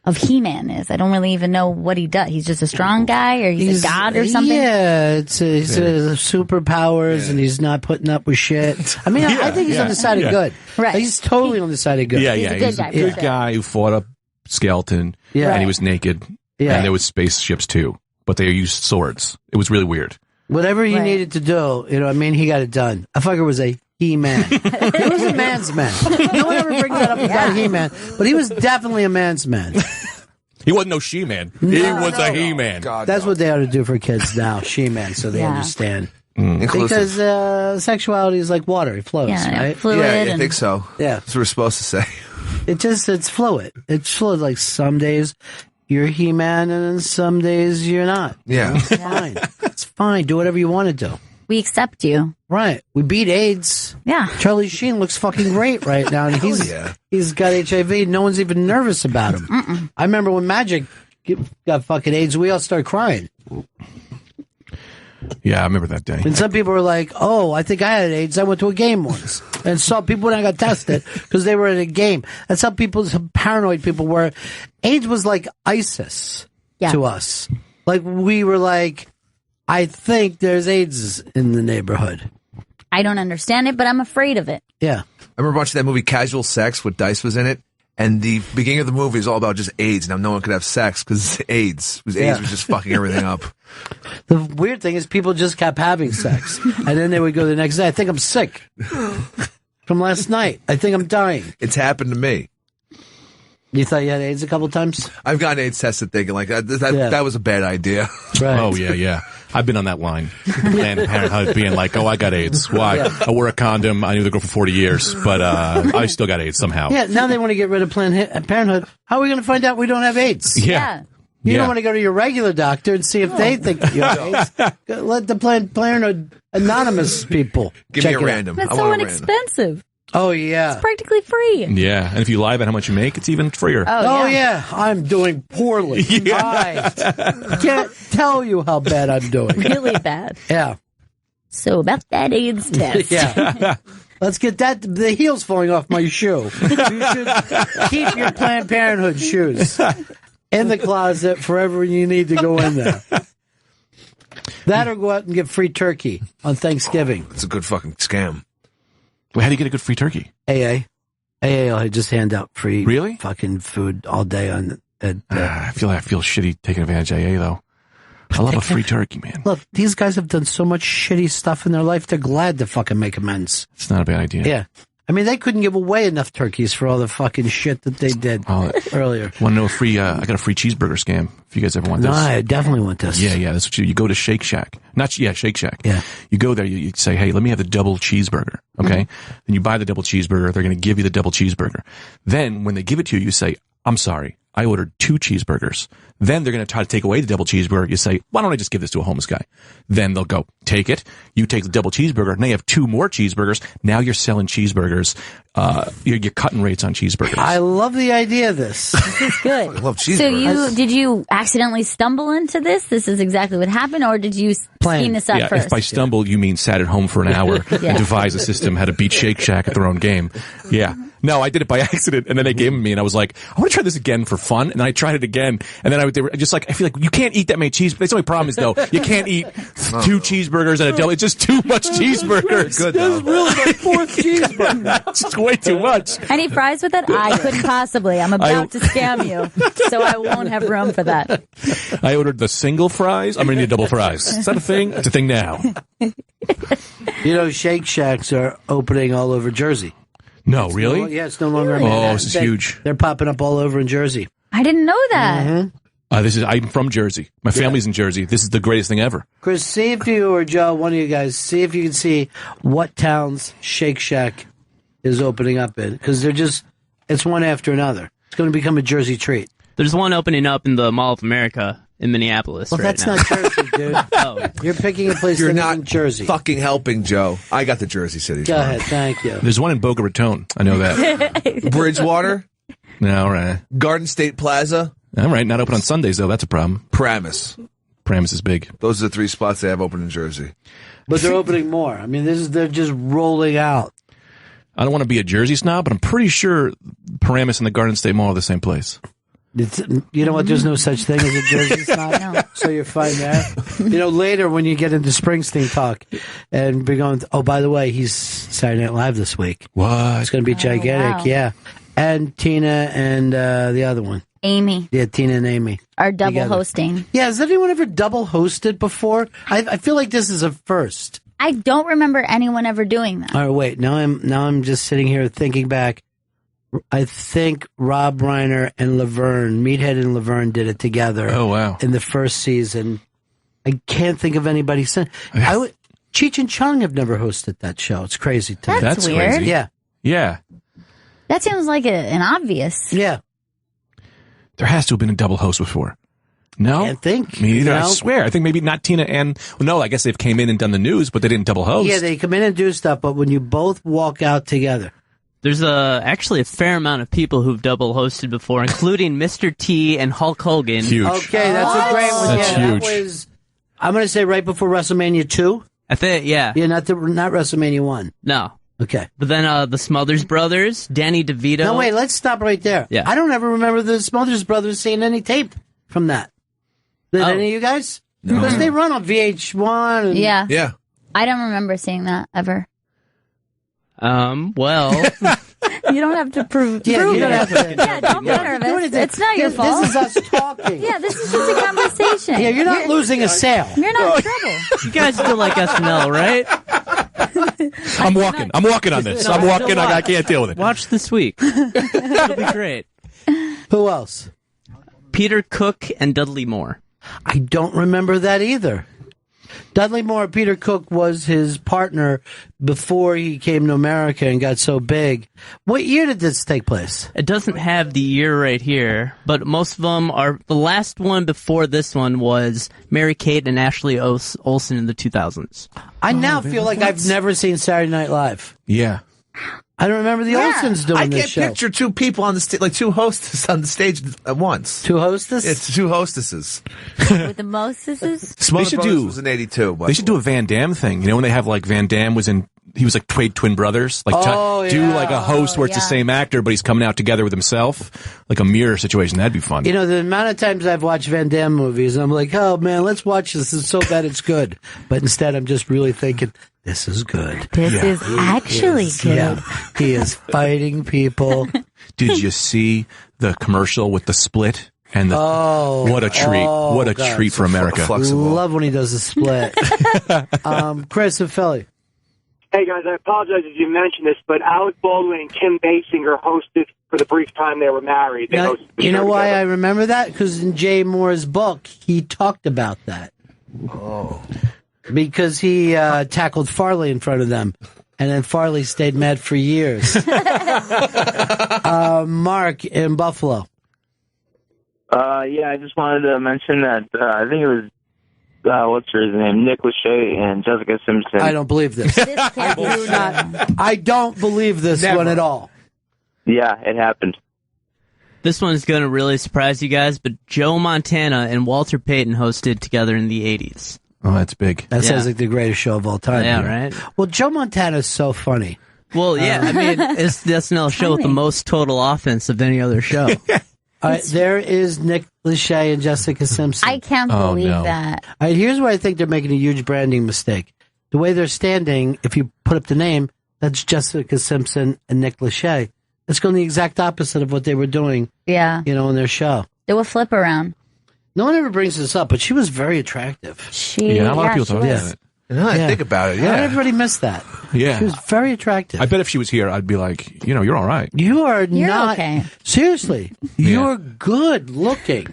of He-Man is. I don't really even know what he does. He's just a strong guy, or he's a god or something? Yeah, he's superpowers, and he's not putting up with shit. I mean, I think he's on the side of good. Right. He's totally on the side of good. Yeah, he's a good guy who fought a skeleton, Yeah. and he was naked, Yeah. and there was spaceships too, but they used swords. It was really weird. Whatever he needed to do, you know what I mean? He got it done. I fucker was a He-Man. He was a man's man. No one ever brings that up about He-Man, but he was definitely a man's man. He wasn't no she-man. He was a He-Man. That's what they ought to do for kids now, She-Man, so they understand. Inclusive. Because sexuality is like water. It flows, Yeah, right? fluid Yeah, I think so. Yeah. That's what we're supposed to say. It's fluid. It's fluid. Like some days you're He-Man and then some days you're not. Yeah. It's fine. It's fine. Do whatever you want to do. We accept you. Right. We beat AIDS. Yeah. Charlie Sheen looks fucking great right now. And he's got HIV. No one's even nervous about him. I remember when Magic got fucking AIDS, we all started crying. Yeah, I remember that day. And some people were like, oh, I think I had AIDS. I went to a game once. And saw people when I got tested because they were at a game. That's how some paranoid people were. AIDS was like ISIS to us. Like, we were like, I think there's AIDS in the neighborhood. I don't understand it, but I'm afraid of it. Yeah. I remember watching that movie Casual Sex with Dice was in it. And the beginning of the movie is all about just AIDS. Now no one could have sex because AIDS. Because AIDS was just fucking everything up. The weird thing is people just kept having sex. And then they would go the next day, I think I'm sick from last night. I think I'm dying. It's happened to me. You thought you had AIDS a couple times? I've gotten AIDS tested thinking like that was a bad idea. Right. Oh, yeah. I've been on that line. Planned Parenthood being like, oh, I got AIDS. Why? I wore a condom. I knew the girl for 40 years, but I still got AIDS somehow. Yeah, now they want to get rid of Planned Parenthood. How are we going to find out we don't have AIDS? Yeah. You don't want to go to your regular doctor and see if they think you have AIDS. Let the Planned Parenthood anonymous people Give check me a it random. That's I so want a random. inexpensive. Oh, yeah. It's practically free. Yeah, and if you lie about how much you make, it's even freer. Oh, yeah. I'm doing poorly. I can't tell you how bad I'm doing. Really bad. Yeah. So about that AIDS test. Yeah. Let's get that. The heel's falling off my shoe. You should keep your Planned Parenthood shoes. in the closet forever you need to go in there. That or go out and get free turkey on Thanksgiving. It's a good fucking scam. Wait, how do you get a good free turkey? AA will just hand out free really fucking food all day on. I feel shitty taking advantage of AA though. I love a free turkey, man. Look, these guys have done so much shitty stuff in their life. They're glad to fucking make amends. It's not a bad idea. Yeah. I mean, they couldn't give away enough turkeys for all the fucking shit that they did earlier. Want to know a free? I got a free cheeseburger scam. If you guys ever want this, no, I definitely want this. Yeah. That's what you go to Shake Shack. Shake Shack. Yeah. You go there. You say, hey, let me have the double cheeseburger. Okay. Then you buy the double cheeseburger. They're going to give you the double cheeseburger. Then when they give it to you, you say, I'm sorry, I ordered 2 cheeseburgers. Then they're going to try to take away the double cheeseburger. You say, why don't I just give this to a homeless guy? Then they'll go, take it. You take the double cheeseburger. Now you have 2 more cheeseburgers. Now you're selling cheeseburgers. You're cutting rates on cheeseburgers. I love the idea of this. This is good. I love cheeseburgers. So did you accidentally stumble into this? This is exactly what happened, or did you scheme this up first? If by stumble you mean sat at home for an hour and devised a system how to beat Shake Shack at their own game. Yeah. No, I did it by accident, and then they gave it to me, and I was like, I want to try this again for fun, and then I tried it again, and then they were just like, I feel like you can't eat that many cheeseburgers. The only problem is, though, you can't eat 2 cheeseburgers and a double. It's just too much cheeseburgers. Good, though. That's really my 4th cheeseburger. It's just way too much. Any fries with it? I couldn't possibly. I'm about to scam you, so I won't have room for that. I ordered the single fries. I'm going to need double fries. Is that a thing? It's a thing now. You know, Shake Shacks are opening all over Jersey. No, really? It's no longer a Manhattan. Oh, this is huge. They're popping up all over in Jersey. I didn't know that. I'm from Jersey. My family's in Jersey. This is the greatest thing ever. Chris, see if you or Joe, one of you guys, see if you can see what towns Shake Shack is opening up in. Because it's one after another. It's going to become a Jersey treat. There's one opening up in the Mall of America in Minneapolis. Well, right that's now. not Jersey, dude. Oh. You're picking a place You're that not isn't Jersey. fucking helping, Joe. I got the Jersey City. Go ahead, thank you. There's one in Boca Raton. I know that. Bridgewater. No, all right. Garden State Plaza. All right, not open on Sundays, though. That's a problem. Paramus. Paramus is big. Those are the 3 spots they have open in Jersey. But they're opening more. I mean, they're just rolling out. I don't want to be a Jersey snob, but I'm pretty sure Paramus and the Garden State Mall are the same place. You know what? There's no such thing as a Jersey snob. No. So you're fine there. You know, later when you get into Springsteen talk and be going, oh, by the way, he's Saturday Night Live this week. What? It's going to be gigantic, wow. yeah. And Tina and the other one. Amy. Yeah, Tina and Amy. Are double together. hosting. Yeah, has anyone ever double hosted before? I feel like this is a first. I don't remember anyone ever doing that. All right, wait. Now I'm just sitting here thinking back. I think Rob Reiner and Laverne, Meathead and Laverne, did it together. Oh, wow. In the first season. I can't think of anybody since. Cheech and Chong have never hosted that show. It's crazy to me. That's weird. Crazy. Yeah. Yeah. That seems like an obvious. Yeah. There has to have been a double host before. No? I can't think. Me neither, I No. swear. I think maybe not Tina and... Well, no, I guess they've came in and done the news, but they didn't double host. Yeah, they come in and do stuff, but when you both walk out together. There's actually a fair amount of people who've double hosted before, including Mr. T and Hulk Hogan. Huge. Okay, that's a great one. That's yeah, huge. That was, I'm going to say right before WrestleMania 2. I think, yeah. Yeah, not WrestleMania 1. No. Okay. But then the Smothers Brothers, Danny DeVito. No, wait, let's stop right there. Yeah. I don't ever remember the Smothers Brothers seeing any tape from that. Did any of you guys? No. Because they run on VH1. And Yeah. Yeah. I don't remember seeing that ever. Well. You don't have to prove Yeah, prove you don't it. have to. Yeah, don't be nervous. It's not your fault. This is us talking. Yeah, this is just a conversation. Yeah, you're not losing a sale. You're not in trouble. You guys still like SNL, right? I'm walking on this. I'm walking. I can't deal with it. Watch this week. It'll be great. Who else? Peter Cook and Dudley Moore. I don't remember that either. Dudley Moore, Peter Cook was his partner before he came to America and got so big. What year did this take place? It doesn't have the year right here, but most of them are. The last one before this one was Mary-Kate and Ashley Olsen in the 2000s. I now feel like I've never seen Saturday Night Live. Yeah. I don't remember the Olsens doing I this can't show. picture 2 people on the stage, like 2 hostesses on the stage at once. 2 hostesses? It's 2 hostesses. With the Moses's? They should do. was in 82. They should do a Van Damme thing. You know when they have like Van Damme was in he was like twin brothers, like do like a host where it's the same actor, but he's coming out together with himself, like a mirror situation. That'd be fun. You know, the amount of times I've watched Van Damme movies, I'm like, oh man, let's watch this. It's so bad it's good. But instead, I'm just really thinking, this is good. This is actually good. Yeah, he is fighting people. Did you see the commercial with the split? And what a treat. What a treat for America. Love when he does a split. Chris of Philly. Hey, guys, I apologize if you mentioned this, but Alec Baldwin and Kim Basinger hosted for the brief time they were married. They hosted the You know show why together. I remember that? Because in Jay Moore's book, he talked about that. Oh. Because he tackled Farley in front of them. And then Farley stayed mad for years. Mark in Buffalo. Yeah, I just wanted to mention that I think it was what's her name, Nick Lachey and Jessica Simpson. I don't believe this. I don't believe this one at all. Yeah, it happened. This one's going to really surprise you guys, but Joe Montana and Walter Payton hosted together in the 80s. Oh, that's big. That sounds like the greatest show of all time. Yeah, here. right? Well, Joe Montana is so funny. Well, yeah, I mean, it's the SNL show with the most total offense of any other show. All right, there is Nick Lachey and Jessica Simpson. I can't believe that. All right, here's where I think they're making a huge branding mistake. The way they're standing, if you put up the name, that's Jessica Simpson and Nick Lachey. It's going the exact opposite of what they were doing, Yeah. you know, in their show. Do a flip around. No one ever brings this up, but she was very attractive. Yeah, a lot of people talk about it. Now I think about it, How yeah. did everybody miss that? Yeah. She was very attractive. I bet if she was here, I'd be like, you know, you're all right. You are You're not. okay. Seriously, you're good looking.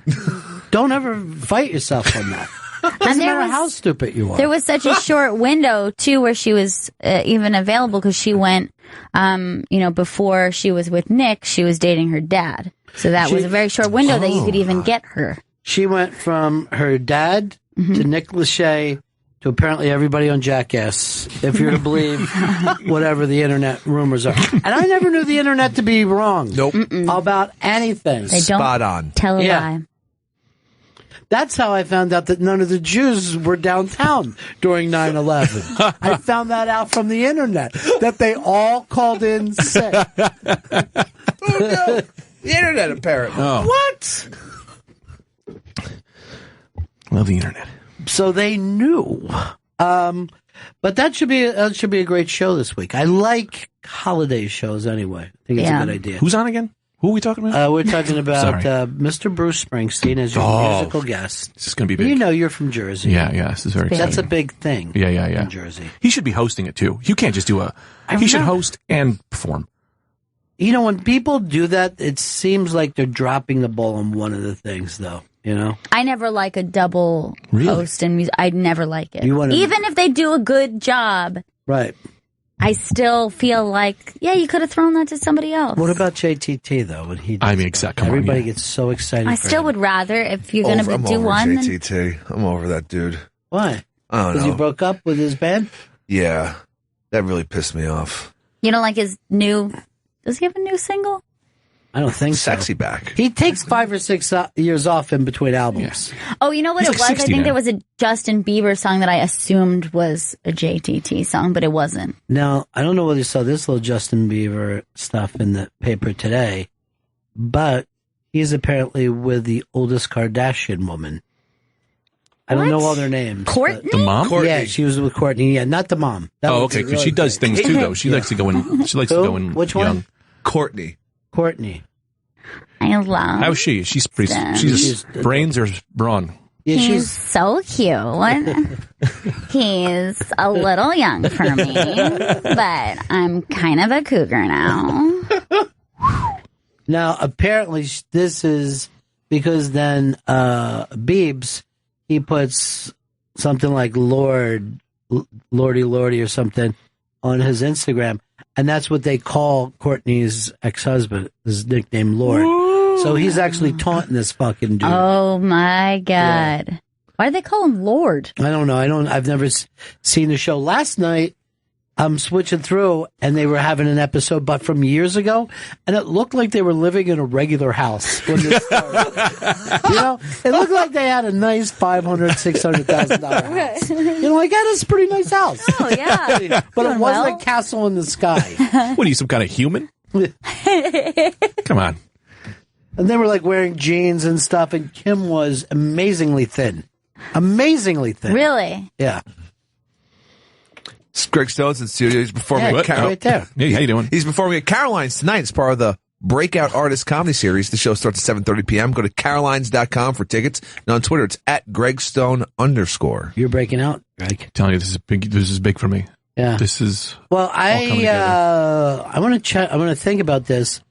Don't ever fight yourself on that. Doesn't matter how stupid you are. There was such a short window, too, where she was even available because she went, before she was with Nick, she was dating her dad. So that was a very short window that you could even get her. She went from her dad to Nick Lachey to apparently everybody on Jackass, if you're to believe whatever the internet rumors are. And I never knew the internet to be wrong. Nope. About anything. They don't Spot on. tell a lie. That's how I found out that none of the Jews were downtown during 9/11. I found that out from the internet, that they all called in sick. The internet, apparently. Oh. What? Love the internet. So they knew. But that should be a great show this week. I like holiday shows anyway. I think it's a good idea. Who's on again? Who are we talking about? We're talking about Sorry. Mr. Bruce Springsteen as your musical guest. This is going to be big. You know you're from Jersey. Yeah, this is very exciting. That's a big thing. Yeah. In Jersey. He should be hosting it too. You can't just do he should host and perform. You know, when people do that, it seems like they're dropping the ball on one of the things, though. You know? I never like a double host in music. I never like it. You wanna- Even if they do a good job, Right. I still feel like, you could have thrown that to somebody else. What about JTT, though? When he does exactly. everybody gets so excited. I for still him. would rather, if you're going to I'm do over one. then- JTT. I'm over that dude. Why? I don't Because know. he broke up with his band? Yeah. That really pissed me off. You don't like his new. Does he have a new single? I don't think Sexy so. back. He takes 5 or 6 years off in between albums. Oh, you know what He's it like was? I 60 think now. there was a Justin Bieber song that I assumed was a JTT song, but it wasn't. Now, I don't know whether you saw this little Justin Bieber stuff in the paper today, but he's apparently with the oldest Kardashian woman. I don't know all their names. Courtney? The mom? Courtney. Yeah, she was with Courtney. Yeah, not the mom. That Oh, was okay. Because really she does big. things too, though. She likes to go in. She likes to go in. Which young. one? Courtney. Courtney. I love. How's she? She's pretty. She's brains or brawn. Yeah, He's so cute. He's a little young for me, but I'm kind of a cougar now. Now, apparently, this is because then Biebs, he puts something like Lordy or something on his Instagram, and that's what they call Courtney's ex-husband, his nickname Lord. So he's actually taunting this fucking dude. Oh my God. Why do they call him Lord? I don't know. I've never seen the show. Last night, I'm switching through, and they were having an episode, but from years ago, and it looked like they were living in a regular house when this started. It looked like they had a nice $500,000, $600,000 house. Like that is a pretty nice house. Oh yeah, but it wasn't a castle in the sky. What are you, some kind of human? Come on. And they were like wearing jeans and stuff, and Kim was amazingly thin. Amazingly thin. Really? Yeah. Greg Stone's in studio. He's performing right there. Hey, how you doing? He's performing at Caroline's tonight as part of the Breakout Artist Comedy Series. The show starts at 7:30 p.m. Go to carolines.com for tickets. And on Twitter, it's @GregStone_. You're breaking out, Greg. I'm telling you, this is big. This is big for me. Yeah. This is. Well, I want to check. I want to think about this,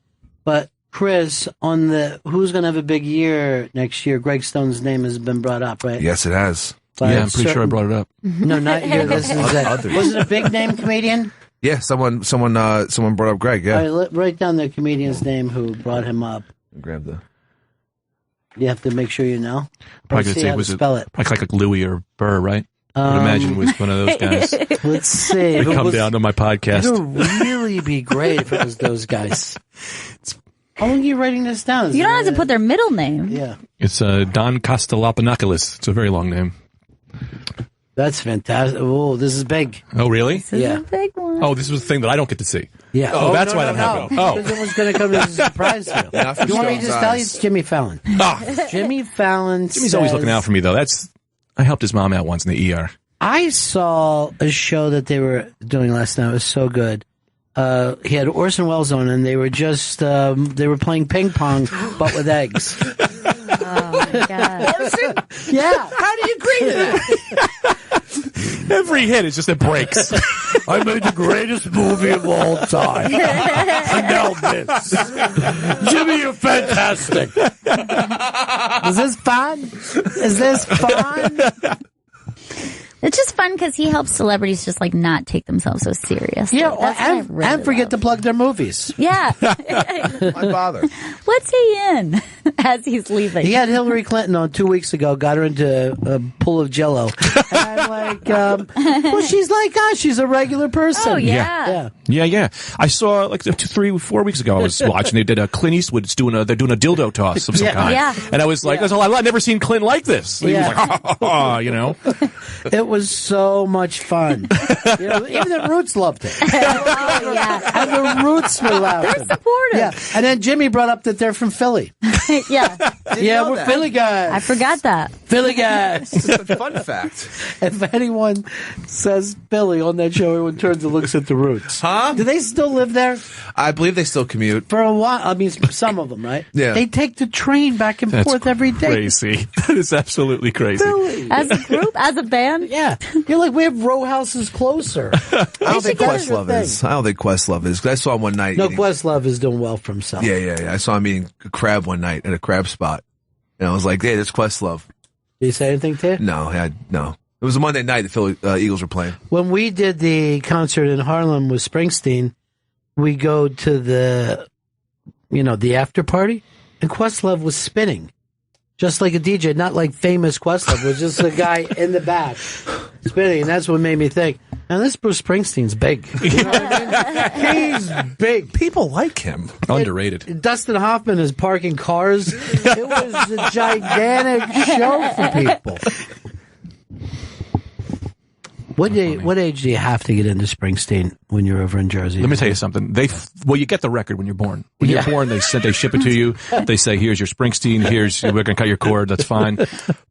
but Chris, on the who's going to have a big year next year, Greg Stone's name has been brought up, right? Yes, it has. Yeah, I'm pretty sure I brought it up. No, not you. This is was it a big name comedian? Yeah, someone brought up Greg. Yeah, all right, write down the comedian's name who brought him up. Grab the. You have to make sure you know. Probably could say was it like Louis or Burr, right? I would imagine it was one of those guys. Let's see. They come down to my podcast. It would really be great if it was those guys. How long are you writing this down? You don't have to put their middle name. Yeah. It's Don Castellopoulos. It's a very long name. That's fantastic. Oh, this is big. Oh, really? This is a big one. Oh, this was the thing that I don't get to see. Yeah. Oh, that's why I don't have it. Oh. Because it was going to come as a surprise to you. You want me to just tell you it's Jimmy Fallon? Jimmy Fallon Jimmy's always looking out for me, though. I helped his mom out once in the ER. I saw a show that they were doing last night. It was so good. He had Orson Welles on, and they were just they were playing ping pong, but with eggs. Oh my God! Orson? Yeah. How do you agree to that? Every hit is just it breaks. I made the greatest movie of all time. And now this. Jimmy, you're fantastic. Is this fun? Is this fun? It's just fun because he helps celebrities just like not take themselves so seriously. Yeah, and forget to plug their movies. Yeah. Why bother? What's he in as he's leaving? He had Hillary Clinton on 2 weeks ago, got her into a pool of Jell-O. And I'm like, well, she's like us. She's a regular person. Oh, yeah. Yeah. I saw like 3-4 weeks ago. I was watching. They did Clint Eastwood's they're doing a dildo toss of some kind. Yeah. And I was like, I've never seen Clint like this. He was like, you know. It was so much fun. Even the Roots loved it. Oh, yeah. And the Roots were laughing. They're supportive. Yeah. And then Jimmy brought up that they're from Philly. Yeah. Yeah, we're Philly guys. I forgot that. Philly guys. It's a fun fact. If anyone says Philly on that show, everyone turns and looks at the Roots. Huh? Do they still live there? I believe they still commute. For a while. I mean, some of them, right? Yeah. They take the train back and That's forth every day. crazy. That is absolutely crazy. Philly. As a group, as a band? Yeah. You're like, we have row houses closer. I don't think should get Questlove your is. I don't think Questlove is. 'Cause I saw him one night. No, eating- Questlove is doing well for himself. Yeah. I saw him eating a crab one night at a crab spot. And I was like, hey, that's Questlove. Did he say anything to you? No. It was a Monday night the Philly Eagles were playing. When we did the concert in Harlem with Springsteen, we go to the after party, and Questlove was spinning. Just like a DJ, not like famous Questlove, was just a guy in the back spinning, and that's what made me think, now this Bruce Springsteen's big. You know what I mean? He's big. People like him. Underrated. Dustin Hoffman is parking cars. It was a gigantic show for people. What age do you have to get into Springsteen when you're over in Jersey? Let me tell you something. You get the record when you're born. When you're born, they ship it to you. They say, "Here's your Springsteen. We're going to cut your cord. That's fine."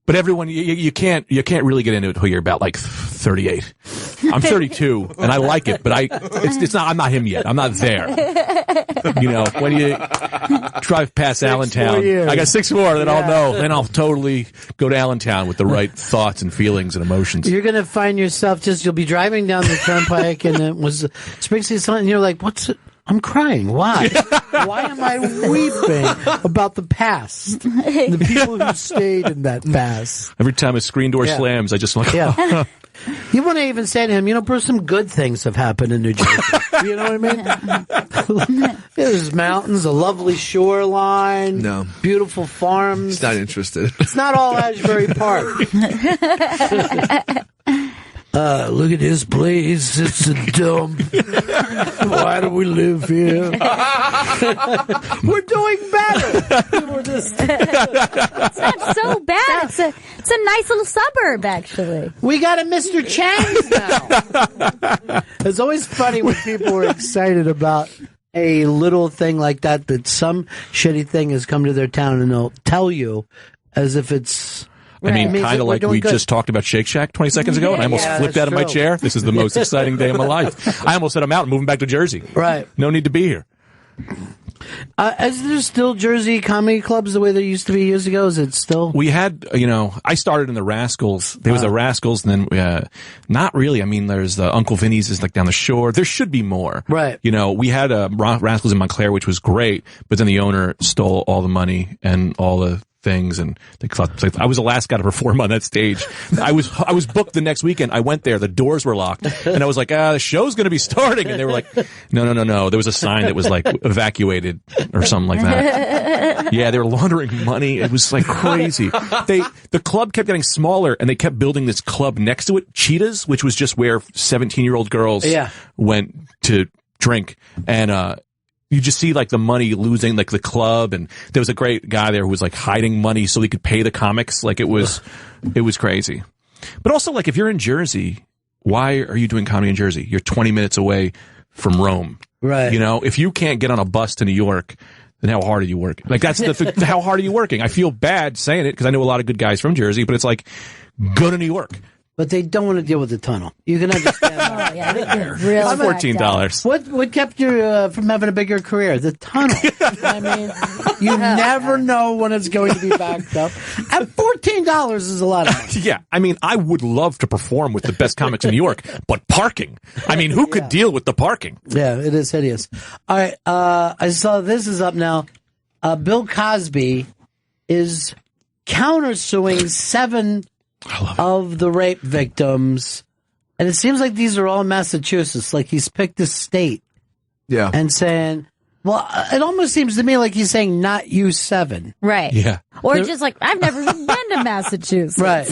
But everyone, you can't really get into it until you're about like 38. I'm 32 and I like it, but it's not. I'm not him yet. I'm not there. When you drive past Allentown, I got 6 more. Then I'll know. Then I'll totally go to Allentown with the right thoughts and feelings and emotions. You're going to find yourself you'll be driving down the turnpike and it was Springsteen song and you're like, what's it? I'm crying. Why? Why am I weeping about the past? The people who stayed in that past. Every time a screen door slams, I just like, You want to even say to him, Bruce, some good things have happened in New Jersey. You know what I mean? There's mountains, a lovely shoreline, beautiful farms. He's not interested. It's not all Asbury Park. Look at this place. It's a dump. Why do we live here? We're doing better. We're just It's not so bad. It's a nice little suburb, actually. We got a Mr. Chang's now. It's always funny when people are excited about a little thing like that some shitty thing has come to their town, and they'll tell you as if it's... I mean, kind of like we just talked about Shake Shack 20 seconds ago, and I almost flipped out of my chair. This is the most exciting day of my life. I almost said I'm out and moving back to Jersey. Right. No need to be here. Is there still Jersey comedy clubs the way there used to be years ago? Is it still? We had, I started in the Rascals. There was the Rascals, and then not really. I mean, there's the Uncle Vinny's is like down the shore. There should be more. Right. We had Rascals in Montclair, which was great, but then the owner stole all the money and all the things, and I was the last guy to perform on that stage. I was booked the next weekend. I went there, the doors were locked, and I was like, the show's going to be starting, and they were like, no. There was a sign that was like evacuated or something like that. Yeah, they were laundering money. It was like crazy. The club kept getting smaller, and they kept building this club next to it, Cheetahs, which was just where 17-year-old girls went to drink, and you just see like the money losing, like the club, and there was a great guy there who was like hiding money so he could pay the comics. Like it was crazy. But also, like, if you're in Jersey, why are you doing comedy in Jersey? You're 20 minutes away from Rome. Right. If you can't get on a bus to New York, then how hard are you working? Like, that's how hard are you working? I feel bad saying it because I know a lot of good guys from Jersey, but it's like, go to New York. But they don't want to deal with the tunnel. You can understand that. Real It's $14. What kept you from having a bigger career? The tunnel. I mean, you never know when it's going to be backed up. And $14 is a lot of money. Yeah, I mean, I would love to perform with the best comics in New York, but parking. I mean, who could deal with the parking? Yeah, it is hideous. All right, I saw this is up now. Bill Cosby is countersuing 7 of the rape victims, and it seems like these are all in Massachusetts. Like he's picked a state, and saying, well, it almost seems to me like he's saying, not you 7, right? Yeah, or just like, I've never been to Massachusetts, right?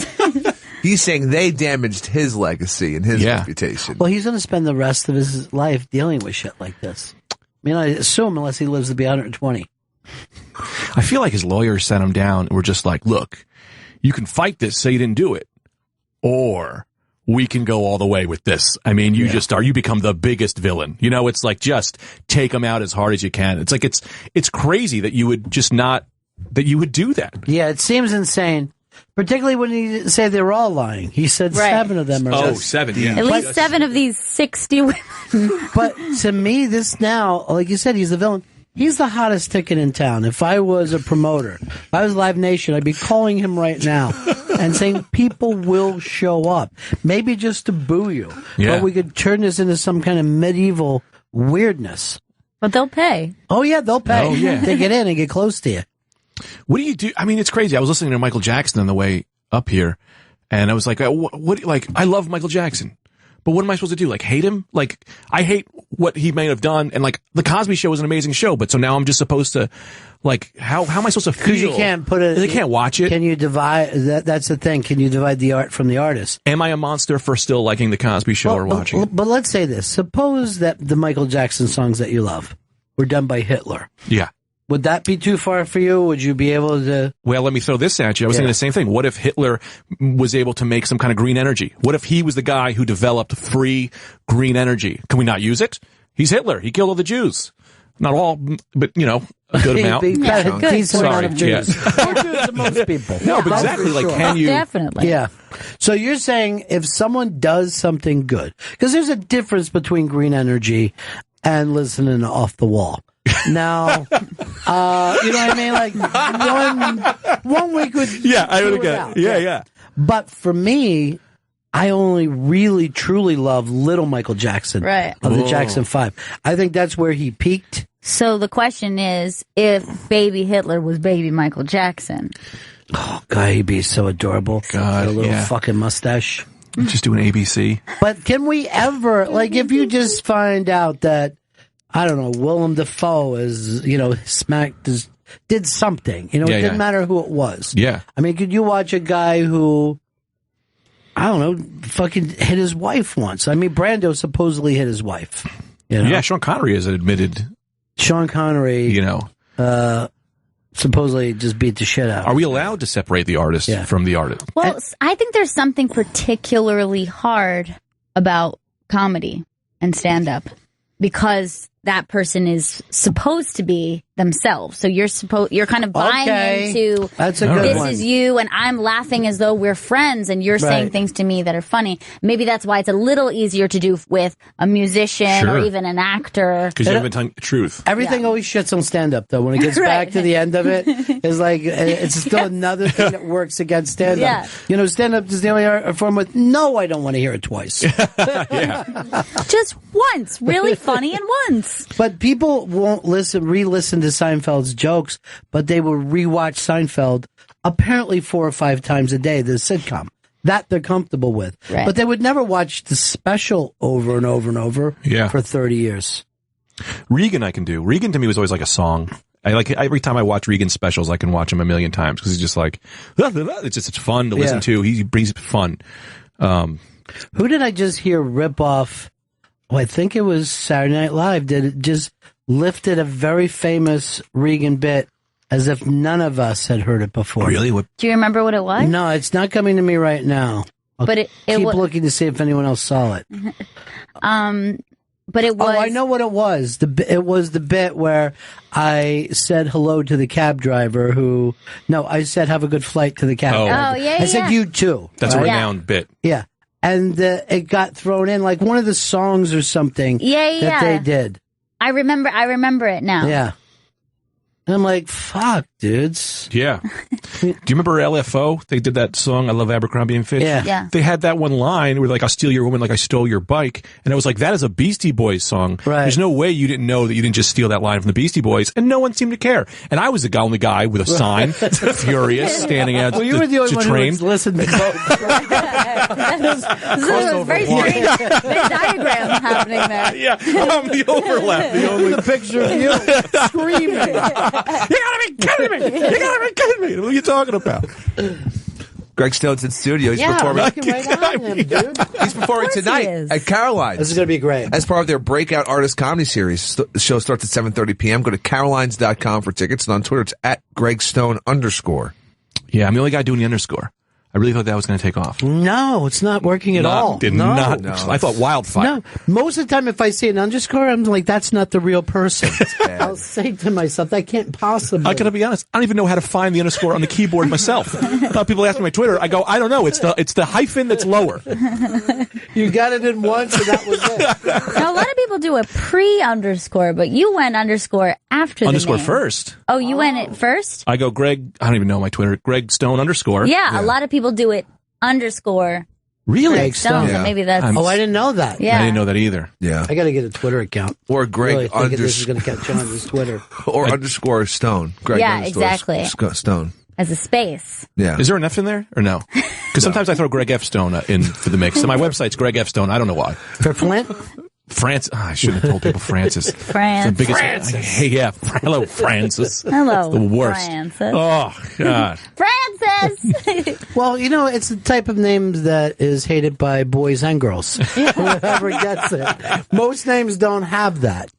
He's saying they damaged his legacy and his reputation. Well, he's going to spend the rest of his life dealing with shit like this. I mean, I assume unless he lives to be 120. I feel like his lawyers sent him down and were just like, look, you can fight this, say you didn't do it, or we can go all the way with this. I mean, you become the biggest villain. It's like, just take him out as hard as you can. It's like, it's crazy that you would that you would do that. Yeah, it seems insane. Particularly when he said they were all lying. He said 7 of them are 7, yeah. At least 7 of these 60 women. But to me, this now, like you said, he's the villain. He's the hottest ticket in town. If I was a promoter, if I was Live Nation, I'd be calling him right now and saying people will show up. Maybe just to boo you. Yeah. But we could turn this into some kind of medieval weirdness. But they'll pay. Oh, yeah, they'll pay. Oh, yeah. They get in and get close to you. What do you do? I mean, it's crazy. I was listening to Michael Jackson on the way up here, and I was like, what I love Michael Jackson. But what am I supposed to do? Like, hate him? Like, I hate what he may have done. And like, the Cosby Show was an amazing show, but so now I'm just supposed to, like, how am I supposed to feel? Because you can't put it. They can't watch it. Can you divide? That's the thing. Can you divide the art from the artist? Am I a monster for still liking the Cosby Show or watching it? But let's say this. Suppose that the Michael Jackson songs that you love were done by Hitler. Yeah. Would that be too far for you? Would you be able to? Well, let me throw this at you. I was thinking the same thing. What if Hitler was able to make some kind of green energy? What if he was the guy who developed free green energy? Can we not use it? He's Hitler. He killed all the Jews. Not all, but, a good amount. Decent amount of Jews. Yeah. More Jews than most people. No, but exactly. Like, can you? Definitely. Yeah. So you're saying if someone does something good, because there's a difference between green energy and listening to Off the Wall. Now, you know what I mean? Like one week would I would get it. Yeah. But for me, I only really truly love Little Michael Jackson, right? Of the Jackson 5. I think that's where he peaked. So the question is, if Baby Hitler was Baby Michael Jackson, oh God, he'd be so adorable. God, a little fucking mustache. Just doing ABC. But can we ever, like, if you just find out that, I don't know, Willem Dafoe is, did something. It didn't matter who it was. Yeah. I mean, could you watch a guy who I don't know, fucking hit his wife once. I mean, Brando supposedly hit his wife. You know? Yeah, Sean Connery has admitted. Sean Connery, supposedly just beat the shit out. Are we allowed to separate the artist from the artist? Well, I think there's something particularly hard about comedy and stand-up because that person is supposed to be themselves. So you're kind of buying into That's a good this one. is you, and I'm laughing as though we're friends, and you're saying things to me that are funny. Maybe that's why it's a little easier to do with a musician or even an actor. Because you haven't been telling the truth. Everything always shits on stand-up, though. When it gets back to the end of it, it's like it's still another thing that works against stand-up. Yeah. You know, stand-up is the only art form with, no, I don't want to hear it twice. Just once. Really funny and once. But people won't re-listen to Seinfeld's jokes, but they will rewatch Seinfeld apparently 4 or 5 times a day, the sitcom. That they're comfortable with. Right. But they would never watch the special over and over and over for 30 years. Regan I can do. Regan to me was always like a song. I like every time I watch Regan specials, I can watch him a million times because he's just like, it's fun to listen to. He brings fun. Who did I just hear rip off? Oh, I think it was Saturday Night Live. Did it just lifted a very famous Regan bit as if none of us had heard it before. Really? Do you remember what it was? No, it's not coming to me right now. I'll But it keep wa- looking to see if anyone else saw it. But it was. Oh, I know what it was. It was the bit where I said hello to the cab driver who... No, I said have a good flight to the cab driver. Oh, yeah, I said yeah. you too. That's a right? renowned bit. Yeah. And it got thrown in like one of the songs or something that they did. I remember it now. Yeah. And I'm like, fuck, dudes. Yeah. Do you remember LFO? They did that song, I Love Abercrombie and Fitch. Yeah. They had that one line where like, I'll steal your woman like I stole your bike. And I was like, that is a Beastie Boys song. Right. There's no way you didn't know that you didn't just steal that line from the Beastie Boys. And no one seemed to care. And I was the only guy with a sign, furious, standing out Well, you were the only to one train. who listened to both. This was very strange. Big diagram happening there. Yeah, I'm the overlap. The only the picture of you screaming. You gotta be kidding me! You gotta be kidding me! What are you talking about? Greg Stone's in studio. He's Yeah, performing. looking right on him, dude. He's performing tonight at Caroline's. This is going to be great. As part of their Breakout Artist Comedy Series. The show starts at 7:30 p.m. Go to carolines.com for tickets. And on Twitter, it's at @GregStone_. Yeah, I'm the only guy doing the underscore. I really thought that was going to take off. No, it's not working at all. Did no. not. No. I thought wildfire. No, most of the time if I see an underscore, I'm like, that's not the real person. I'll say to myself, that can't possibly. I gotta be honest. I don't even know how to find the underscore on the keyboard myself. People ask me on my Twitter. I go, I don't know. It's the hyphen that's lower. You got it in once, and that was it. Now, a lot of people do a pre-underscore, but you went underscore after Underscore the name. first. Oh, you went it first? I go, Greg. I don't even know my Twitter. Greg Stone underscore. Yeah, a lot of people do it underscore. Really? Greg Stone, so maybe that's... Oh, I didn't know that. Yeah. I didn't know that either. Yeah. I got to get a Twitter account. Or Greg really thinking this is going to catch on his Twitter. Or underscore Stone. Greg Yeah, underscore exactly. Stone. As a space. Yeah. Is there an F in there or no? Because sometimes I throw Greg F. Stone in for the mix. So my website's Greg F. Stone. I don't know why. For Flint? France. Oh, I shouldn't have told people Francis. France. The biggest, Francis. Hey, yeah. Hello, Francis. Hello, The worst. Francis. Oh, God. Francis! Well, you know, it's the type of name that is hated by boys and girls. Whoever gets it. Most names don't have that.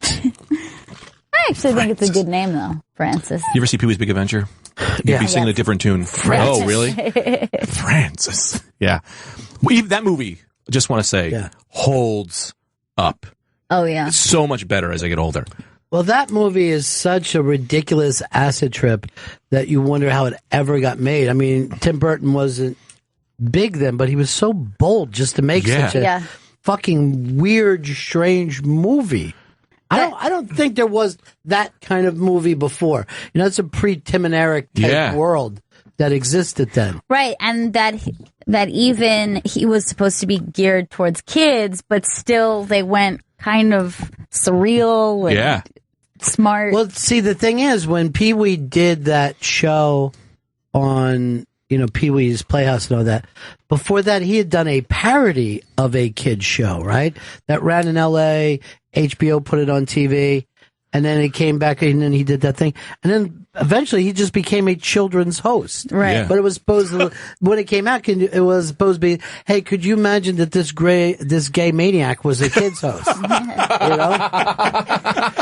I actually think it's a good name, though. Francis. You ever see Pee-wee's Big Adventure? You'd Yeah. be singing a different tune. Francis. Oh, really? Francis. Yeah. Well, even that movie, I just want to say, holds up. Oh, yeah. It's so much better as I get older. Well, that movie is such a ridiculous acid trip that you wonder how it ever got made. I mean, Tim Burton wasn't big then, but he was so bold just to make such a fucking weird, strange movie. I don't think there was that kind of movie before. You know, it's a pre-Tim and Eric type world that existed then. Right, and that even he was supposed to be geared towards kids, but still they went kind of surreal and smart. Well, see, the thing is, when Pee Wee did that show on, you know, Pee Wee's Playhouse and all that, before that he had done a parody of a kid's show, right? That ran in L.A., HBO put it on TV. And then he came back and then he did that thing. And then eventually he just became a children's host. Right. Yeah. But it was supposed to, when it came out, it was supposed to be, hey, could you imagine that this gay maniac was a kid's host? You know?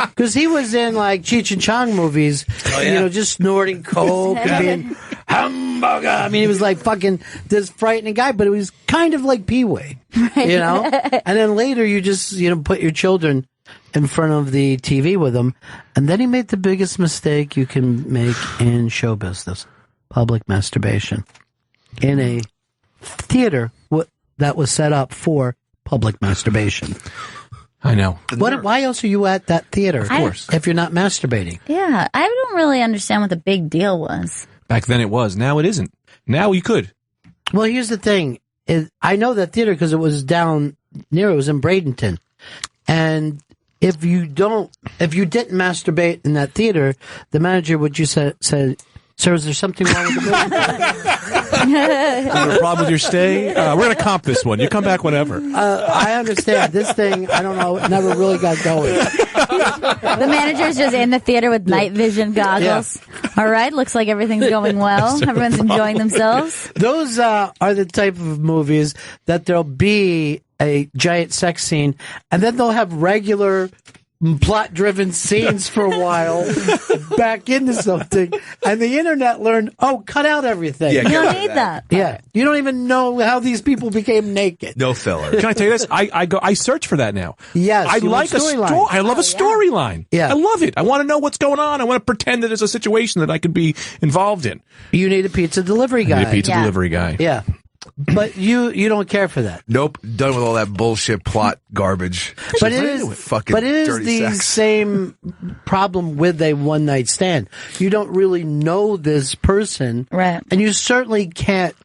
Because he was in like Cheech and Chong movies, you know, just snorting coke and being hamburger. I mean, he was like fucking this frightening guy, but it was kind of like Pee-wee, you know? And then later you just, you know, put your children in front of the TV with him, and then he made the biggest mistake you can make in show business: public masturbation in a theater that was set up for public masturbation. I know. Why else are you at that theater? Of course. If you're not masturbating. Yeah, I don't really understand what the big deal was. Back then it was. Now it isn't. Now you could. Well, here's the thing: I know that theater because it was down near. It was in Bradenton, and if you didn't masturbate in that theater, the manager would just say, "Sir, is there something wrong with the movie?" You have a problem with your stay? We're going to comp this one. You come back whenever. I understand. This thing, I don't know, it never really got going. The manager's just in the theater with night vision goggles. Yeah. All right, looks like everything's going well. Everyone's enjoying themselves. Those are the type of movies that there'll be a giant sex scene, and then they'll have regular plot-driven scenes for a while back into something, and the internet learned, cut out everything. Yeah, you don't need that. Yeah, you don't even know how these people became naked. No filler. Can I tell you this? I search for that now. Yes, I like a storyline. I love a storyline. Yeah, I love it. I want to know what's going on. I want to pretend that there's a situation that I could be involved in. You need a pizza delivery guy. I need a pizza delivery guy. Yeah. But you don't care for that. Nope, done with all that bullshit plot garbage. But it is the same problem with a one night stand. You don't really know this person, right? And you certainly can't.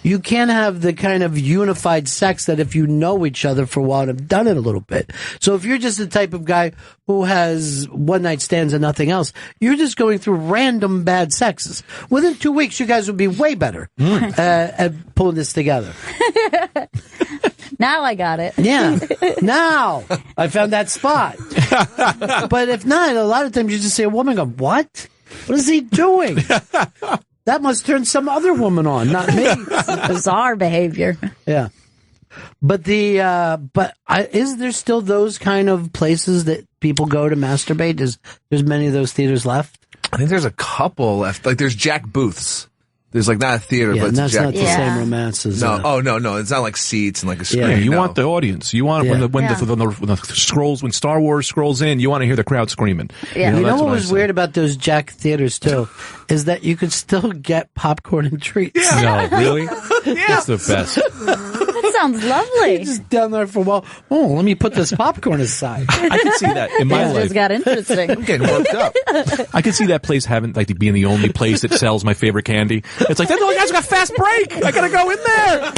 You can't have the kind of unified sex that if you know each other for a while and have done it a little bit. So if you're just the type of guy who has one night stands and nothing else, you're just going through random bad sexes. Within 2 weeks, you guys would be way better at pulling this together. Now I got it. Yeah. Now I found that spot. But if not, a lot of times you just see a woman go, "What? What is he doing?" That must turn some other woman on, not me. Bizarre behavior. Yeah. But is there still those kind of places that people go to masturbate? There's many of those theaters left? I think there's a couple left. Like there's Jack Booth's. There's like not a theater, but it's that's Jack not the same romance as no. No. It's not like seats and like a screen. Yeah, you no. want the audience. You want when when Star Wars scrolls in, you want to hear the crowd screaming. Yeah. You know what was weird about those Jack theaters too, is that you could still get popcorn and treats. Yeah. No, really? That's the best. That sounds lovely. You're just down there for a while. Oh, let me put this popcorn aside. I can see that in my life. It just got interesting. I'm getting worked up. I can see that place having being the only place that sells my favorite candy. It's like, that little guy's got fast break. I gotta go in there.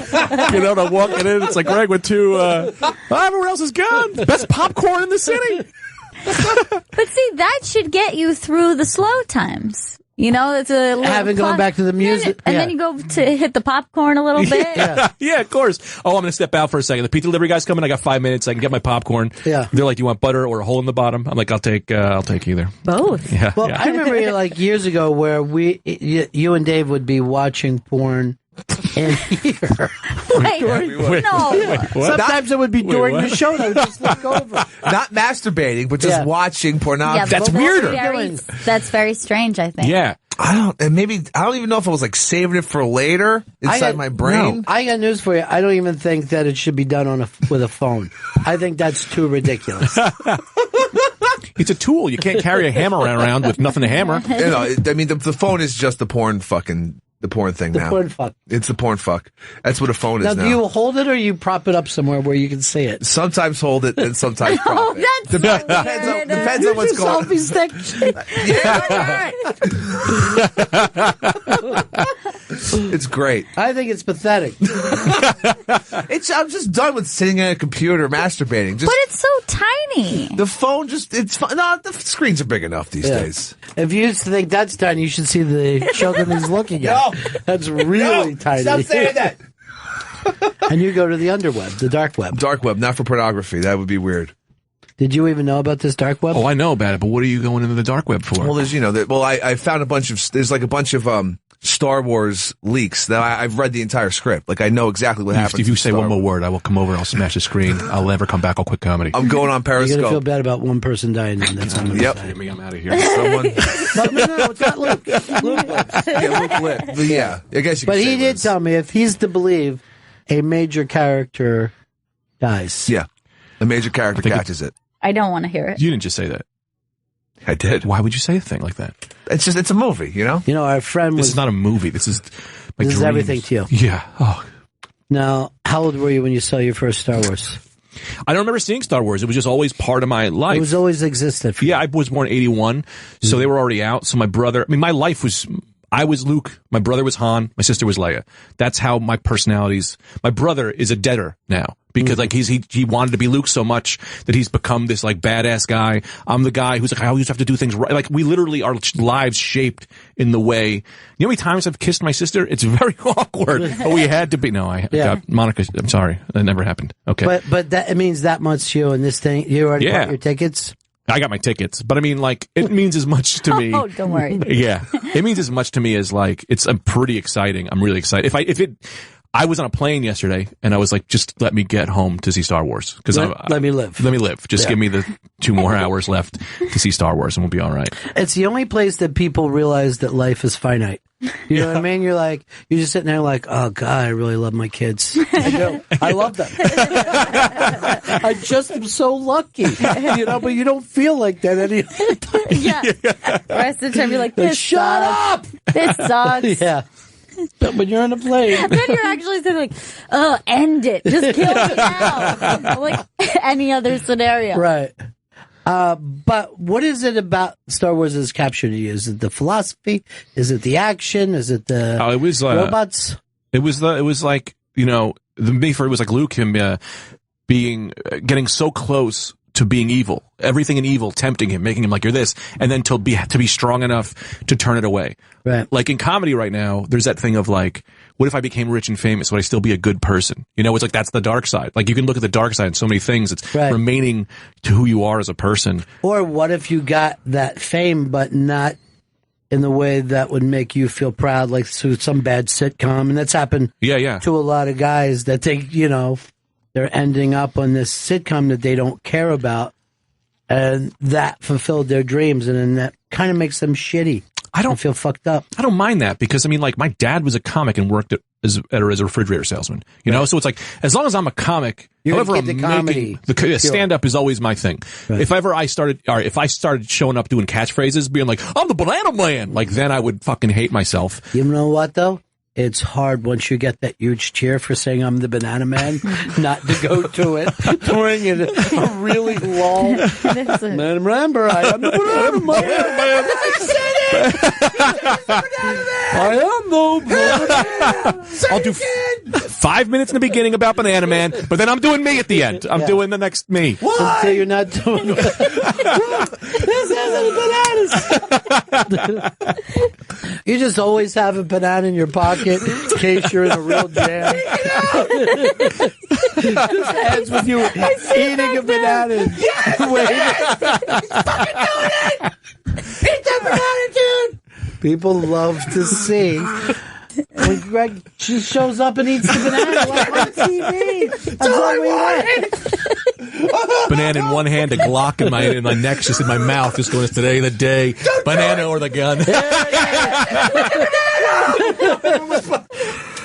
You know, I'm walking in. It's like Greg with two. Everyone else is gone. Best popcorn in the city. But see, that should get you through the slow times. You know, it's a little having gone back to the music, and then you go to hit the popcorn a little bit. Yeah, of course. Oh, I'm gonna step out for a second. The pizza delivery guy's coming. I got 5 minutes. I can get my popcorn. Yeah. They're like, "Do you want butter or a hole in the bottom?" I'm like, "I'll take either." Both. Yeah. Well, I remember like years ago where you and Dave would be watching porn in here. Wait, no. Sometimes it would be during the show. I would just look over. Not masturbating, but just watching pornography. That's weirder. That's very strange, I think. Yeah. I don't even know if I was like saving it for later inside my brain. No, I got news for you. I don't even think that it should be done with a phone. I think that's too ridiculous. It's a tool. You can't carry a hammer around with nothing to hammer. You know, I mean, the phone is just the porn thing now. The porn fuck. It's the porn fuck. That's what a phone is now. Do you hold it or you prop it up somewhere where you can see it? Sometimes hold it and sometimes prop it. Depends on what's going on. Selfie stick. It's great. I think it's pathetic. I'm just done with sitting at a computer masturbating. But it's so tiny. The phone it's fun. No, the screens are big enough these days. If you think that's tiny, you should see the children he's looking at. No. That's really tiny. Stop saying that. And you go to the underweb, the dark web. Dark web, not for pornography. That would be weird. Did you even know about this dark web? Oh, I know about it, but what are you going into the dark web for? Well, there's, I found there's like a bunch of Star Wars leaks that I've read the entire script. Like, I know exactly what happens. If you say one more word, I will come over and I'll smash the screen. I'll never come back. I'll quit comedy. I'm going on Periscope. You're going to feel bad about one person dying. And that's Yep. I'm out of here. Someone. No, it's not Luke. Luke lives. Yeah, Luke lived. But yeah, I guess you But could say he did tell me if he's to believe, a major character dies. Yeah. A major character catches it. I don't want to hear it. You didn't just say that. I did. Why would you say a thing like that? It's a movie, you know? You know, our friend was... This is not a movie. This is my This is dreams. everything to you. Yeah. Oh. Now, how old were you when you saw your first Star Wars? I don't remember seeing Star Wars. It was just always part of my life. It was always existed. Yeah, I was born in 81, so they were already out. So my brother... I mean, my life was... I was Luke, my brother was Han, my sister was Leia. That's how my personalities... My brother is a deader now. Because like he wanted to be Luke so much that he's become this like badass guy. I'm the guy who's like, I always have to do things right. Like we literally our lives shaped in the way. You know how many times I've kissed my sister? It's very awkward, but we had to be. No, I got Monica. I'm sorry, that never happened. Okay, but that it means that much to you and this thing. You already bought your tickets. I got my tickets, but I mean, like, it means as much to me. Oh, don't worry. Yeah, it means as much to me as like I'm pretty exciting. I'm really excited. I was on a plane yesterday, and I was like, just let me get home to see Star Wars. Because let me live. Let me live. Just give me the 2 more hours left to see Star Wars, and we'll be all right. It's the only place that people realize that life is finite. You know what I mean? You're just sitting there like, oh, God, I really love my kids. I do. I love them. I just am so lucky. But you don't feel like that any other time. Yeah. The rest of the time, you're like, this shut sucks. up! This sucks. Yeah. But when you're on a plane. Then you're actually sitting like, oh, end it. Just kill me now. Like any other scenario. Right. But what is it about Star Wars that's captured you? Is it the philosophy? Is it the action? Is it the robots? It was like, it was like Luke, him getting so close to being evil, everything in evil, tempting him, making him like, you're this, and then to be strong enough to turn it away. Right. Like in comedy right now, there's that thing of like, what if I became rich and famous? Would I still be a good person? It's like, that's the dark side. Like you can look at the dark side in so many things. It's remaining to who you are as a person. Or what if you got that fame, but not in the way that would make you feel proud, like through some bad sitcom. And that's happened to a lot of guys that think, they're ending up on this sitcom that they don't care about, and that fulfilled their dreams, and then that kind of makes them shitty. I don't feel fucked up. I don't mind that because like my dad was a comic and worked as a refrigerator salesman. So it's like as long as I'm a comic, however I'm making the stand up is always my thing. Right. If I started showing up doing catchphrases, being like I'm the banana man, like then I would fucking hate myself. You know what though? It's hard once you get that huge cheer for saying I'm the banana man, not to go to it during a really long. Man, remember, I am the banana man. I said it. I am the banana man. I'll do 5 minutes in the beginning about banana man, but then I'm doing me at the end. I'm doing the next me. Until you're not doing. This isn't bananas. You just always have a banana in your pocket in case you're in a real jam. Just ends with you eating a banana. Yes! Fucking doing it! Eat that banana, dude! People love to see when Greg just shows up and eats the banana like on TV. That's what we want. Banana in one hand, a Glock in my neck, just in my mouth, just going, today the day, banana or the gun.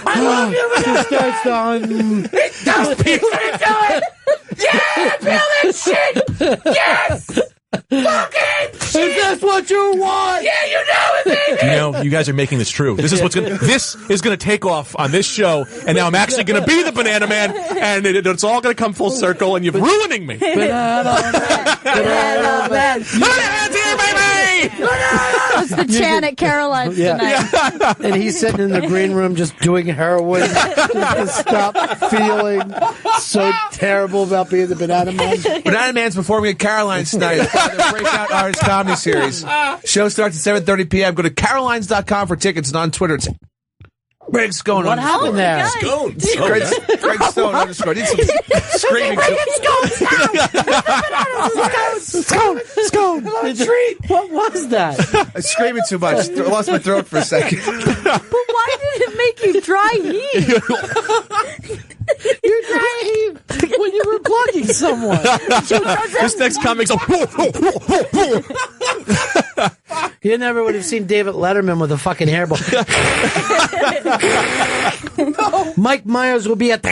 I love you, banana. It starts on. It does. People gonna do it. Yeah, feel that shit. Yes. Fucking shit. Is this what you want? Yeah, you know it, baby. You guys are making this true. This is gonna take off on this show, and now I'm actually gonna be the banana man, and it's all gonna come full circle, and you're ruining me. Banana man. Bananas here, baby. It's the chant at Caroline's tonight. And he's sitting in the green room just doing heroin just to stop feeling so terrible about being the banana man. Banana Man's performing at Caroline's tonight as part of the Breakout Artist Comedy Series. Show starts at 7:30 p.m. Go to carolines.com for tickets, and on Twitter it's Greg Stone. What happened there? Scone. Greg Stone underscore. I need some screaming. Scone. Treat. What was that? I'm screaming too much. I lost my throat for a second. But why did it make you dry heave? You dry heave when you were plugging someone. This next comic's You never would have seen David Letterman with a fucking hairball. Mike Myers will be at the...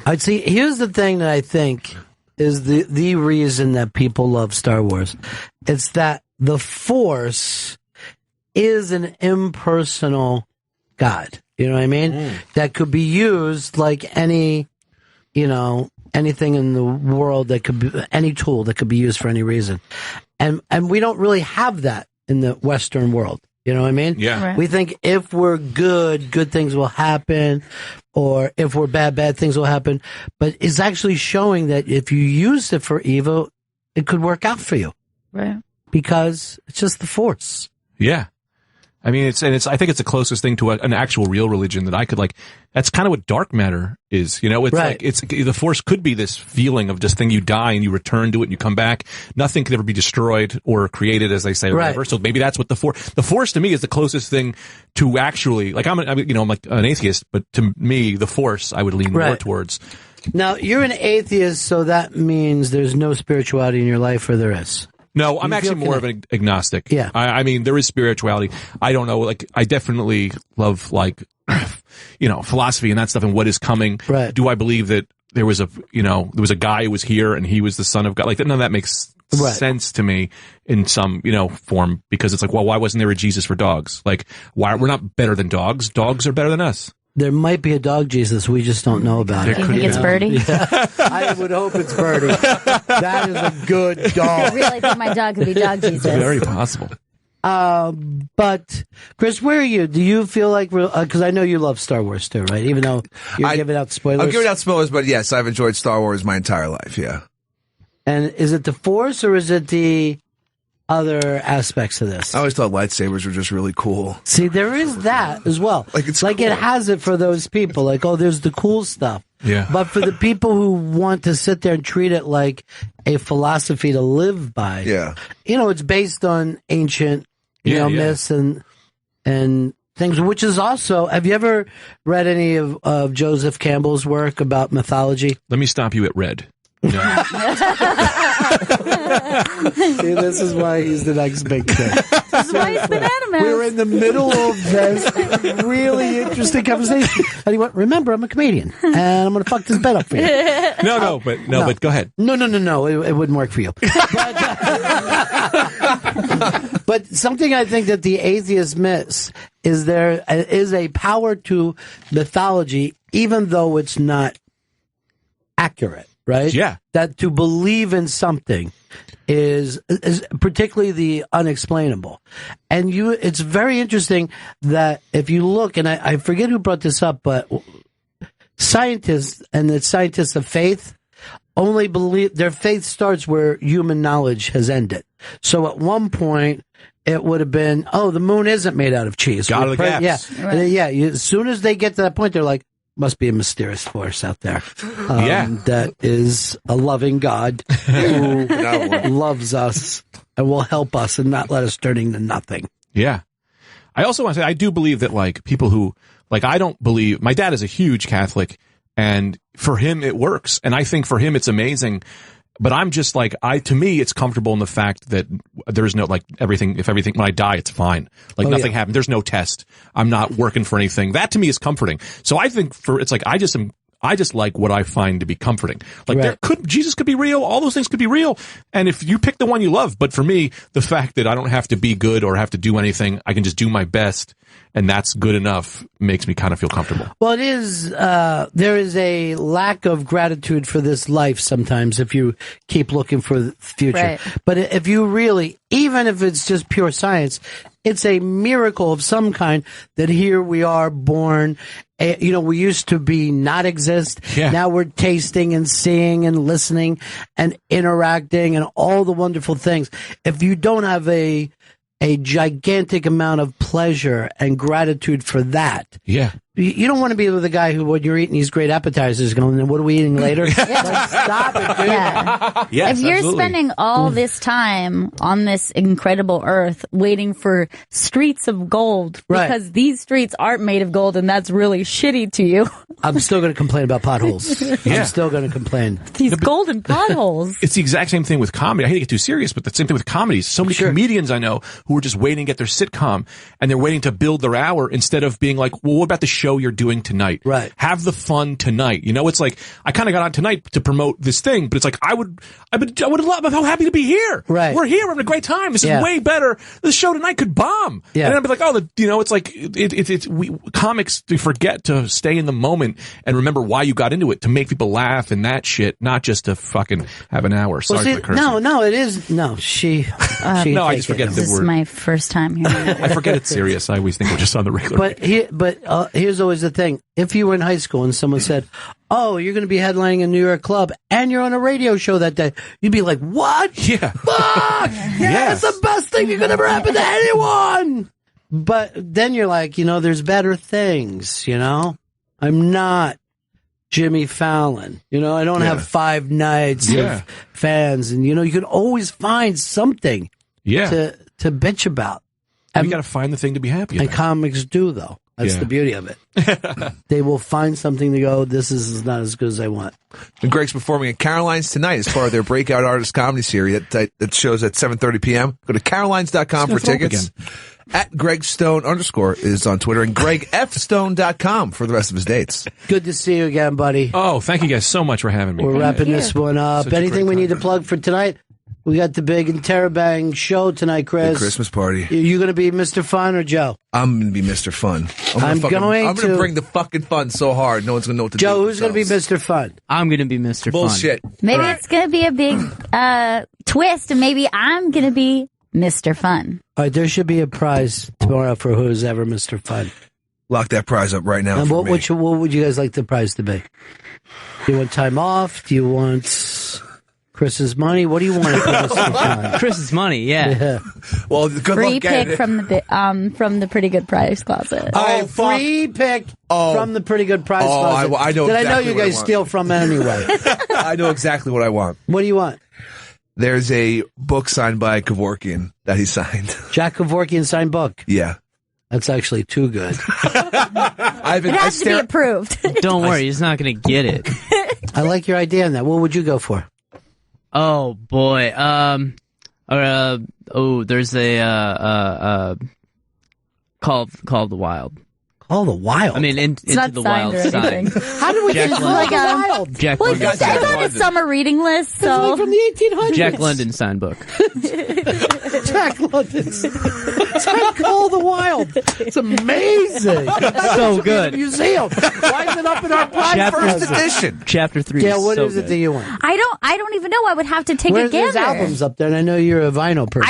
I'd see. Here's the thing that I think is the reason that people love Star Wars. It's that the Force is an impersonal God. You know what I mean? That could be used like any, anything in the world that could be, any tool that could be used for any reason. And we don't really have that in the Western world. You know what I mean? Yeah. Right. We think if we're good things will happen, or if we're bad things will happen. But it's actually showing that if you use it for evil, it could work out for you. Right. Because it's just the Force. Yeah. I mean, I think it's the closest thing to an actual real religion that I could that's kind of what dark matter is, It's right. the Force could be this feeling of just thing you die and you return to it and you come back. Nothing could ever be destroyed or created, as they say, or right. whatever. So maybe that's what the Force to me is the closest thing to actually, I'm like an atheist, but to me, the Force, I would lean more towards. Now, you're an atheist, so that means there's no spirituality in your life, or there is. No, I'm actually more of an agnostic. Yeah. I mean, there is spirituality. I don't know, I definitely love, philosophy and that stuff and what is coming. Right. Do I believe that there was a guy who was here and he was the son of God? None of that makes sense to me in some, form, because it's why wasn't there a Jesus for dogs? Why we're not better than dogs? Dogs are better than us. There might be a dog Jesus. We just don't know about it. Do you think it's Birdie? Yeah. I would hope it's Birdie. That is a good dog. I really think my dog could be dog Jesus. It's very possible. But Chris, where are you? Do you feel like, because I know you love Star Wars too, right? Even though you're giving out spoilers. I'm giving out spoilers, but yes, I've enjoyed Star Wars my entire life. Yeah. And is it the Force or is it the other aspects of this? I always thought lightsabers were just really cool. See, there is that as well. It has it for those people. There's the cool stuff. Yeah. But for the people who want to sit there and treat it like a philosophy to live by, it's based on ancient, myths and things, which is also, have you ever read any of Joseph Campbell's work about mythology? Let me stop you at red. No. See, this is why he's the next big thing. This is why he's Banana Mouse. We're in the middle of this really interesting conversation. And he went, remember, I'm a comedian, and I'm going to fuck this bed up for you. But go ahead. No. It wouldn't work for you. But something I think that the atheists miss is there is a power to mythology, even though it's not accurate. Right? Yeah. That to believe in something is particularly the unexplainable. And it's very interesting that if you look, and I forget who brought this up, but scientists and the scientists of faith only believe their faith starts where human knowledge has ended. So at one point, it would have been, the moon isn't made out of cheese. God of the gaps. Yeah. Right. Yeah. As soon as they get to that point, they're like, must be a mysterious force out there. That is a loving God who loves us and will help us and not let us turn into nothing. Yeah. I also want to say, I do believe that people who, I don't believe, my dad is a huge Catholic and for him it works. And I think for him it's amazing. But I'm just to me, it's comfortable in the fact that there's no, everything, when I die, it's fine. Nothing happened. There's no test. I'm not working for anything. That to me is comforting. So I think I just like what I find to be comforting. Jesus could be real. All those things could be real. And if you pick the one you love, but for me, the fact that I don't have to be good or have to do anything, I can just do my best. And that's good enough makes me kind of feel comfortable. Well, it is, there is a lack of gratitude for this life sometimes if you keep looking for the future. Right. But if you really, even if it's just pure science, it's a miracle of some kind that here we are born. We used to be not exist. Yeah. Now we're tasting and seeing and listening and interacting and all the wonderful things. If you don't have a a gigantic amount of pleasure and gratitude for that. Yeah. You don't want to be with a guy who, when you're eating these great appetizers, going, then what are we eating later? Like, stop it, dude. Yeah. Yes, if you're absolutely. spending all this time on this incredible earth waiting for streets of gold, Right. because these streets aren't made of gold and that's really shitty to you. I'm still going to complain about potholes. Yeah. I'm still going to complain. These golden potholes. It's the exact same thing with comedy. I hate to get too serious, but the same thing with comedies. So many comedians I know who are just waiting to get their sitcom, and they're waiting to build their hour instead of being like, well, what about the show you're doing tonight? Right. Have the fun tonight. You know, it's like, I kind of got on tonight to promote this thing, but it's like, I would love, I'm so happy to be here. Right. We're here. We're having a great time. This is way better. The show tonight could bomb. Yeah. And I'd be like, it's like, we comics, they forget to stay in the moment and remember why you got into it, to make people laugh and that shit, not just to fucking have an hour. Sorry for the cursing. No, it is. No, she no, I just forget the This is word. my first time hearing it. I forget it's serious. I always think we're just on the regular. But here's always the thing. If you were in high school and someone said, oh, you're going to be headlining a New York club and you're on a radio show that day, you'd be like, what? Yeah. Fuck! Yeah, it's the best thing that could ever happen to anyone! But then you're like, there's better things, I'm not Jimmy Fallon. I don't have 5 nights of fans. And, you can always find something to bitch about. And you got to find the thing to be happy about. And comics do, though. That's the beauty of it. They will find something to go, this is not as good as I want. And Greg's performing at Caroline's tonight as part of their Breakout Artist Comedy Series that shows at 7:30 p.m. Go to carolines.com for tickets. At Greg Stone _ is on Twitter, and GregFStone.com for the rest of his dates. Good to see you again, buddy. Oh, thank you guys so much for having me. We're wrapping this one up. Such a Anything great we need to plug for tonight? We got the big interabang show tonight, Chris. The Christmas party. You going to be Mr. Fun or Joe? I'm going to be Mr. Fun. I'm going to bring the fucking fun so hard, no one's going to know what to do. Joe, who's going to be Mr. Fun? I'm going to be Mr. Bullshit. Fun. Maybe it's going to be a big twist, and maybe I'm going to be Mr. Fun. All right, there should be a prize tomorrow for who's ever Mr. Fun. Lock that prize up right now. And for what me. would you guys like the prize to be? Do you want time off? Do you want Chris's money? What do you want for Mr. Fun? Chris's money, yeah. Well, good Free luck pick from the Pretty Good Prize Closet. All right, free pick from the Pretty Good Prize Closet. I know that exactly I know you what I guys want. steal from anyway. I know exactly what I want. What do you want? There's a book signed by Kevorkian that he signed. Jack Kevorkian signed book. Yeah. That's actually too good. It has to be approved. Don't worry, he's not going to get it. I like your idea on that. What would you go for? Oh boy. There's a Call of the Wild. Call of the Wild. I mean, Into not the signed Wild or anything. sign. How did we Jack get London. Wild? Jack Well, London. it's on a summer reading list, so from the 1800s. Jack London signed book. Jack London's. It's like Call of the Wild. It's amazing. So good. Museum. Why is it up in our prize First edition. Chapter 3. Yeah, is what so is it good. that you want? I don't even know. I would have to take a There's gander. albums up there, and I know you're a vinyl person.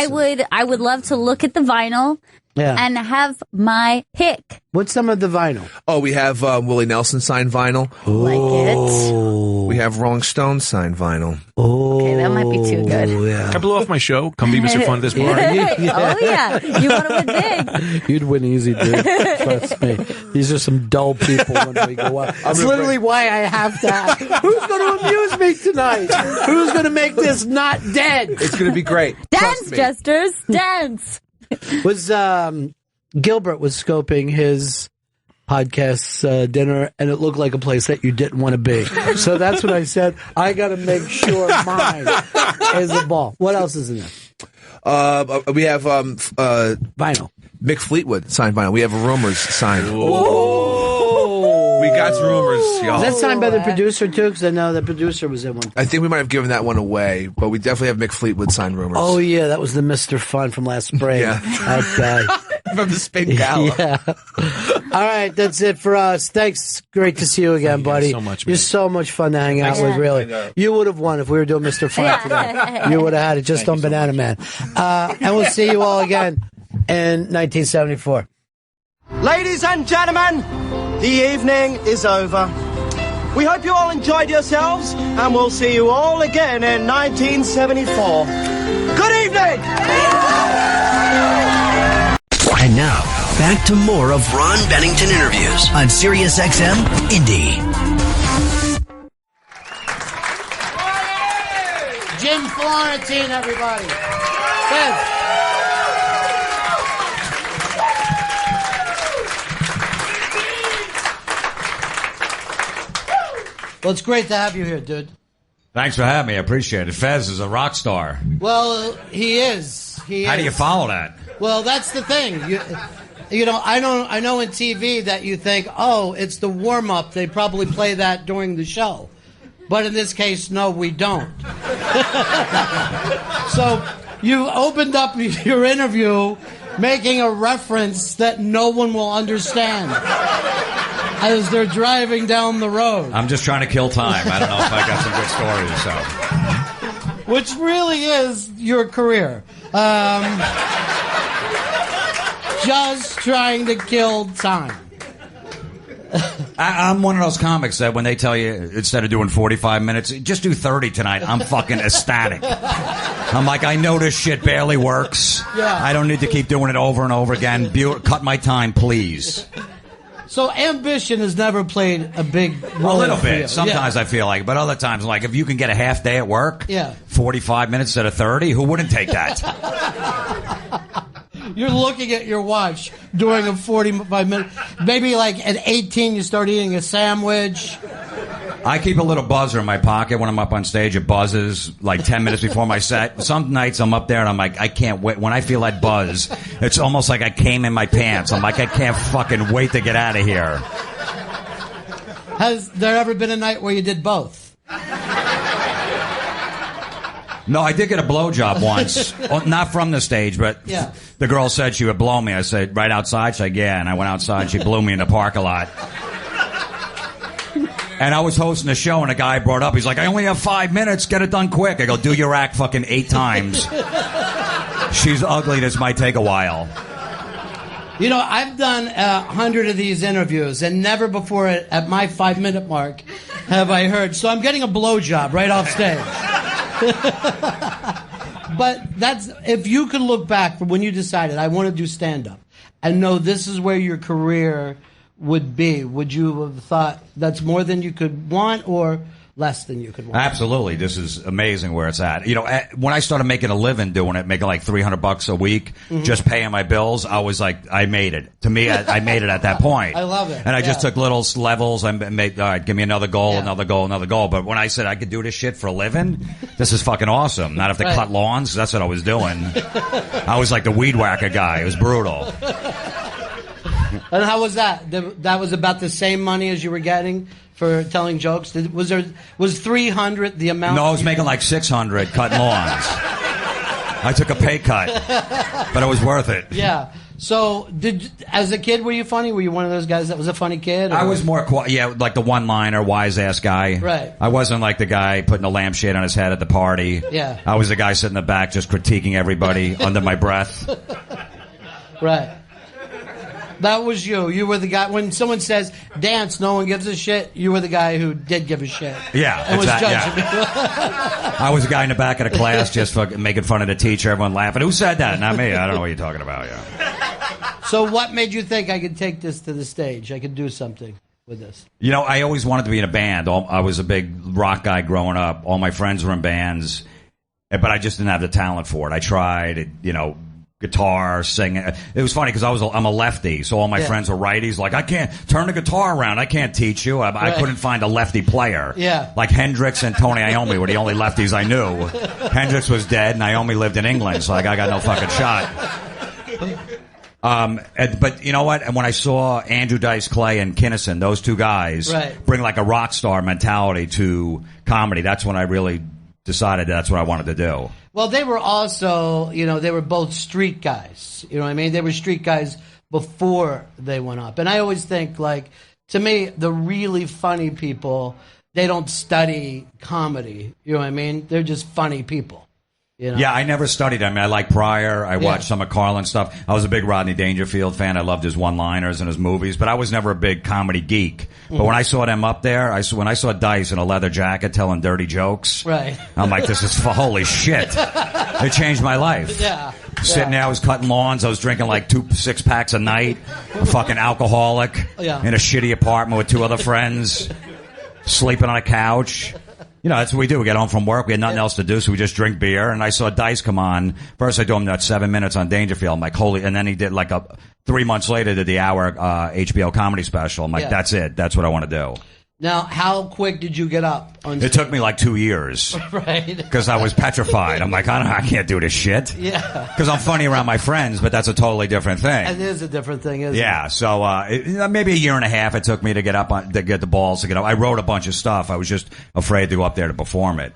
I would love to look at the vinyl and have my pick. What's some of the vinyl? Oh, we have Willie Nelson signed vinyl. Like it. We have Rolling Stones signed vinyl. Okay, that might be too good. Yeah. Can I blow off my show? Come be Mr. Fun at this party. Oh yeah, you want to win big. You'd win easy, dude. Trust me. These are some dull people when we go out. That's literally why I have to ask, who's going to amuse me tonight? Who's going to make this not dead? It's going to be great. Dance, Jesters, dance. Was Gilbert was scoping his podcast dinner, and it looked like a place that you didn't want to be. So that's what I said. I got to make sure mine is a ball. What else is in there? We have vinyl. Mick Fleetwood signed vinyl. We have Rumors signed. Whoa. We got Rumors, y'all. Is that signed by the producer too? Because I know the producer was in one. I think we might have given that one away, but we definitely have Mick Fleetwood signed Rumors. Oh yeah, that was the Mr. Fun from last spring. Yeah. That guy. From the Spin Gala. Yeah. All right, that's it for us. Thanks. Great to see you again, buddy. so much, You're man. so much fun to hang out with, really. You would have won if we were doing Mr. Fun today. You would have had it just on Banana Man. And we'll see you all again in 1974. Ladies and gentlemen, the evening is over. We hope you all enjoyed yourselves, and we'll see you all again in 1974. Good evening! And now, back to more of Ron Bennington interviews on SiriusXM Indie. Jim Florentine, everybody. Fez. Well, it's great to have you here, dude. Thanks for having me. I appreciate it. Fez is a rock star. Well, he is. How do you follow that? Well, that's the thing. You know, I know in TV that you think, oh, it's the warm-up. They probably play that during the show. But in this case, no, we don't. So you opened up your interview making a reference that no one will understand as they're driving down the road. I'm just trying to kill time. I don't know if I got some good stories. So, which really is your career. Just trying to kill time. I'm one of those comics that when they tell you instead of doing 45 minutes, just do 30 tonight, I'm fucking ecstatic. I'm like, I know this shit barely works. Yeah. I don't need to keep doing it over and over again. Cut my time, please. So ambition has never played a big role. A little for you. bit. Sometimes I feel like, but other times, like if you can get a half day at work, 45 minutes instead of 30, who wouldn't take that? You're looking at your watch during a 45 minute. Maybe like at 18 you start eating a sandwich. I keep a little buzzer in my pocket when I'm up on stage. It buzzes like 10 minutes before my set. Some nights I'm up there and I'm like, I can't wait. When I feel that buzz, it's almost like I came in my pants. I'm like, I can't fucking wait to get out of here. Has there ever been a night where you did both? No, I did get a blowjob once. Well, not from the stage, but the girl said she would blow me. I said, right outside? She's like, yeah. And I went outside. She blew me in the parking lot. And I was hosting a show, and a guy brought up, he's like, I only have 5 minutes. Get it done quick. I go, do your act fucking 8 times. She's ugly. This might take a while. You know, I've done 100 of these interviews, and never before at my 5-minute mark have I heard, so I'm getting a blowjob right off stage. But that's, if you could look back from when you decided, I want to do stand-up, and know this is where your career would be, would you have thought that's more than you could want or less than you could want? Absolutely. This is amazing where it's at. You know, when I started making a living doing it, making like $300 a week, just paying my bills, I was like, I made it. To me, I made it at that point. I love it. And I just took little levels and made, all right, give me another goal, another goal, another goal. But when I said I could do this shit for a living, this is fucking awesome. Not have to cut lawns. That's what I was doing. I was like the weed whacker guy. It was brutal. And how was that? That was about the same money as you were getting for telling jokes? Was 300 the amount? No, I was making like 600 cutting lawns. I took a pay cut, but it was worth it. Yeah. So, as a kid, were you funny? Were you one of those guys that was a funny kid? Or? I was more, like the one-liner, wise-ass guy. Right. I wasn't like the guy putting a lampshade on his head at the party. Yeah. I was the guy sitting in the back just critiquing everybody under my breath. Right. That was you. You were the guy. When someone says dance, no one gives a shit. You were the guy who did give a shit. Yeah, and was judging. Yeah. I was the guy in the back of the class just making fun of the teacher. Everyone laughing. Who said that? Not me. I don't know what you're talking about. Yeah. So, what made you think I could take this to the stage? I could do something with this. You know, I always wanted to be in a band. I was a big rock guy growing up. All my friends were in bands, but I just didn't have the talent for it. I tried. You know. Guitar, singing. It was funny because I'm a lefty, so all my friends were righties. Like, I can't turn the guitar around. I can't teach you. I couldn't find a lefty player. Yeah. Like Hendrix and Tony Iommi were the only lefties I knew. Hendrix was dead, and Iommi lived in England, so like I got no fucking shot. But you know what? And when I saw Andrew Dice Clay and Kinison, those two guys bring like a rock star mentality to comedy, that's when I really decided that's what I wanted to do. Well, they were also, they were both street guys. You know what I mean? They were street guys before they went up. And I always think, like, to me, the really funny people, they don't study comedy. You know what I mean? They're just funny people. You know? Yeah, I never studied. I mean, I like Pryor. I watched some of Carlin's stuff. I was a big Rodney Dangerfield fan. I loved his one-liners and his movies, but I was never a big comedy geek. But when I saw them up there, when I saw Dice in a leather jacket telling dirty jokes, I'm like, this is holy shit. It changed my life. Yeah. Sitting there, I was cutting lawns. I was drinking like 2 6-packs a night. A fucking alcoholic Yeah. in a shitty apartment with 2 other friends. Sleeping on a couch. You know, that's what we do. We get home from work. We had nothing else to do, so we just drink beer. And I saw Dice come on. First, I told him that 7 minutes on Dangerfield. I'm like, holy. And then he did like 3 months later, did the hour HBO comedy special. I'm like, Yeah. that's it. That's what I want to do. Now, how quick did you get up on It took me like 2 years. Right. Because I was petrified. I'm like, I can't do this shit. Yeah. Because I'm funny around my friends, but that's a totally different thing. It is a different thing, isn't it? Yeah, so maybe a year and a half it took me to get up to get the balls to get up. I wrote a bunch of stuff. I was just afraid to go up there to perform it.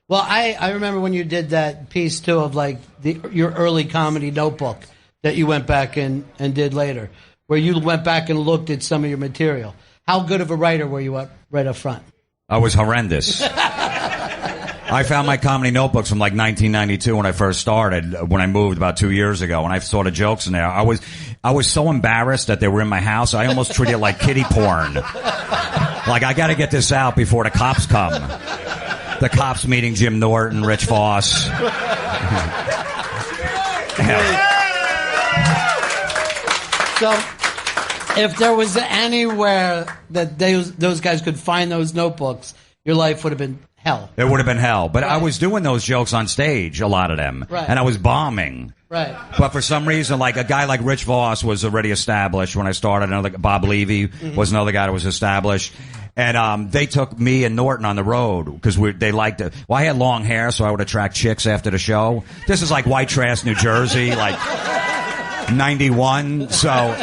Well, I remember when you did that piece, too, of like your early comedy notebook that you went back and did later, where you went back and looked at some of your material. How good of a writer were you right up front? I was horrendous. I found my comedy notebooks from like 1992 when I first started, when I moved about 2 years ago, and I saw the jokes in there. I was so embarrassed that they were in my house, I almost treated it like kiddie porn. Like, I got to get this out before the cops come. The cops meeting Jim Norton, Rich Voss. So, if there was anywhere that those guys could find those notebooks, your life would have been hell. It would have been hell. But I was doing those jokes on stage, a lot of them. Right. And I was bombing. Right. But for some reason, like a guy like Rich Voss was already established when I started. Bob Levy was another guy that was established. And they took me and Norton on the road because they liked it. Well, I had long hair, so I would attract chicks after the show. This is like White Trash, New Jersey, like 91. So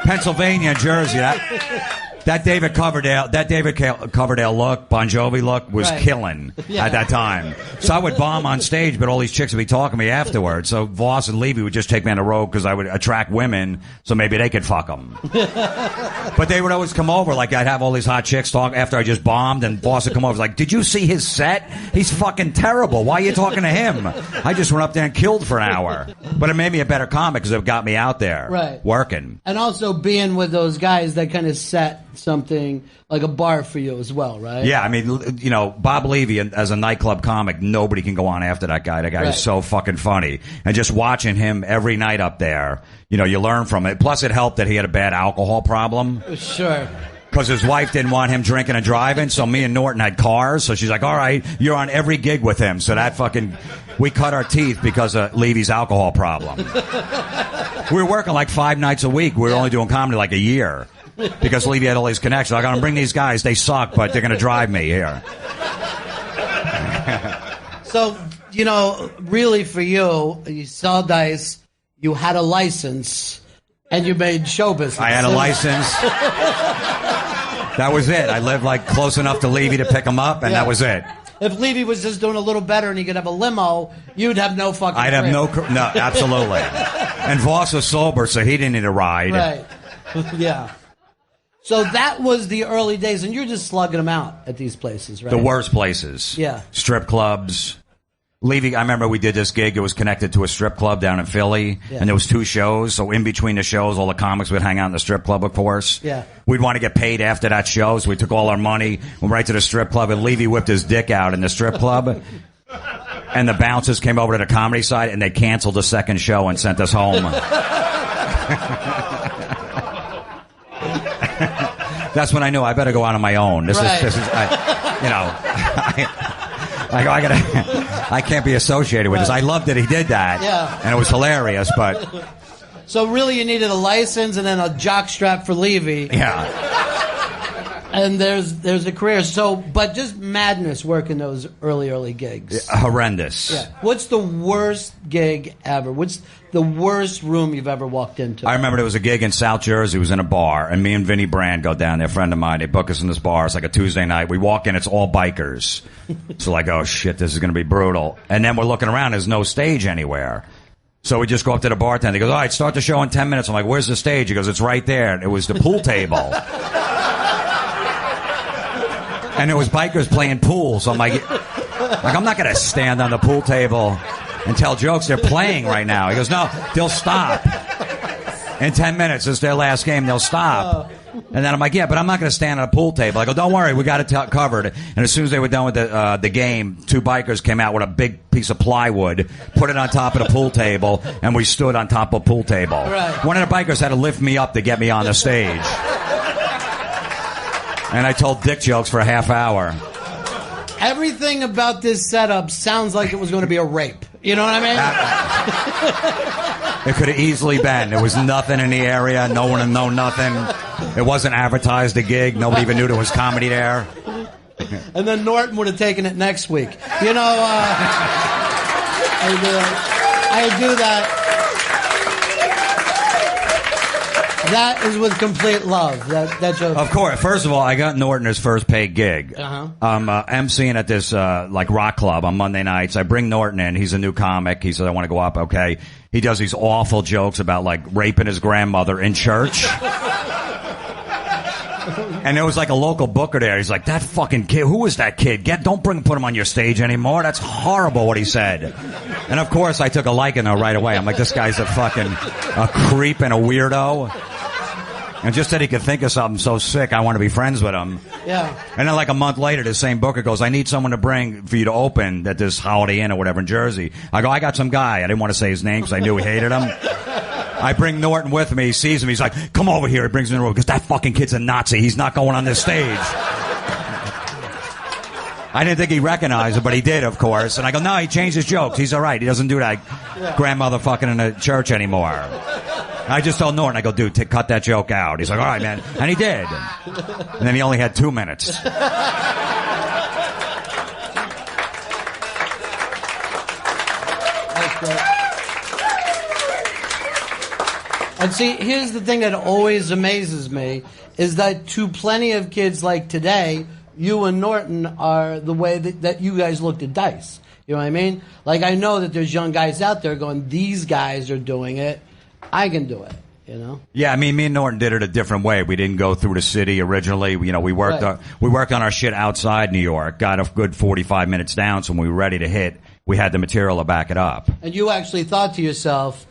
Pennsylvania and Jersey, that David Coverdale look, Bon Jovi look, was killing at that time. So I would bomb on stage, but all these chicks would be talking to me afterwards. So Voss and Levy would just take me on the road because I would attract women, so maybe they could fuck them. But they would always come over, like I'd have all these hot chicks talk after I just bombed, and Voss would come over, like, did you see his set? He's fucking terrible. Why are you talking to him? I just went up there and killed for an hour. But it made me a better comic because it got me out there working. And also being with those guys that kind of set something like a bar for you as well, right? Yeah, I mean, you know, Bob Levy, as a nightclub comic, nobody can go on after that guy. That guy is so fucking funny. And just watching him every night up there, you know, you learn from it. Plus, it helped that he had a bad alcohol problem. Sure. Because his wife didn't want him drinking and driving, so me and Norton had cars. So she's like, all right, you're on every gig with him. So that fucking... We cut our teeth because of Levy's alcohol problem. We were working like 5 nights a week. We were only doing comedy like a year. Because Levy had all these connections. I got to bring these guys. They suck, but they're going to drive me here. So, you know, really for you, you saw Dice, you had a license, and you made show business. I had a license. That was it. I lived like close enough to Levy to pick him up, and that was it. If Levy was just doing a little better and he could have a limo, you'd have no fucking I'd have no, absolutely. And Voss was sober, so he didn't need a ride. Right. Yeah. So that was the early days, and you're just slugging them out at these places, right? The worst places. Yeah. Strip clubs. Levy, I remember we did this gig. It was connected to a strip club down in Philly, and there was 2 shows. So in between the shows, all the comics would hang out in the strip club, of course. Yeah. We'd want to get paid after that show, so we took all our money, went right to the strip club, and Levy whipped his dick out in the strip club. And the bouncers came over to the comedy side, and they canceled the second show and sent us home. That's when I knew I better go out on my own. This is I can't be associated with this. I loved that he did that. Yeah. And it was hilarious, but So really you needed a license and then a jockstrap for Levy. yeah. And there's a career. So, but just madness working those early gigs. Horrendous. Yeah. What's the worst gig ever? What's the worst room you've ever walked into? I remember there was a gig in South Jersey. It was in a bar, and me and Vinny Brand go down there, a friend of mine. They book us in this bar. It's like a Tuesday night. We walk in, it's all bikers. So like, oh shit, this is going to be brutal. And then we're looking around, there's no stage anywhere. So we just go up to the bartender. He goes, all right, start the show in 10 minutes. I'm like, where's the stage? He goes, it's right there. And it was the pool table. And it was bikers playing pool. So I'm like I'm not going to stand on the pool table and tell jokes. They're playing right now. He goes, no, they'll stop. In 10 minutes, it's their last game. They'll stop. And And then I'm like, yeah, but I'm not going to stand at a pool table. I go, don't worry, we got it covered. And as soon as they were done with the game, two bikers came out with a big piece of plywood, put it on top of the pool table, and we stood on top of the pool table. Right. One of the bikers had to lift me up to get me on the stage. And I told dick jokes for a half hour. Everything about this setup sounds like it was going to be a rape. You know what I mean? It could have easily been. There was nothing in the area. No one would know nothing. It wasn't advertised a gig. Nobody even knew there was comedy there. And then Norton would have taken it next week. You know, I do that. That is with complete love. That joke. Of course. First of all, I got Norton his first paid gig. Uh-huh. I'm emceeing at this like rock club on Monday nights. I bring Norton in. He's a new comic. He said, I want to go up. Okay. He does these awful jokes about like raping his grandmother in church. And there was like a local booker there. He's like, that fucking kid. Who is that kid? Don't put him on your stage anymore. That's horrible what he said. And of course, I took a liking to right away. I'm like, this guy's a creep and a weirdo. And just that he could think of something so sick, I want to be friends with him. Yeah. And then like a month later, the same booker goes, I need someone to bring for you to open at this Holiday Inn or whatever in Jersey. I go, I got some guy. I didn't want to say his name because I knew he hated him. I bring Norton with me. He sees him. He's like, come over here. He brings me in the room because that fucking kid's a Nazi. He's not going on this stage. I didn't think he recognized him, but he did, of course. And I go, no, he changed his jokes. He's all right. He doesn't do that grandmother fucking in a church anymore. I just told Norton, I go, dude, cut that joke out. He's like, all right, man. And he did. And then he only had 2 minutes. And see, here's the thing that always amazes me, is that to plenty of kids like today, you and Norton are the way that you guys looked at dice. You know what I mean? Like, I know that there's young guys out there going, these guys are doing it. I can do it, you know? Yeah, I mean, me and Norton did it a different way. We didn't go through the city originally. You know, we worked on our shit outside New York, got a good 45 minutes down, so when we were ready to hit, we had the material to back it up. And you actually thought to yourself,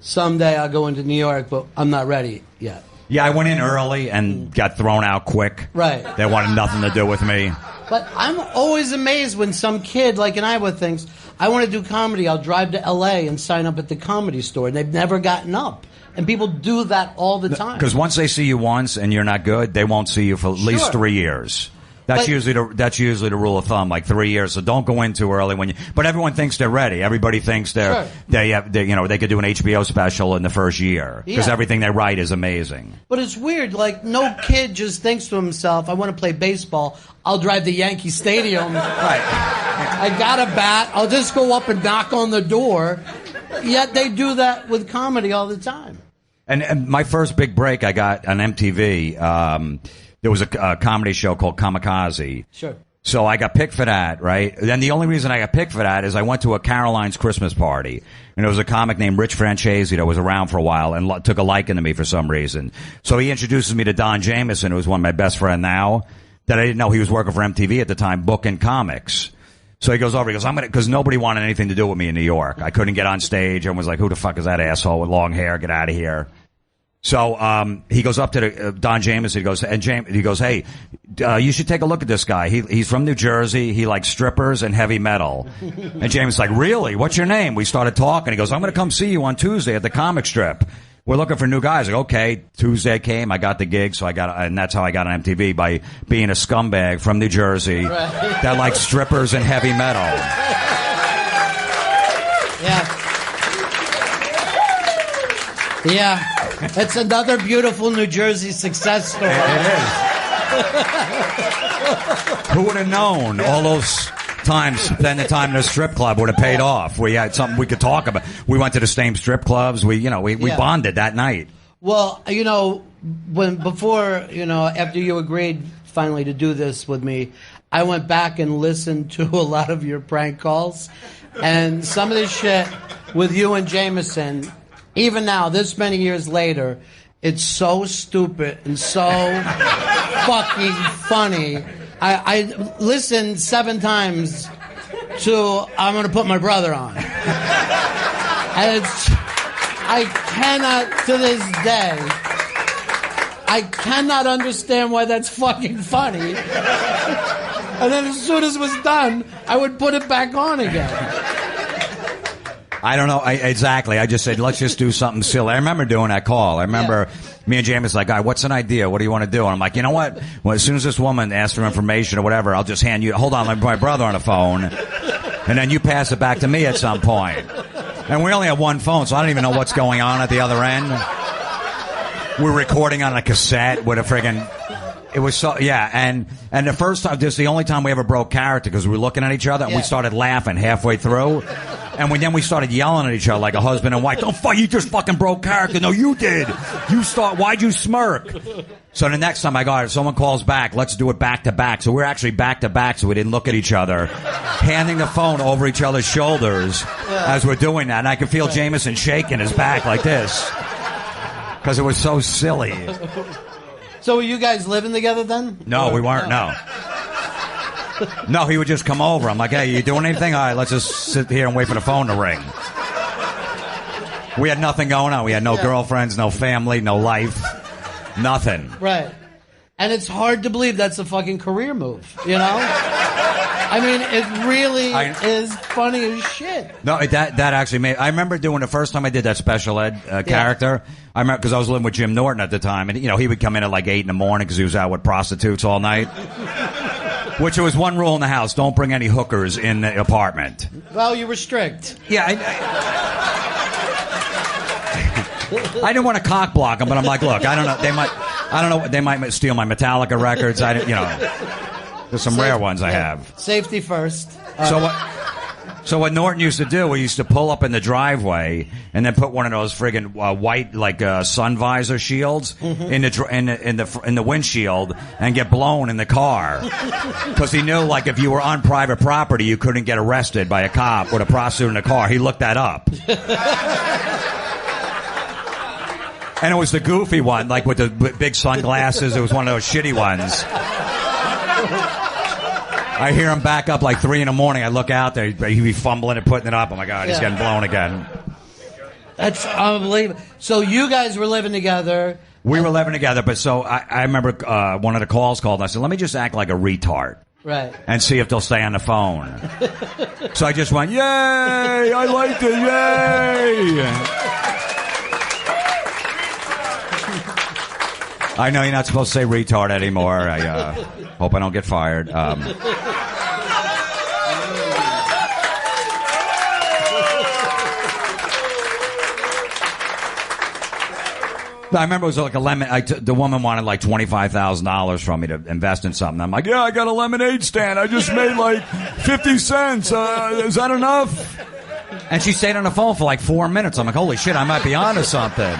someday I'll go into New York, but I'm not ready yet. Yeah, I went in early and got thrown out quick. Right. They wanted nothing to do with me. But I'm always amazed when some kid like in Iowa thinks, I want to do comedy, I'll drive to L.A. and sign up at the Comedy Store. And they've never gotten up. And people do that all the time. Because once they see you once and you're not good, they won't see you for at least 3 years. That's usually the rule of thumb, like 3 years. So don't go in too early but everyone thinks they're ready. Everybody thinks they could do an HBO special in the first year because everything they write is amazing. But it's weird. Like, no kid just thinks to himself, I want to play baseball. I'll drive to Yankee Stadium. Right. I got a bat. I'll just go up and knock on the door. Yet they do that with comedy all the time. And my first big break I got on MTV. There was a comedy show called Kamikaze. Sure. So I got picked for that, right? And the only reason I got picked for that is I went to a Caroline's Christmas party. And there was a comic named Rich Francesi that was around for a while and took a liking to me for some reason. So he introduces me to Don Jameson, who's one of my best friends now, that I didn't know he was working for MTV at the time, booking comics. So he goes over, because nobody wanted anything to do with me in New York. I couldn't get on stage. Everyone was like, who the fuck is that asshole with long hair? Get out of here. So he goes up to Don Jameson. He goes, hey, you should take a look at this guy. He's from New Jersey. He likes strippers and heavy metal. And Jameson's like, really? What's your name? We started talking. He goes, I'm going to come see you on Tuesday at the comic strip. We're looking for new guys. Like, okay. Tuesday came. I got the gig, and that's how I got on MTV, by being a scumbag from New Jersey that likes strippers and heavy metal. Yeah. It's another beautiful New Jersey success story. It is. Who would have known all those times spending time in a strip club would have paid off? We had something we could talk about. We went to the same strip clubs. We bonded that night. Well, after you agreed finally to do this with me, I went back and listened to a lot of your prank calls, and some of the shit with you and Jameson. Even now, this many years later, it's so stupid and so fucking funny. I listened 7 times to I'm going to put my brother on. And I cannot, to this day, I cannot understand why that's fucking funny. And then as soon as it was done, I would put it back on again. I don't know. Exactly. I just said, let's just do something silly. I remember doing that call. I remember me and James like, "Guy, what's an idea? What do you want to do?" And I'm like, you know what? Well, as soon as this woman asks for information or whatever, I'll just hand you, hold on, let me put my brother on the phone. And then you pass it back to me at some point. And we only have one phone, so I don't even know what's going on at the other end. We're recording on a cassette with a friggin'... It was so, yeah, and the first time, this is the only time we ever broke character because we were looking at each other and we started laughing halfway through. And then we started yelling at each other like a husband and wife. You just fucking broke character. No, you did. Why'd you smirk? So the next time I got it, someone calls back, let's do it back to back. So we're actually back to back so we didn't look at each other, handing the phone over each other's shoulders as we're doing that. And I could feel Jameson shaking his back like this because it was so silly. So were you guys living together then? No, we weren't, no. No, he would just come over. I'm like, hey, you doing anything? All right, let's just sit here and wait for the phone to ring. We had nothing going on. We had no girlfriends, no family, no life, nothing. Right. And it's hard to believe that's a fucking career move, you know? I mean, it really is funny as shit. No, that actually made... I remember doing the first time I did that special ed character. I remember because I was living with Jim Norton at the time, and he would come in at like 8 in the morning because he was out with prostitutes all night. Which there was one rule in the house: don't bring any hookers in the apartment. Well, you were strict. Yeah, I didn't want to cock block them, but I'm like, look, I don't know. They might steal my Metallica records. There's some rare ones I have. Safety first. So what Norton used to do, we used to pull up in the driveway and then put one of those friggin' white sun visor shields in the windshield and get blown in the car because he knew if you were on private property you couldn't get arrested by a cop with a prostitute in the car. He looked that up. And it was the goofy one, with the big sunglasses. It was one of those shitty ones. I hear him back up 3 in the morning. I look out there. He'd be fumbling and putting it up. Oh, my God, he's getting blown again. That's unbelievable. So you guys were living together. We were living together, but so I remember one of the calls called, and I said, let me just act like a retard. Right. And see if they'll stay on the phone. So I just went, yay, I liked it, yay. I know you're not supposed to say retard anymore. I hope I don't get fired. I remember it was like a lemon. The woman wanted $25,000 from me to invest in something. I'm like, yeah, I got a lemonade stand. I just made 50 cents. Is that enough? And she stayed on the phone for 4 minutes. I'm like, holy shit, I might be onto something.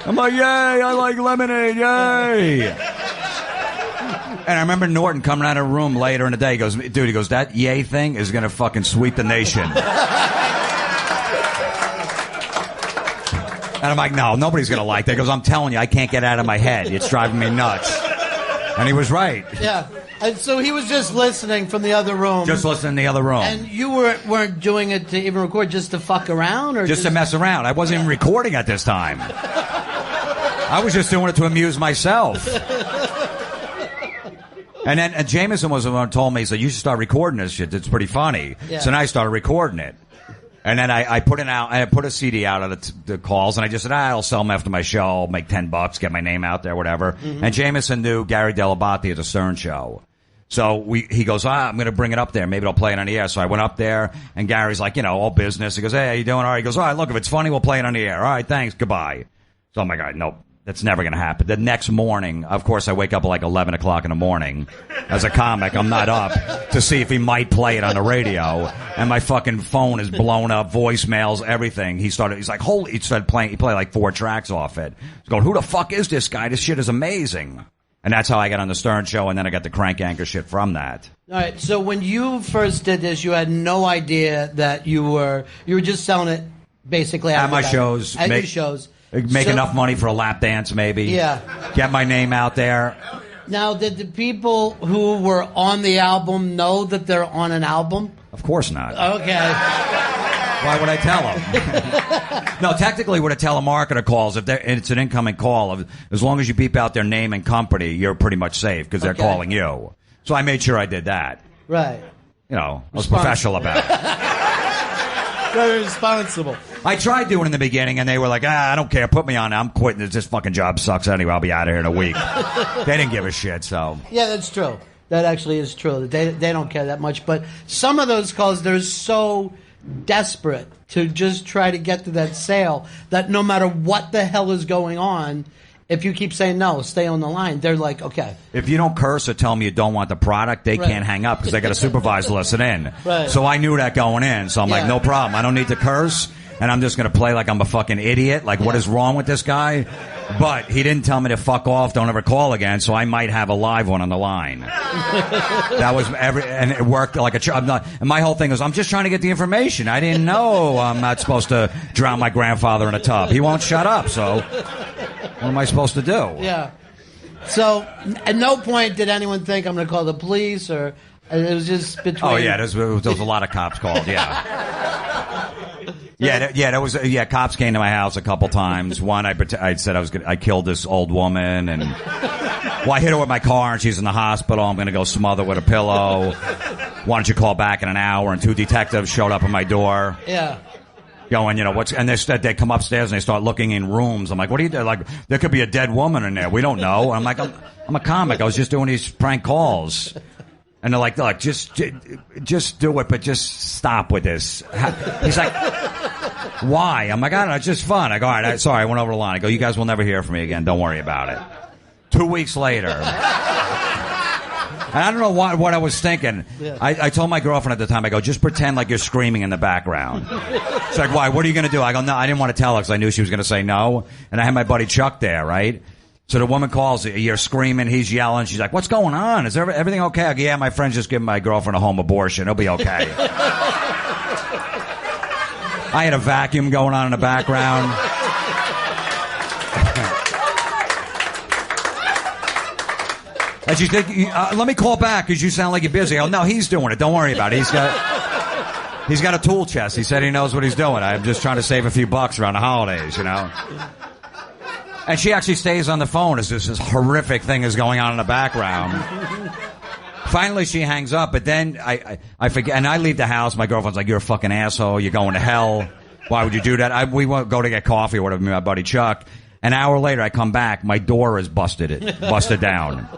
I'm like, yay, I like lemonade, yay. And I remember Norton coming out of the room later in the day. He goes, that yay thing is going to fucking sweep the nation. And I'm like, no, nobody's going to like that. He goes, I'm telling you, I can't get it out of my head. It's driving me nuts. And he was right. Yeah. And so he was just listening from the other room. Just listening in the other room. And you weren't doing it to even record, just to fuck around? Or just to mess around. I wasn't even recording at this time. I was just doing it to amuse myself. And then Jameson was the one who told me, he said, you should start recording this shit. It's pretty funny. Yeah. So then I started recording it. And then I put a CD out of the calls, and I just said, I'll sell them after my show. I'll make $10, get my name out there, whatever. Mm-hmm. And Jameson knew Gary Delabate at the Stern Show. So he goes, I'm going to bring it up there. Maybe I'll play it on the air. So I went up there, and Gary's like, all business. He goes, hey, how you doing? All right. He goes, all right, look, if it's funny, we'll play it on the air. All right, thanks. Goodbye. So I'm like, all right, nope. That's never going to happen. The next morning, of course, I wake up at 11 o'clock in the morning. As a comic, I'm not up to see if he might play it on the radio. And my fucking phone is blown up, voicemails, everything. He's like, holy, he started playing, he played 4 tracks off it. He's going, who the fuck is this guy? This shit is amazing. And that's how I got on the Stern Show, and then I got the crank anchor shit from that. All right, so when you first did this, you had no idea that you were just selling it basically at my shows. At your shows. Make enough money for a lap dance, maybe. Yeah. Get my name out there. Now, did the people who were on the album know that they're on an album? Of course not. Okay. Why would I tell them? No, technically, when a telemarketer calls, if it's an incoming call, as long as you beep out their name and company, you're pretty much safe because they're calling you. So I made sure I did that. Right. You know, I was professional about it. Very responsible. I tried doing it in the beginning, and they were like, I don't care. Put me on. I'm quitting. This fucking job sucks anyway. I'll be out of here in a week. They didn't give a shit, so. Yeah, that's true. That actually is true. They don't care that much. But some of those calls, they're so desperate to just try to get to that sale that no matter what the hell is going on, if you keep saying no, stay on the line, they're like, okay. If you don't curse or tell me you don't want the product, they can't hang up because they got a supervisor listening. Right. So I knew that going in. So I'm like, no problem. I don't need to curse. And I'm just going to play like I'm a fucking idiot. Like, what is wrong with this guy? But he didn't tell me to fuck off, don't ever call again, so I might have a live one on the line. That was and it worked like a and my whole thing was, I'm just trying to get the information. I didn't know I'm not supposed to drown my grandfather in a tub. He won't shut up, so what am I supposed to do? Yeah. So at no point did anyone think I'm going to call the police, or it was just between... Oh, yeah, there was a lot of cops called, yeah. Cops came to my house a couple times. One, I said I killed this old woman, and I hit her with my car, and she's in the hospital. I'm going to go smother with a pillow. Why don't you call back in an hour? And 2 detectives showed up at my door. Yeah. Going, and they come upstairs and they start looking in rooms. I'm like, what are you doing? Like, there could be a dead woman in there. We don't know. And I'm like, I'm a comic. I was just doing these prank calls. And they're like, look, just do it, but just stop with this. He's like, why? I'm like, I don't know, it's just fun. I go, all right, sorry, I went over the line. I go, you guys will never hear from me again. Don't worry about it. 2 weeks later. And I don't know what I was thinking. Yeah. I told my girlfriend at the time, I go, just pretend like you're screaming in the background. She's like, why? What are you going to do? I go, no, I didn't want to tell her because I knew she was going to say no. And I had my buddy Chuck there, right? So the woman calls, you're screaming, he's yelling. She's like, what's going on? Is everything okay? I go, yeah, my friend's just giving my girlfriend a home abortion. It'll be okay. I had a vacuum going on in the background. And she's thinking, let me call back because you sound like you're busy. Oh, no, he's doing it. Don't worry about it. He's got a tool chest. He said he knows what he's doing. I'm just trying to save a few bucks around the holidays, you know. And she actually stays on the phone as this horrific thing is going on in the background. Finally, she hangs up, but then I forget, and I leave the house. My girlfriend's like, you're a fucking asshole. You're going to hell. Why would you do that? We won't go to get coffee or whatever, me and my buddy Chuck. An hour later, I come back. My door is busted down.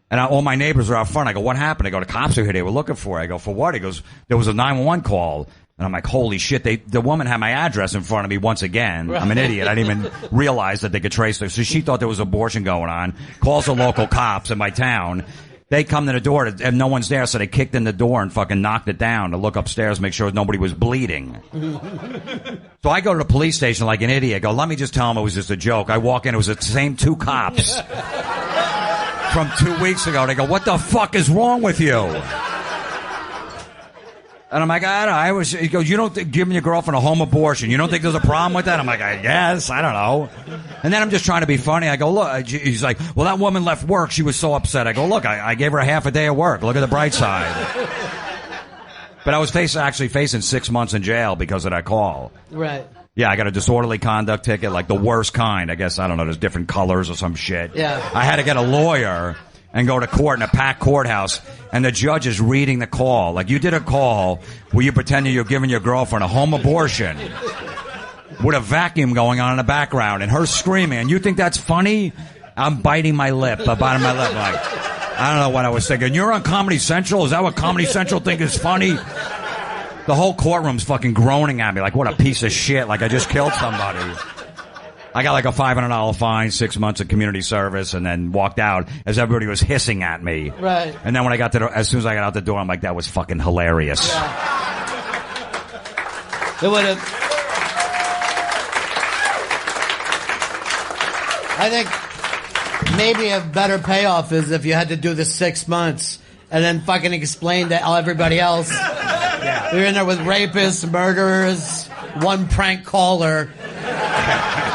And all my neighbors are out front. I go, what happened? I go, the cops are here. They were looking for it. I go, for what? He goes, there was a 911 call. And I'm like, holy shit, the woman had my address in front of me once again. Right. I'm an idiot. I didn't even realize that they could trace her. So she thought there was abortion going on. Calls the local cops in my town. They come to the door and no one's there, so they kicked in the door and fucking knocked it down to look upstairs, make sure nobody was bleeding. So I go to the police station like an idiot. I go, let me just tell them it was just a joke. I walk in, it was the same 2 cops from 2 weeks ago. They go, what the fuck is wrong with you? And I'm like, he goes, you don't give your girlfriend a home abortion. You don't think there's a problem with that? I'm like, I guess. I don't know. And then I'm just trying to be funny. I go, look. He's like, well, that woman left work. She was so upset. I go, look, I gave her a half a day of work. Look at the bright side. But I was actually facing 6 months in jail because of that call. Right. Yeah, I got a disorderly conduct ticket, like the worst kind. I guess, I don't know, there's different colors or some shit. Yeah. I had to get a lawyer and go to court in a packed courthouse, and the judge is reading the call. Like, you did a call where you pretended you're giving your girlfriend a home abortion with a vacuum going on in the background and her screaming, and you think that's funny? I'm biting my lip, the bottom of my lip, like, I don't know what I was thinking. You're on Comedy Central? Is that what Comedy Central think is funny? The whole courtroom's fucking groaning at me like, what a piece of shit, like I just killed somebody. I got like a $500 fine, 6 months of community service, and then walked out as everybody was hissing at me. Right. And then when I got as soon as I got out the door, I'm like, that was fucking hilarious. Yeah. It would have. I think maybe a better payoff is if you had to do the 6 months and then fucking explain to everybody else. Yeah. You're in there with rapists, murderers, one prank caller.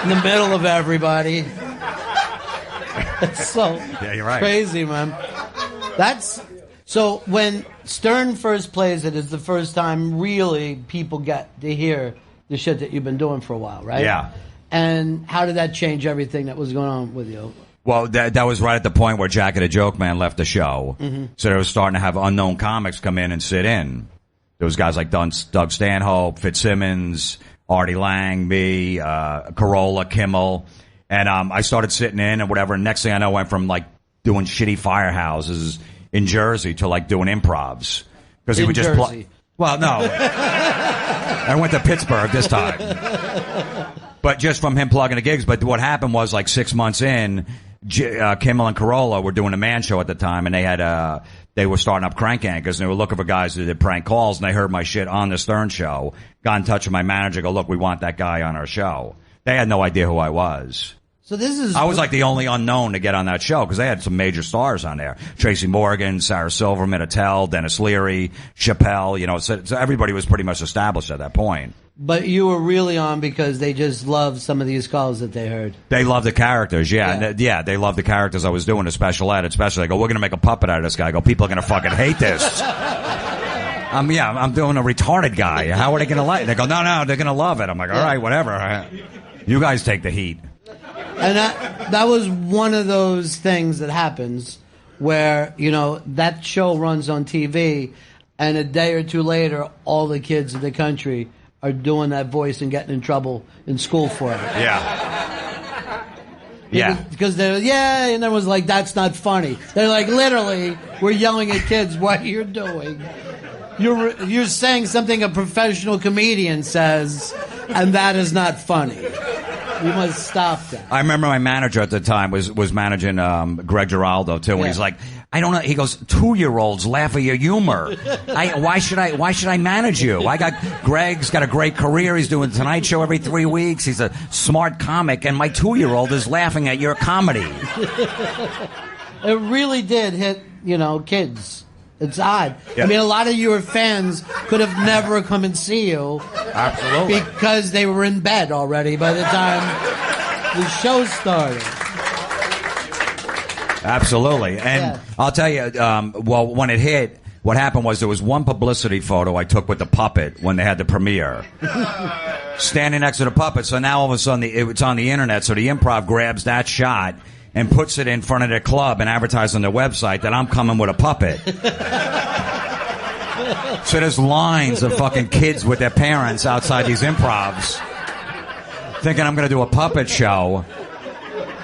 In the middle of everybody. It's so yeah, you're right. Crazy, man. So when Stern first plays it, is the first time really people get to hear the shit that you've been doing for a while, right? Yeah. And how did that change everything that was going on with you? Well, that was right at the point where Jack and the Joke Man left the show. Mhm. So they were starting to have unknown comics come in and sit in. There was guys like Doug Stanhope, Fitzsimmons, Artie Lang, me, Carolla, Kimmel. And I started sitting in and whatever. And next thing I know, I went from like doing shitty firehouses in Jersey to like doing improvs. Because he would just play. Well, no. I went to Pittsburgh this time. But just from him plugging the gigs. But what happened was like 6 months in, Kimmel and Carolla were doing a man show at the time, and they were starting up Crank Anchors, and they were looking for guys that did prank calls, and they heard my shit on the Stern show, got in touch with my manager, go, look, we want that guy on our show. They had no idea who I was. So this is... I was like the only unknown to get on that show, because they had some major stars on there. Tracy Morgan, Sarah Silverman, Attell, Dennis Leary, Chappelle, you know, so everybody was pretty much established at that point. But you were really on because they just loved some of these calls that they heard. They love the characters, yeah. They love the characters I was doing, the special ed, especially. I go, we're going to make a puppet out of this guy. I go, people are going to fucking hate this. I'm doing a retarded guy. How are they going to like it? They go, no, they're going to love it. I'm like, all right, whatever. You guys take the heat. And that was one of those things that happens where, you know, that show runs on TV, and a day or two later, all the kids in the country are doing that voice and getting in trouble in school for it. Yeah. Yeah. Because they're, and there was like, that's not funny. They're like, literally, we're yelling at kids what you're doing. You're saying something a professional comedian says, and that is not funny. You must stop that. I remember my manager at the time was managing Greg Giraldo too, and he's like, I don't know. He goes, 2-year-olds laugh at your humor. Why should I manage you? Greg's got a great career. He's doing the Tonight Show every 3 weeks. He's a smart comic, and my 2-year-old is laughing at your comedy. It really did hit, you know, kids. It's odd. Yeah. I mean, a lot of your fans could have never come and see you. Absolutely. Because they were in bed already by the time the show started. Absolutely. And I'll tell you, well, when it hit, what happened was there was one publicity photo I took with the puppet when they had the premiere. Standing next to the puppet. So now all of a sudden it's on the internet. So the Improv grabs that shot and puts it in front of their club and advertises on their website that I'm coming with a puppet. So there's lines of fucking kids with their parents outside these improvs thinking I'm going to do a puppet show.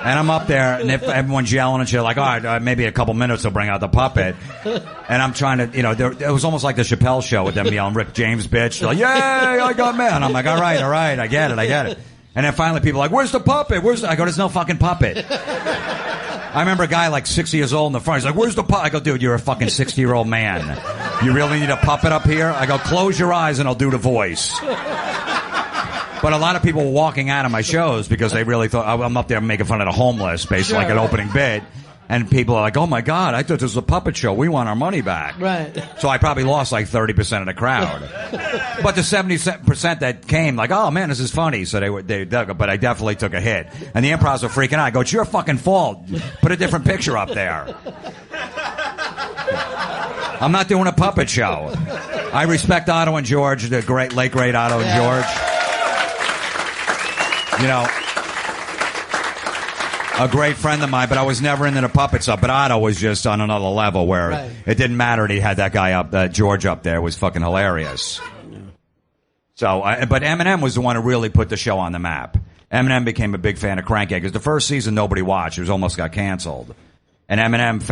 And I'm up there, and everyone's yelling and shit, like, all right, maybe a couple minutes they'll bring out the puppet. And I'm trying to, you know, it was almost like the Chappelle show with them yelling, Rick James, bitch. They're like, yay, I got man. I'm like, all right, I get it. And then finally people are like, where's the puppet? I go, there's no fucking puppet. I remember a guy like 60 years old in the front. He's like, where's the puppet? I go, dude, you're a fucking 60-year-old man. You really need a puppet up here? I go, close your eyes and I'll do the voice. But a lot of people were walking out of my shows because they really thought I'm up there making fun of the homeless, basically, like an opening bit. And people are like, oh, my God, I thought this was a puppet show. We want our money back. Right. So I probably lost like 30% of the crowd. But the 70% that came, like, oh, man, this is funny. So they dug it. But I definitely took a hit. And the improvs were freaking out. I go, it's your fucking fault. Put a different picture up there. I'm not doing a puppet show. I respect Otto and George, the late great Otto and George. You know, a great friend of mine, but I was never into the puppet stuff. But Otto was just on another level where it didn't matter. And he had that guy up, George up there, was fucking hilarious. So, but Eminem was the one who really put the show on the map. Eminem became a big fan of Crank Anchors. The first season nobody watched; it almost got canceled. And Eminem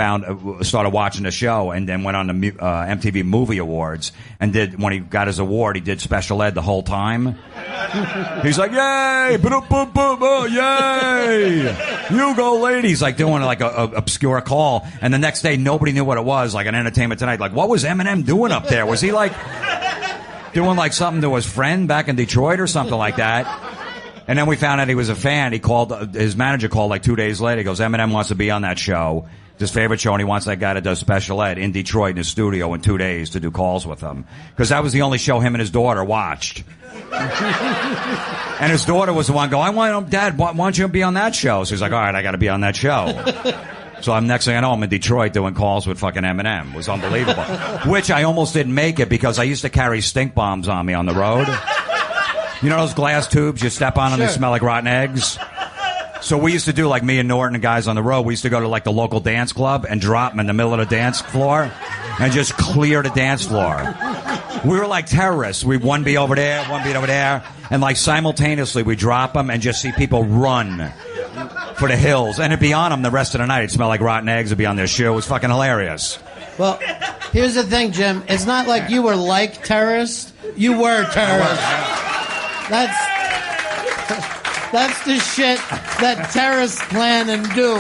started watching the show, and then went on the MTV Movie Awards, and when he got his award, he did special ed the whole time. He's like, yay, oh, yay, you go ladies, like doing like a obscure call. And the next day, nobody knew what it was, like an Entertainment Tonight. Like, what was Eminem doing up there? Was he like doing like something to his friend back in Detroit or something like that? And then we found out he was a fan. He called, his manager called like 2 days later. He goes, Eminem wants to be on that show. It's his favorite show, and he wants that guy that does special ed in Detroit in his studio in 2 days to do calls with him. Because that was the only show him and his daughter watched. And his daughter was the one going, I want him, Dad, why don't you be on that show? So he's like, all right, I got to be on that show. So next thing I know, I'm in Detroit doing calls with fucking Eminem. It was unbelievable. Which I almost didn't make it because I used to carry stink bombs on me on the road. You know those glass tubes you step on and they smell like rotten eggs? So we used to do, like me and Norton and guys on the road, we used to go to like the local dance club and drop them in the middle of the dance floor and just clear the dance floor. We were like terrorists. We'd one be over there, one beat over there, and like simultaneously we drop them and just see people run for the hills. And it'd be on them the rest of the night. It'd smell like rotten eggs. It'd be on their shoe. It was fucking hilarious. Well, here's the thing, Jim. It's not like you were like terrorists. You were terrorists. That's the shit that terrorists plan and do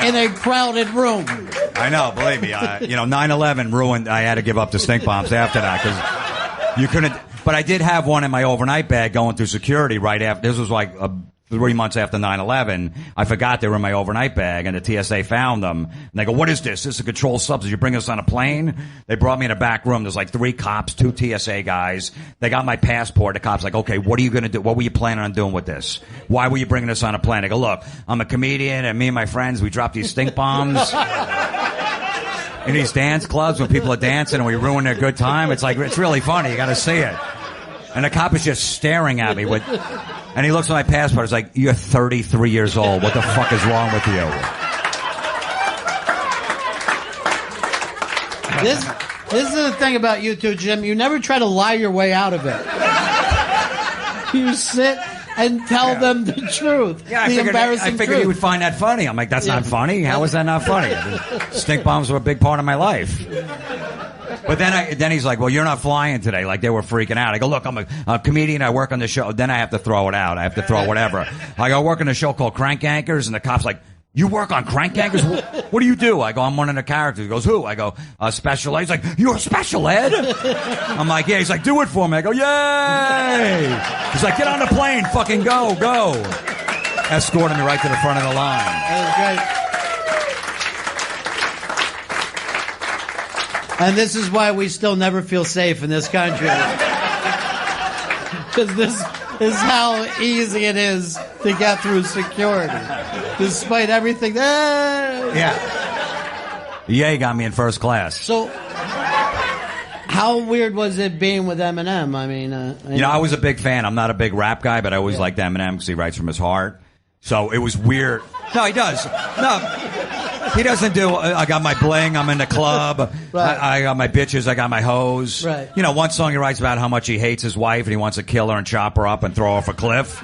in a crowded room. I know, believe me. 9/11 ruined. I had to give up the stink bombs after that because you couldn't. But I did have one in my overnight bag going through security right after. This was like 3 months after 9/11. I forgot they were in my overnight bag, and the TSA found them. And they go, "What is this? This is a controlled substance. You bring us on a plane?" They brought me in a back room. There's like 3 cops, 2 TSA guys. They got my passport. The cops like, "Okay, what are you going to do? What were you planning on doing with this? Why were you bringing us on a plane?" I go, "Look, I'm a comedian, and me and my friends, we drop these stink bombs in these dance clubs when people are dancing, and we ruin their good time. It's like, it's really funny. You got to see it." And the cop is just staring at me and he looks at my passport. He's like, "You're 33 years old. What the fuck is wrong with you?" This is the thing about you two, Jim. You never try to lie your way out of it. You sit and tell them the truth. Yeah, the embarrassing I figured truth. he would find that funny. I'm like, that's not funny. How is that not funny? Stink bombs were a big part of my life. But then he's like, "Well, you're not flying today." Like, they were freaking out. I go, "Look, I'm a comedian. I work on the show." Then I have to throw it out. I have to throw whatever. I go work on a show called Crank Yankers, and the cop's like, "You work on Crank Yankers? What do you do?" I go, "I'm one of the characters." He goes, "Who?" I go, "Special Ed." He's like, "You're Special Ed?" I'm like, "Yeah." He's like, "Do it for me." I go, "Yay!" He's like, "Get on the plane. Fucking go." Escorted me right to the front of the line. That was great. And this is why we still never feel safe in this country. Because this is how easy it is to get through security. Despite everything. Yeah. Ye got me in first class. So, how weird was it being with Eminem? I mean, I was a big fan. I'm not a big rap guy, but I always liked Eminem because he writes from his heart. So it was weird. No, he does. No. He doesn't do, I got my bling, I'm in the club, Right. I got my bitches, I got my hoes. Right. One song he writes about how much he hates his wife and he wants to kill her and chop her up and throw her off a cliff.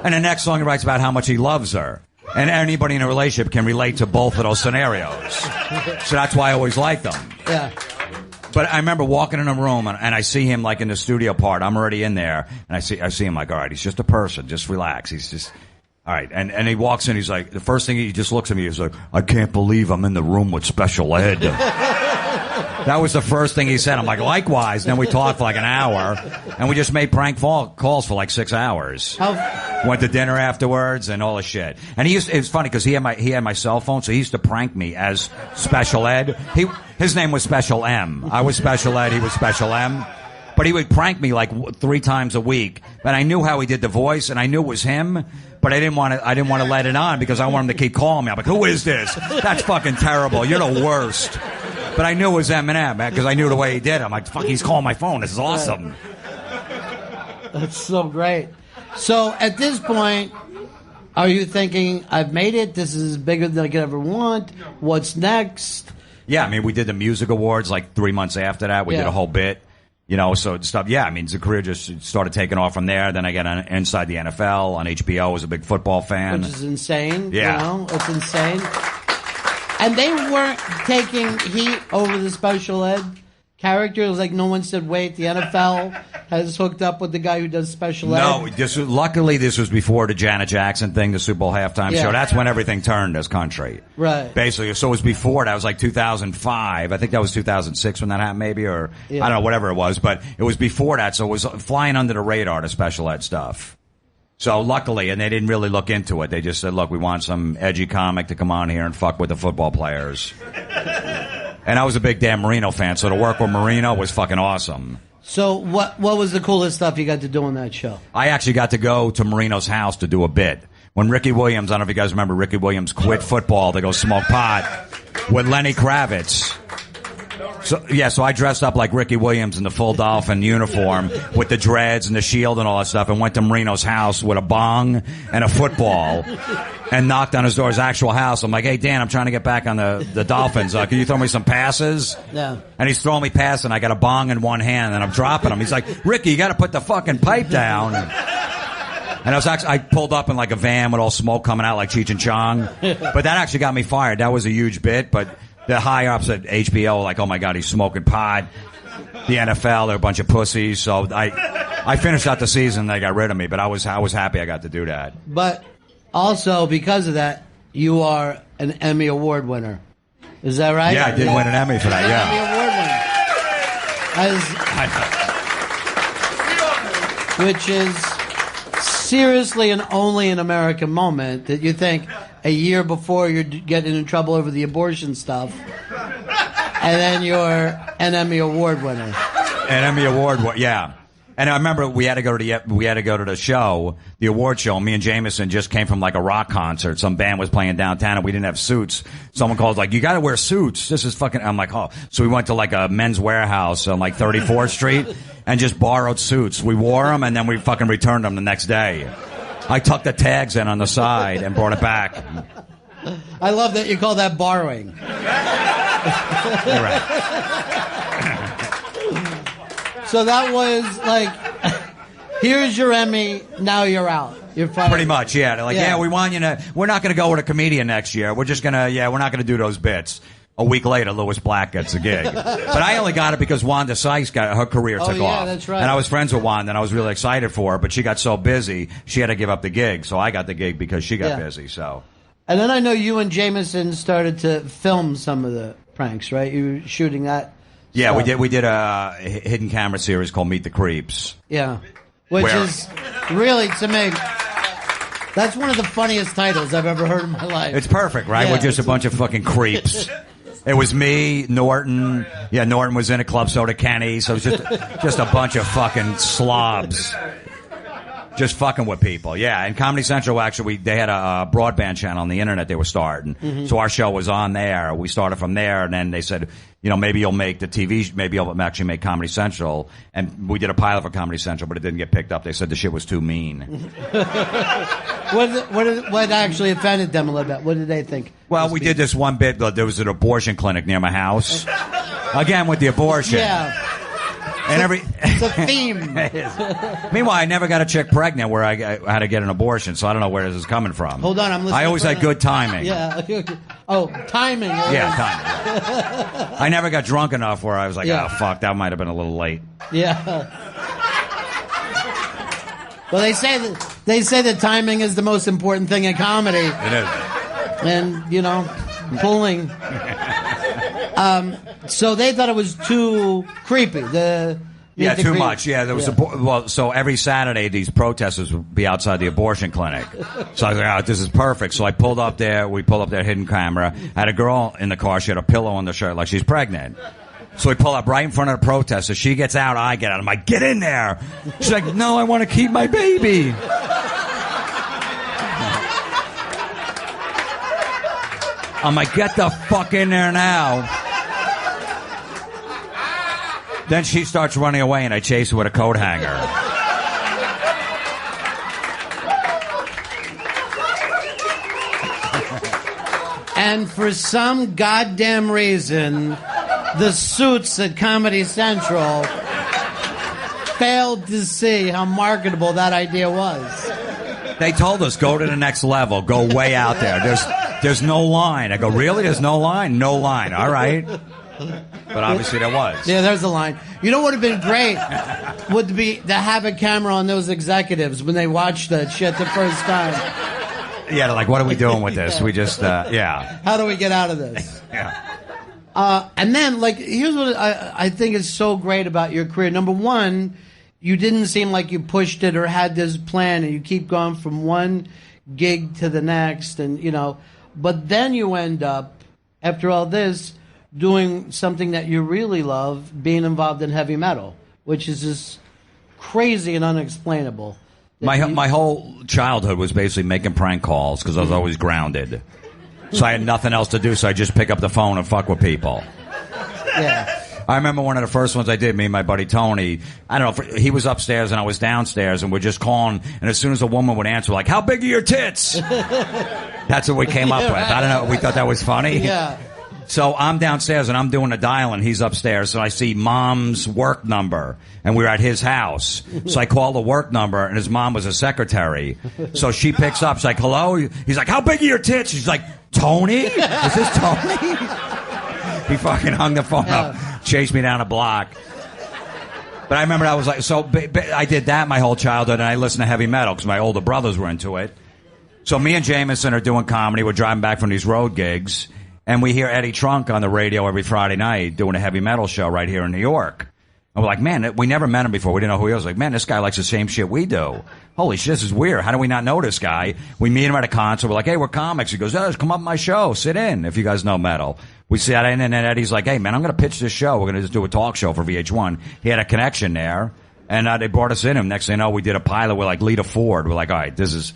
And the next song he writes about how much he loves her. And anybody in a relationship can relate to both of those scenarios. So that's why I always liked them. Yeah. But I remember walking in a room and I see him like in the studio part. I'm already in there and I see him like, all right, he's just a person. Just relax. He's just... All right, and he walks in, he's like, the first thing he just looks at me, he's like, "I can't believe I'm in the room with Special Ed." That was the first thing he said. I'm like, likewise. Then we talked for like an hour, and we just made prank calls for like 6 hours. Went to dinner afterwards and all the shit. And it was funny because he had my cell phone, so he used to prank me as Special Ed. His name was Special M. I was Special Ed, he was Special M. But he would prank me like 3 times a week. But I knew how he did the voice, and I knew it was him. But I didn't want to let it on because I wanted him to keep calling me. I'm like, "Who is this? That's fucking terrible. You're the worst." But I knew it was Eminem because I knew the way he did it. I'm like, "Fuck, he's calling my phone. This is awesome." That's so great. So at this point, are you thinking, "I've made it. This is bigger than I could ever want. What's next?" Yeah, I mean, we did the music awards like 3 months after that. We did a whole bit. So stuff. Yeah, I mean, the career just started taking off from there. Then I got on Inside the NFL on HBO. I was a big football fan. Which is insane. Yeah. It's insane. And they weren't taking heat over the Special Ed character. It was like no one said, "Wait, the NFL has hooked up with the guy who does Special Ed." No, luckily this was before the Janet Jackson thing, the Super Bowl halftime show. That's when everything turned this country. Right. Basically, so it was before that. It was like 2005. I think that was 2006 when that happened, maybe, or I don't know, whatever it was. But it was before that, so it was flying under the radar, the Special Ed stuff. So luckily, and they didn't really look into it. They just said, "Look, we want some edgy comic to come on here and fuck with the football players." And I was a big Dan Marino fan, so to work with Marino was fucking awesome. So what was the coolest stuff you got to do on that show? I actually got to go to Marino's house to do a bit. when Ricky Williams, I don't know if you guys remember, Ricky Williams quit football to go smoke pot with Lenny Kravitz. So I dressed up like Ricky Williams in the full Dolphin uniform with the dreads and the shield and all that stuff, and went to Marino's house with a bong and a football and knocked on his door, his actual house. I'm like, hey, Dan, I'm trying to get back on the Dolphins. Can you throw me some passes? Yeah. And he's throwing me passes, and I got a bong in one hand, and I'm dropping him. He's like, Ricky, you got to put the fucking pipe down. And I pulled up in like a van with all smoke coming out like Cheech and Chong. But that actually got me fired. That was a huge bit, but the high-ups at HBO like, oh, my God, he's smoking pot. The NFL, they're a bunch of pussies. So I finished out the season. They got rid of me, but I was happy I got to do that. But also, because of that, you are an Emmy Award winner. Is that right? Yeah, I did win an Emmy for that, yeah. Emmy Award winner. Which is seriously and only an American moment that you think a year before you're getting in trouble over the abortion stuff, and then you're an Emmy Award winner. An Emmy Award, yeah. And I remember we had to go to the show, the award show. Me and Jameson just came from like a rock concert. Some band was playing downtown, and we didn't have suits. Someone called like, "You got to wear suits. This is fucking." I'm like, "Oh." So we went to like a Men's Warehouse on like 34th Street and just borrowed suits. We wore them, and then we fucking returned them the next day. I tucked the tags in on the side and brought it back. I love that you call that borrowing. You're right. So that was like, here's your Emmy, now you're out. You're fired. Pretty much, yeah. They're like, yeah, we want you to. We're not going to go with a comedian next year. We're just gonna, we're not going to do those bits. A week later, Louis Black gets a gig. But I only got it because Wanda Sykes her career took off. That's right. And I was friends with Wanda, and I was really excited for her, but she got so busy, she had to give up the gig. So I got the gig because she got busy, so. And then I know you and Jameson started to film some of the pranks, right? You were shooting that. Yeah, stuff. we did a hidden camera series called Meet the Creeps. Yeah. Which is really, to me, that's one of the funniest titles I've ever heard in my life. It's perfect, right? Yeah. We're just a bunch of fucking creeps. It was me, Norton. Yeah, Norton was in a club, so did Kenny. So it was just a bunch of fucking slobs. Just fucking with people, yeah. And Comedy Central, actually, they had a broadband channel on the internet they were starting. Mm-hmm. So our show was on there. We started from there, and then they said, maybe you'll make the TV, maybe you'll actually make Comedy Central. And we did a pilot for Comedy Central, but it didn't get picked up. They said the shit was too mean. What actually offended them a little bit? What did they think? Well, we did this one bit. There was an abortion clinic near my house. Again, with the abortion. Yeah. And it's a theme. Meanwhile, I never got a chick pregnant where I had to get an abortion, so I don't know where this is coming from. Hold on, I'm listening. I always had good timing. Yeah. Oh, timing. Yeah, timing. Yeah. I never got drunk enough where I was like, oh, fuck, that might have been a little late. Yeah. Well, they say that timing is the most important thing in comedy. It is. And, pulling. So they thought it was too creepy. Too much. Yeah, there was so every Saturday these protesters would be outside the abortion clinic. So I was like, this is perfect. So I pulled up there. We pulled up their hidden camera. I had a girl in the car. She had a pillow on the shirt like she's pregnant. So we pull up right in front of the protester. She gets out. I get out. I'm like, get in there. She's like, no, I want to keep my baby. I'm like, get the fuck in there now. Then she starts running away, and I chase her with a coat hanger. And for some goddamn reason, the suits at Comedy Central failed to see how marketable that idea was. They told us, go to the next level. Go way out there. There's no line. I go, really? There's no line? No line. All right. But obviously there was. Yeah, there's a line. You know what would have been great? Would be to have a camera on those executives when they watch that shit the first time. Yeah, they're like, what are we doing with this? We just, yeah. How do we get out of this? Yeah. And then, here's what I think is so great about your career. Number one, you didn't seem like you pushed it or had this plan, and you keep going from one gig to the next, and, but then you end up, after all this, doing something that you really love, being involved in heavy metal, which is just crazy and unexplainable. My whole childhood was basically making prank calls because I was always grounded. So I had nothing else to do, so I just pick up the phone and fuck with people. Yeah. I remember one of the first ones I did, me and my buddy Tony, I don't know, he was upstairs and I was downstairs, and we're just calling, and as soon as a woman would answer, like, how big are your tits? That's what we came up with. I don't know, we thought that was funny. Yeah. So I'm downstairs and I'm doing a dial and he's upstairs, so I see Mom's work number, and we're at his house. So I call the work number, and his mom was a secretary. So she picks up, she's like, hello? He's like, how big are your tits? She's like, Tony? Is this Tony? He fucking hung the phone up, chased me down a block. But I remember I was like, so I did that my whole childhood, and I listened to heavy metal because my older brothers were into it. So me and Jameson are doing comedy. We're driving back from these road gigs, and we hear Eddie Trunk on the radio every Friday night doing a heavy metal show right here in New York. And we're like, man, we never met him before. We didn't know who he was. Like, man, this guy likes the same shit we do. Holy shit, this is weird. How do we not know this guy? We meet him at a concert. We're like, hey, we're comics. He goes, oh, come up my show. Sit in if you guys know metal. We sat in, and then Eddie's like, hey, man, I'm going to pitch this show. We're going to just do a talk show for VH1. He had a connection there, and they brought us in. And next thing you know, we did a pilot with, like, Lita Ford. We're like, all right, this is...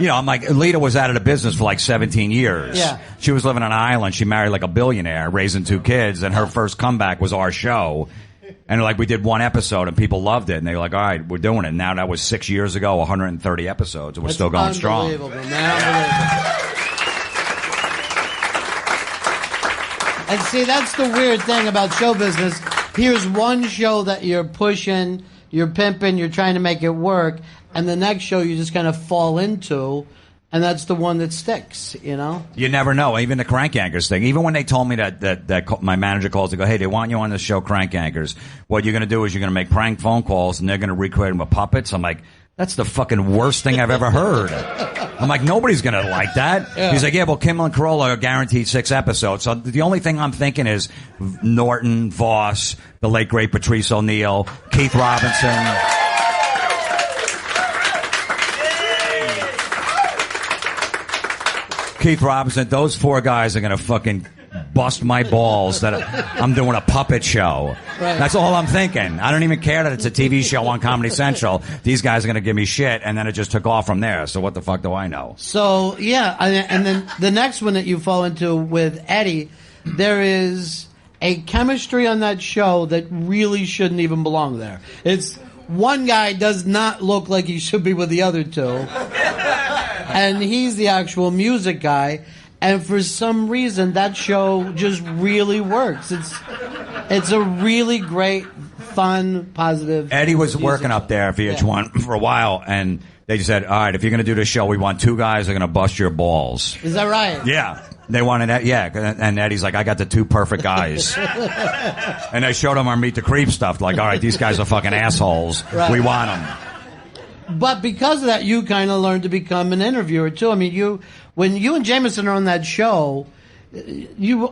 You know, I'm like, Lita was out of the business for like 17 years. Yeah. She was living on an island. She married like a billionaire, raising 2 kids, and her first comeback was our show. And like, we did 1 episode, and people loved it. And they were like, all right, we're doing it. Now that was 6 years ago, 130 episodes, and we're still going strong. Unbelievable, man. Unbelievable. And see, that's the weird thing about show business. Here's one show that you're pushing, you're pimping, you're trying to make it work, and the next show you just kind of fall into, and that's the one that sticks, you know? You never know. Even the Crank Anchors thing. Even when they told me that my manager calls to go, hey, they want you on the show Crank Anchors. What you're going to do is you're going to make prank phone calls, and they're going to recreate them with puppets. I'm like, that's the fucking worst thing I've ever heard. I'm like, nobody's going to like that. Yeah. He's like, yeah, well, Kimmel and Carolla are guaranteed 6 episodes. So the only thing I'm thinking is Norton, Voss, the late, great Patrice O'Neill, Keith Robinson. Keith Robinson, those 4 guys are going to fucking bust my balls that I'm doing a puppet show. Right. That's all I'm thinking. I don't even care that it's a TV show on Comedy Central. These guys are going to give me shit, and then it just took off from there. So what the fuck do I know? So, yeah, and then the next one that you fall into with Eddie, there is a chemistry on that show that really shouldn't even belong there. It's one guy does not look like he should be with the other 2. And he's the actual music guy, and for some reason that show just really works. It's a really great, fun, positive. Eddie was working up there at VH1 for a while, and they just said, all right, if you're going to do this show, we want 2 guys that are going to bust your balls. Is that right? Yeah. They wanted that, yeah. And Eddie's like, I got the 2 perfect guys. And they showed him our Meet the Creep stuff, like, all right, these guys are fucking assholes. Right. We want them. But because of that, you kind of learned to become an interviewer too. I mean, when you and Jameson are on that show, you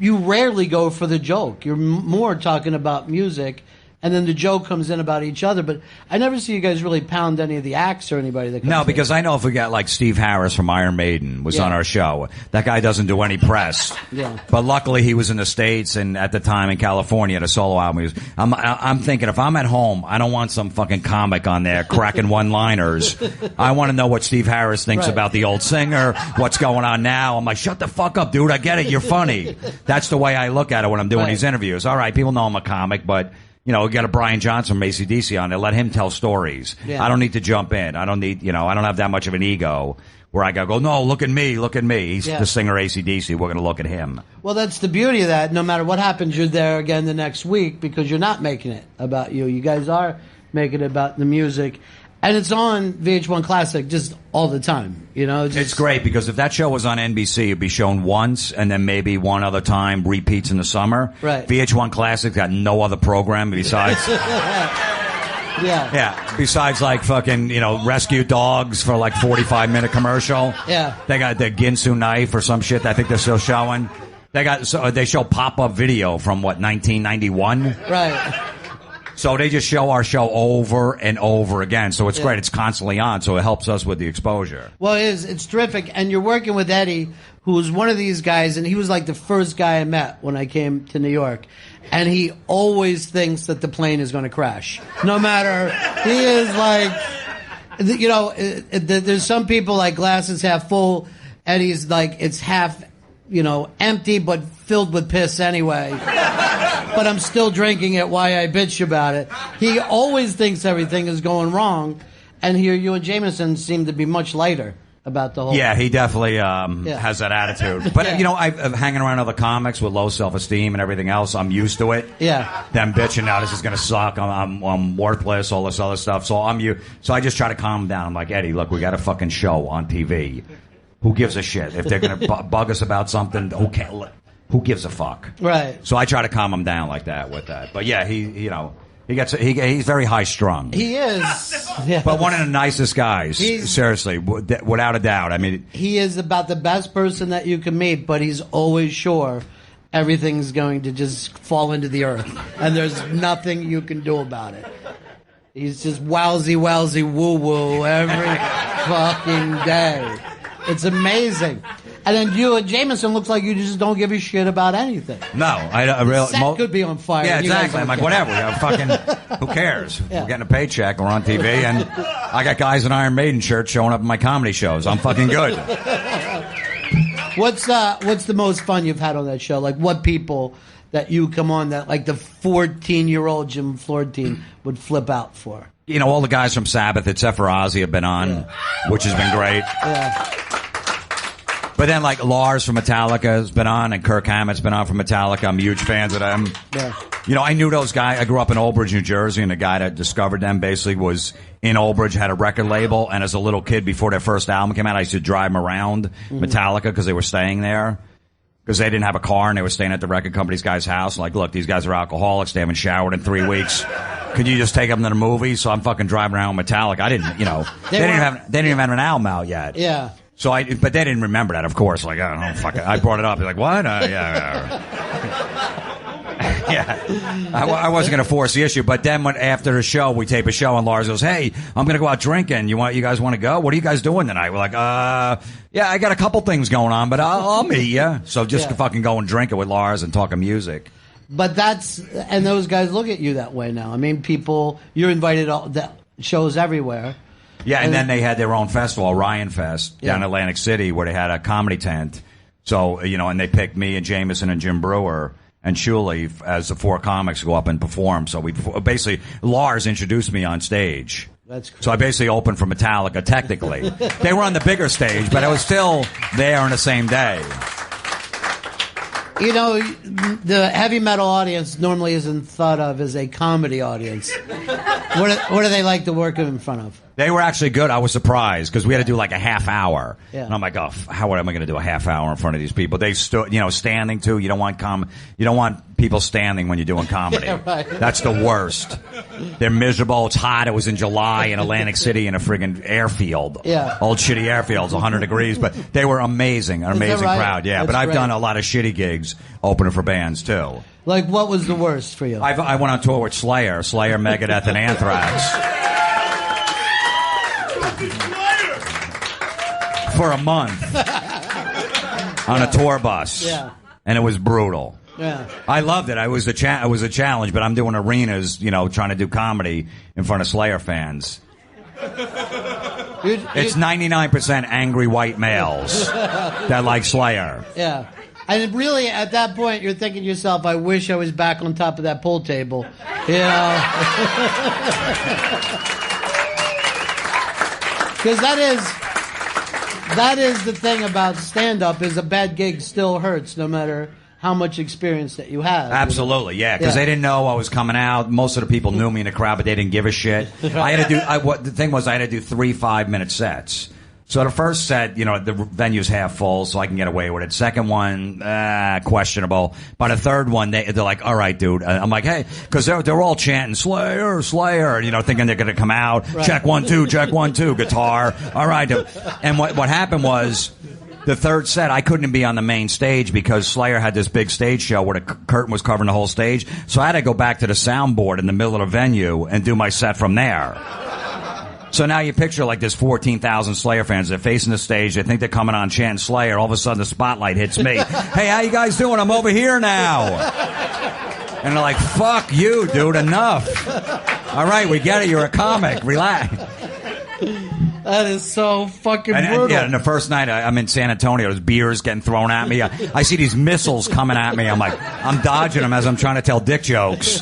rarely go for the joke. You're more talking about music, and then the joke comes in about each other. But I never see you guys really pound any of the acts or anybody that comes No, in. because I know if we got like Steve Harris from Iron Maiden was on our show, that guy doesn't do any press. Yeah. But luckily he was in the States and at the time in California at a solo album. I'm thinking if I'm at home, I don't want some fucking comic on there cracking one-liners. I want to know what Steve Harris thinks about the old singer, what's going on now. I'm like, shut the fuck up, dude. I get it. You're funny. That's the way I look at it when I'm doing these interviews. All right, people know I'm a comic, but... You know, we got a Brian Johnson from AC/DC on there. Let him tell stories. Yeah. I don't need to jump in. I don't need, I don't have that much of an ego where I gotta go, no, look at me, look at me. He's the singer AC/DC. We're going to look at him. Well, that's the beauty of that. No matter what happens, you're there again the next week because you're not making it about you. You guys are making it about the music. And it's on VH1 Classic just all the time, you know. It's great because if that show was on NBC, it'd be shown once and then maybe one other time, repeats in the summer. Right. VH1 Classic's got no other program besides... Yeah. Besides like fucking, rescue dogs for like 45-minute commercial. Yeah. They got the Ginsu knife or some shit that I think they're still showing. They show pop-up video from 1991? Right. So they just show our show over and over again. So it's great. It's constantly on, so it helps us with the exposure. Well, it's terrific. And you're working with Eddie, who was one of these guys, and he was like the first guy I met when I came to New York. And he always thinks that the plane is going to crash. No matter, he is like, you know, there's some people like glasses half full, and he's like, it's half, you know, empty but filled with piss anyway. But I'm still drinking it. Why I bitch about it? He always thinks everything is going wrong, and here you and Jameson seem to be much lighter about the whole. Yeah, he definitely has that attitude. But you know, I'm hanging around other comics with low self-esteem and everything else. I'm used to it. Yeah. Them bitching now. This is gonna suck. I'm worthless. All this other stuff. So So I just try to calm him down. I'm like, Eddie, look, we got a fucking show on TV. Who gives a shit if they're gonna bug us about something? Who gives a fuck? Right. So I try to calm him down like that with that. But yeah, he's very high strung. He is. Yeah. But one of the nicest guys. Seriously, without a doubt. I mean, he is about the best person that you can meet, but he's always sure everything's going to just fall into the earth, and there's nothing you can do about it. He's just wowsy woo-woo every fucking day. It's amazing. And then you and Jameson looks like you just don't give a shit about anything. No, I really. Set could be on fire. Yeah, exactly. I'm like, whatever. Who cares? Yeah. We're getting a paycheck. We're on TV, and I got guys in Iron Maiden shirts showing up in my comedy shows. I'm fucking good. What's the most fun you've had on that show? Like, what people that you come on that like the 14-year-old Jim Florentine would flip out for? You know, all the guys from Sabbath, except for Ozzy, have been on, which has been great. Yeah. But then, like, Lars from Metallica has been on, and Kirk Hammett's been on from Metallica. I'm huge fans of them. Yeah. You know, I knew those guys. I grew up in Old Bridge, New Jersey, and the guy that discovered them basically was in Old Bridge, had a record label, and as a little kid, before their first album came out, I used to drive them around Metallica because they were staying there. Because they didn't have a car, and they were staying at the record company's guy's house. Like, look, these guys are alcoholics. They haven't showered in 3 weeks. Could you just take them to the movies? So I'm fucking driving around with Metallica. I didn't, you know, they didn't even have an album out yet. Yeah. So but they didn't remember that, of course. Like, I don't know, fuck it. I brought it up. They're like, what? Yeah. I wasn't going to force the issue. But then after the show, we tape a show, and Lars goes, hey, I'm going to go out drinking. You guys want to go? What are you guys doing tonight? We're like, yeah, I got a couple things going on, but I'll meet you. So just fucking go and drink it with Lars and talking music. But and those guys look at you that way now. I mean, you're invited to shows everywhere. Yeah, and then they had their own festival, Ryan Fest, down in Atlantic City, where they had a comedy tent. So, you know, and they picked me and Jameson and Jim Brewer and Shuley as the 4 comics to go up and perform. So basically, Lars introduced me on stage. That's cool. So I basically opened for Metallica, technically. They were on the bigger stage, but I was still there on the same day. You know, the heavy metal audience normally isn't thought of as a comedy audience. What do they like to work in front of? They were actually good. I was surprised because we had to do like a half hour. Yeah. And I'm like, oh, how am I going to do a half hour in front of these people? They stood, you know, standing too. You don't want people standing when you're doing comedy. Yeah, right. That's the worst. They're miserable. It's hot. It was in July in Atlantic City in a friggin' airfield. Yeah. Old shitty airfields, 100 degrees. But they were amazing. An amazing right? crowd. Yeah. That's but I've great. done a lot of shitty gigs opening for bands too. Like, what was the worst for you? I went on tour with Slayer, Megadeth, and Anthrax. For a month on a tour bus. Yeah. And it was brutal. Yeah. I loved it. It was a challenge, but I'm doing arenas, you know, trying to do comedy in front of Slayer fans. It's 99% angry white males that like Slayer. Yeah. And really, at that point, you're thinking to yourself, I wish I was back on top of that pool table. You know? Because that is the thing about stand-up, is a bad gig still hurts no matter how much experience that you have. Absolutely, yeah, because they didn't know I was coming out. Most of the people knew me in the crowd, but they didn't give a shit. I had to do. The thing was, I had to do 3 5-minute sets. So the first set, you know, the venue's half full, so I can get away with it. Second one, questionable. By the third one, they're like, all right, dude. I'm like, hey, because they're all chanting Slayer, Slayer, you know, thinking they're going to come out. Right. Check 1 2, guitar. All right. And what happened was, the third set, I couldn't be on the main stage because Slayer had this big stage show where the curtain was covering the whole stage. So I had to go back to the soundboard in the middle of the venue and do my set from there. So now you picture like there's 14,000 Slayer fans. They're facing the stage. They think they're coming on chanting Slayer. All of a sudden the spotlight hits me. Hey, how you guys doing? I'm over here now. And they're like, fuck you, dude. Enough. All right, we get it. You're a comic. Relax. That is so fucking brutal. And the first night I'm in San Antonio, there's beers getting thrown at me. I see these missiles coming at me. I'm like, I'm dodging them as I'm trying to tell dick jokes.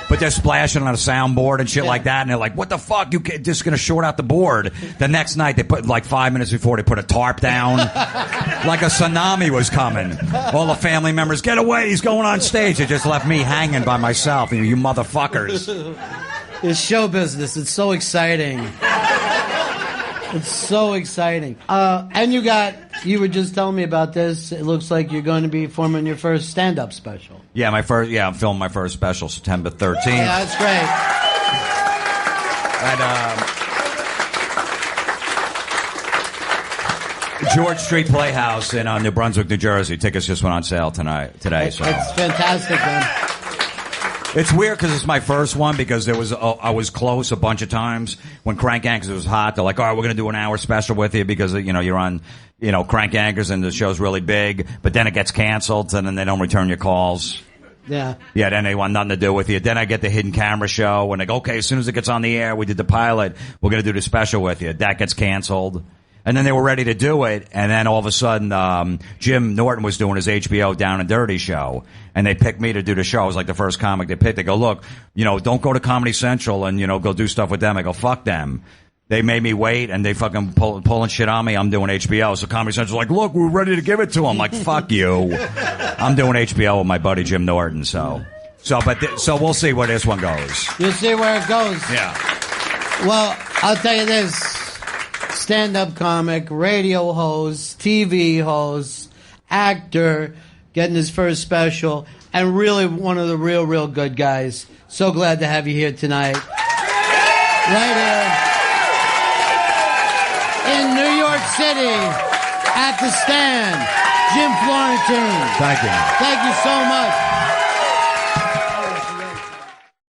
But they're splashing on a soundboard and shit like that, and they're like, what the fuck? You just gonna short out the board. The next night, they put, like 5 minutes before, they put a tarp down. Like a tsunami was coming. All the family members, get away, he's going on stage. They just left me hanging by myself. You motherfuckers. It's show business. It's so exciting. It's so exciting. And you were just telling me about this. It looks like you're going to be forming your first stand-up special. Yeah, I'm filming my first special September 13th. Yeah, that's great. At George Street Playhouse in New Brunswick, New Jersey. Tickets just went on sale today. So. It's fantastic, man. It's weird because it's my first one because I was close a bunch of times when Crank Anchors was hot. They're like, all right, we're going to do an hour special with you because, you're on, Crank Anchors and the show's really big, but then it gets canceled and then they don't return your calls. Yeah. Yeah, then they want nothing to do with you. Then I get the hidden camera show and they go, okay, as soon as it gets on the air, we did the pilot, we're going to do the special with you. That gets canceled. And then they were ready to do it, and then all of a sudden, Jim Norton was doing his HBO Down and Dirty show, and they picked me to do the show. I was like the first comic they picked. They go, look, don't go to Comedy Central and, go do stuff with them. I go, fuck them. They made me wait, and they fucking pulling shit on me. I'm doing HBO. So Comedy Central's like, look, we're ready to give it to them. Like, fuck you. I'm doing HBO with my buddy Jim Norton, so we'll see where this one goes. You'll see where it goes. Yeah. Well, I'll tell you this. Stand-up comic, radio host, TV host, actor, getting his first special, and really one of the real good guys. So glad to have you here tonight. Right here in New York City at the Stand, Jim Florentine. Thank you. Thank you so much.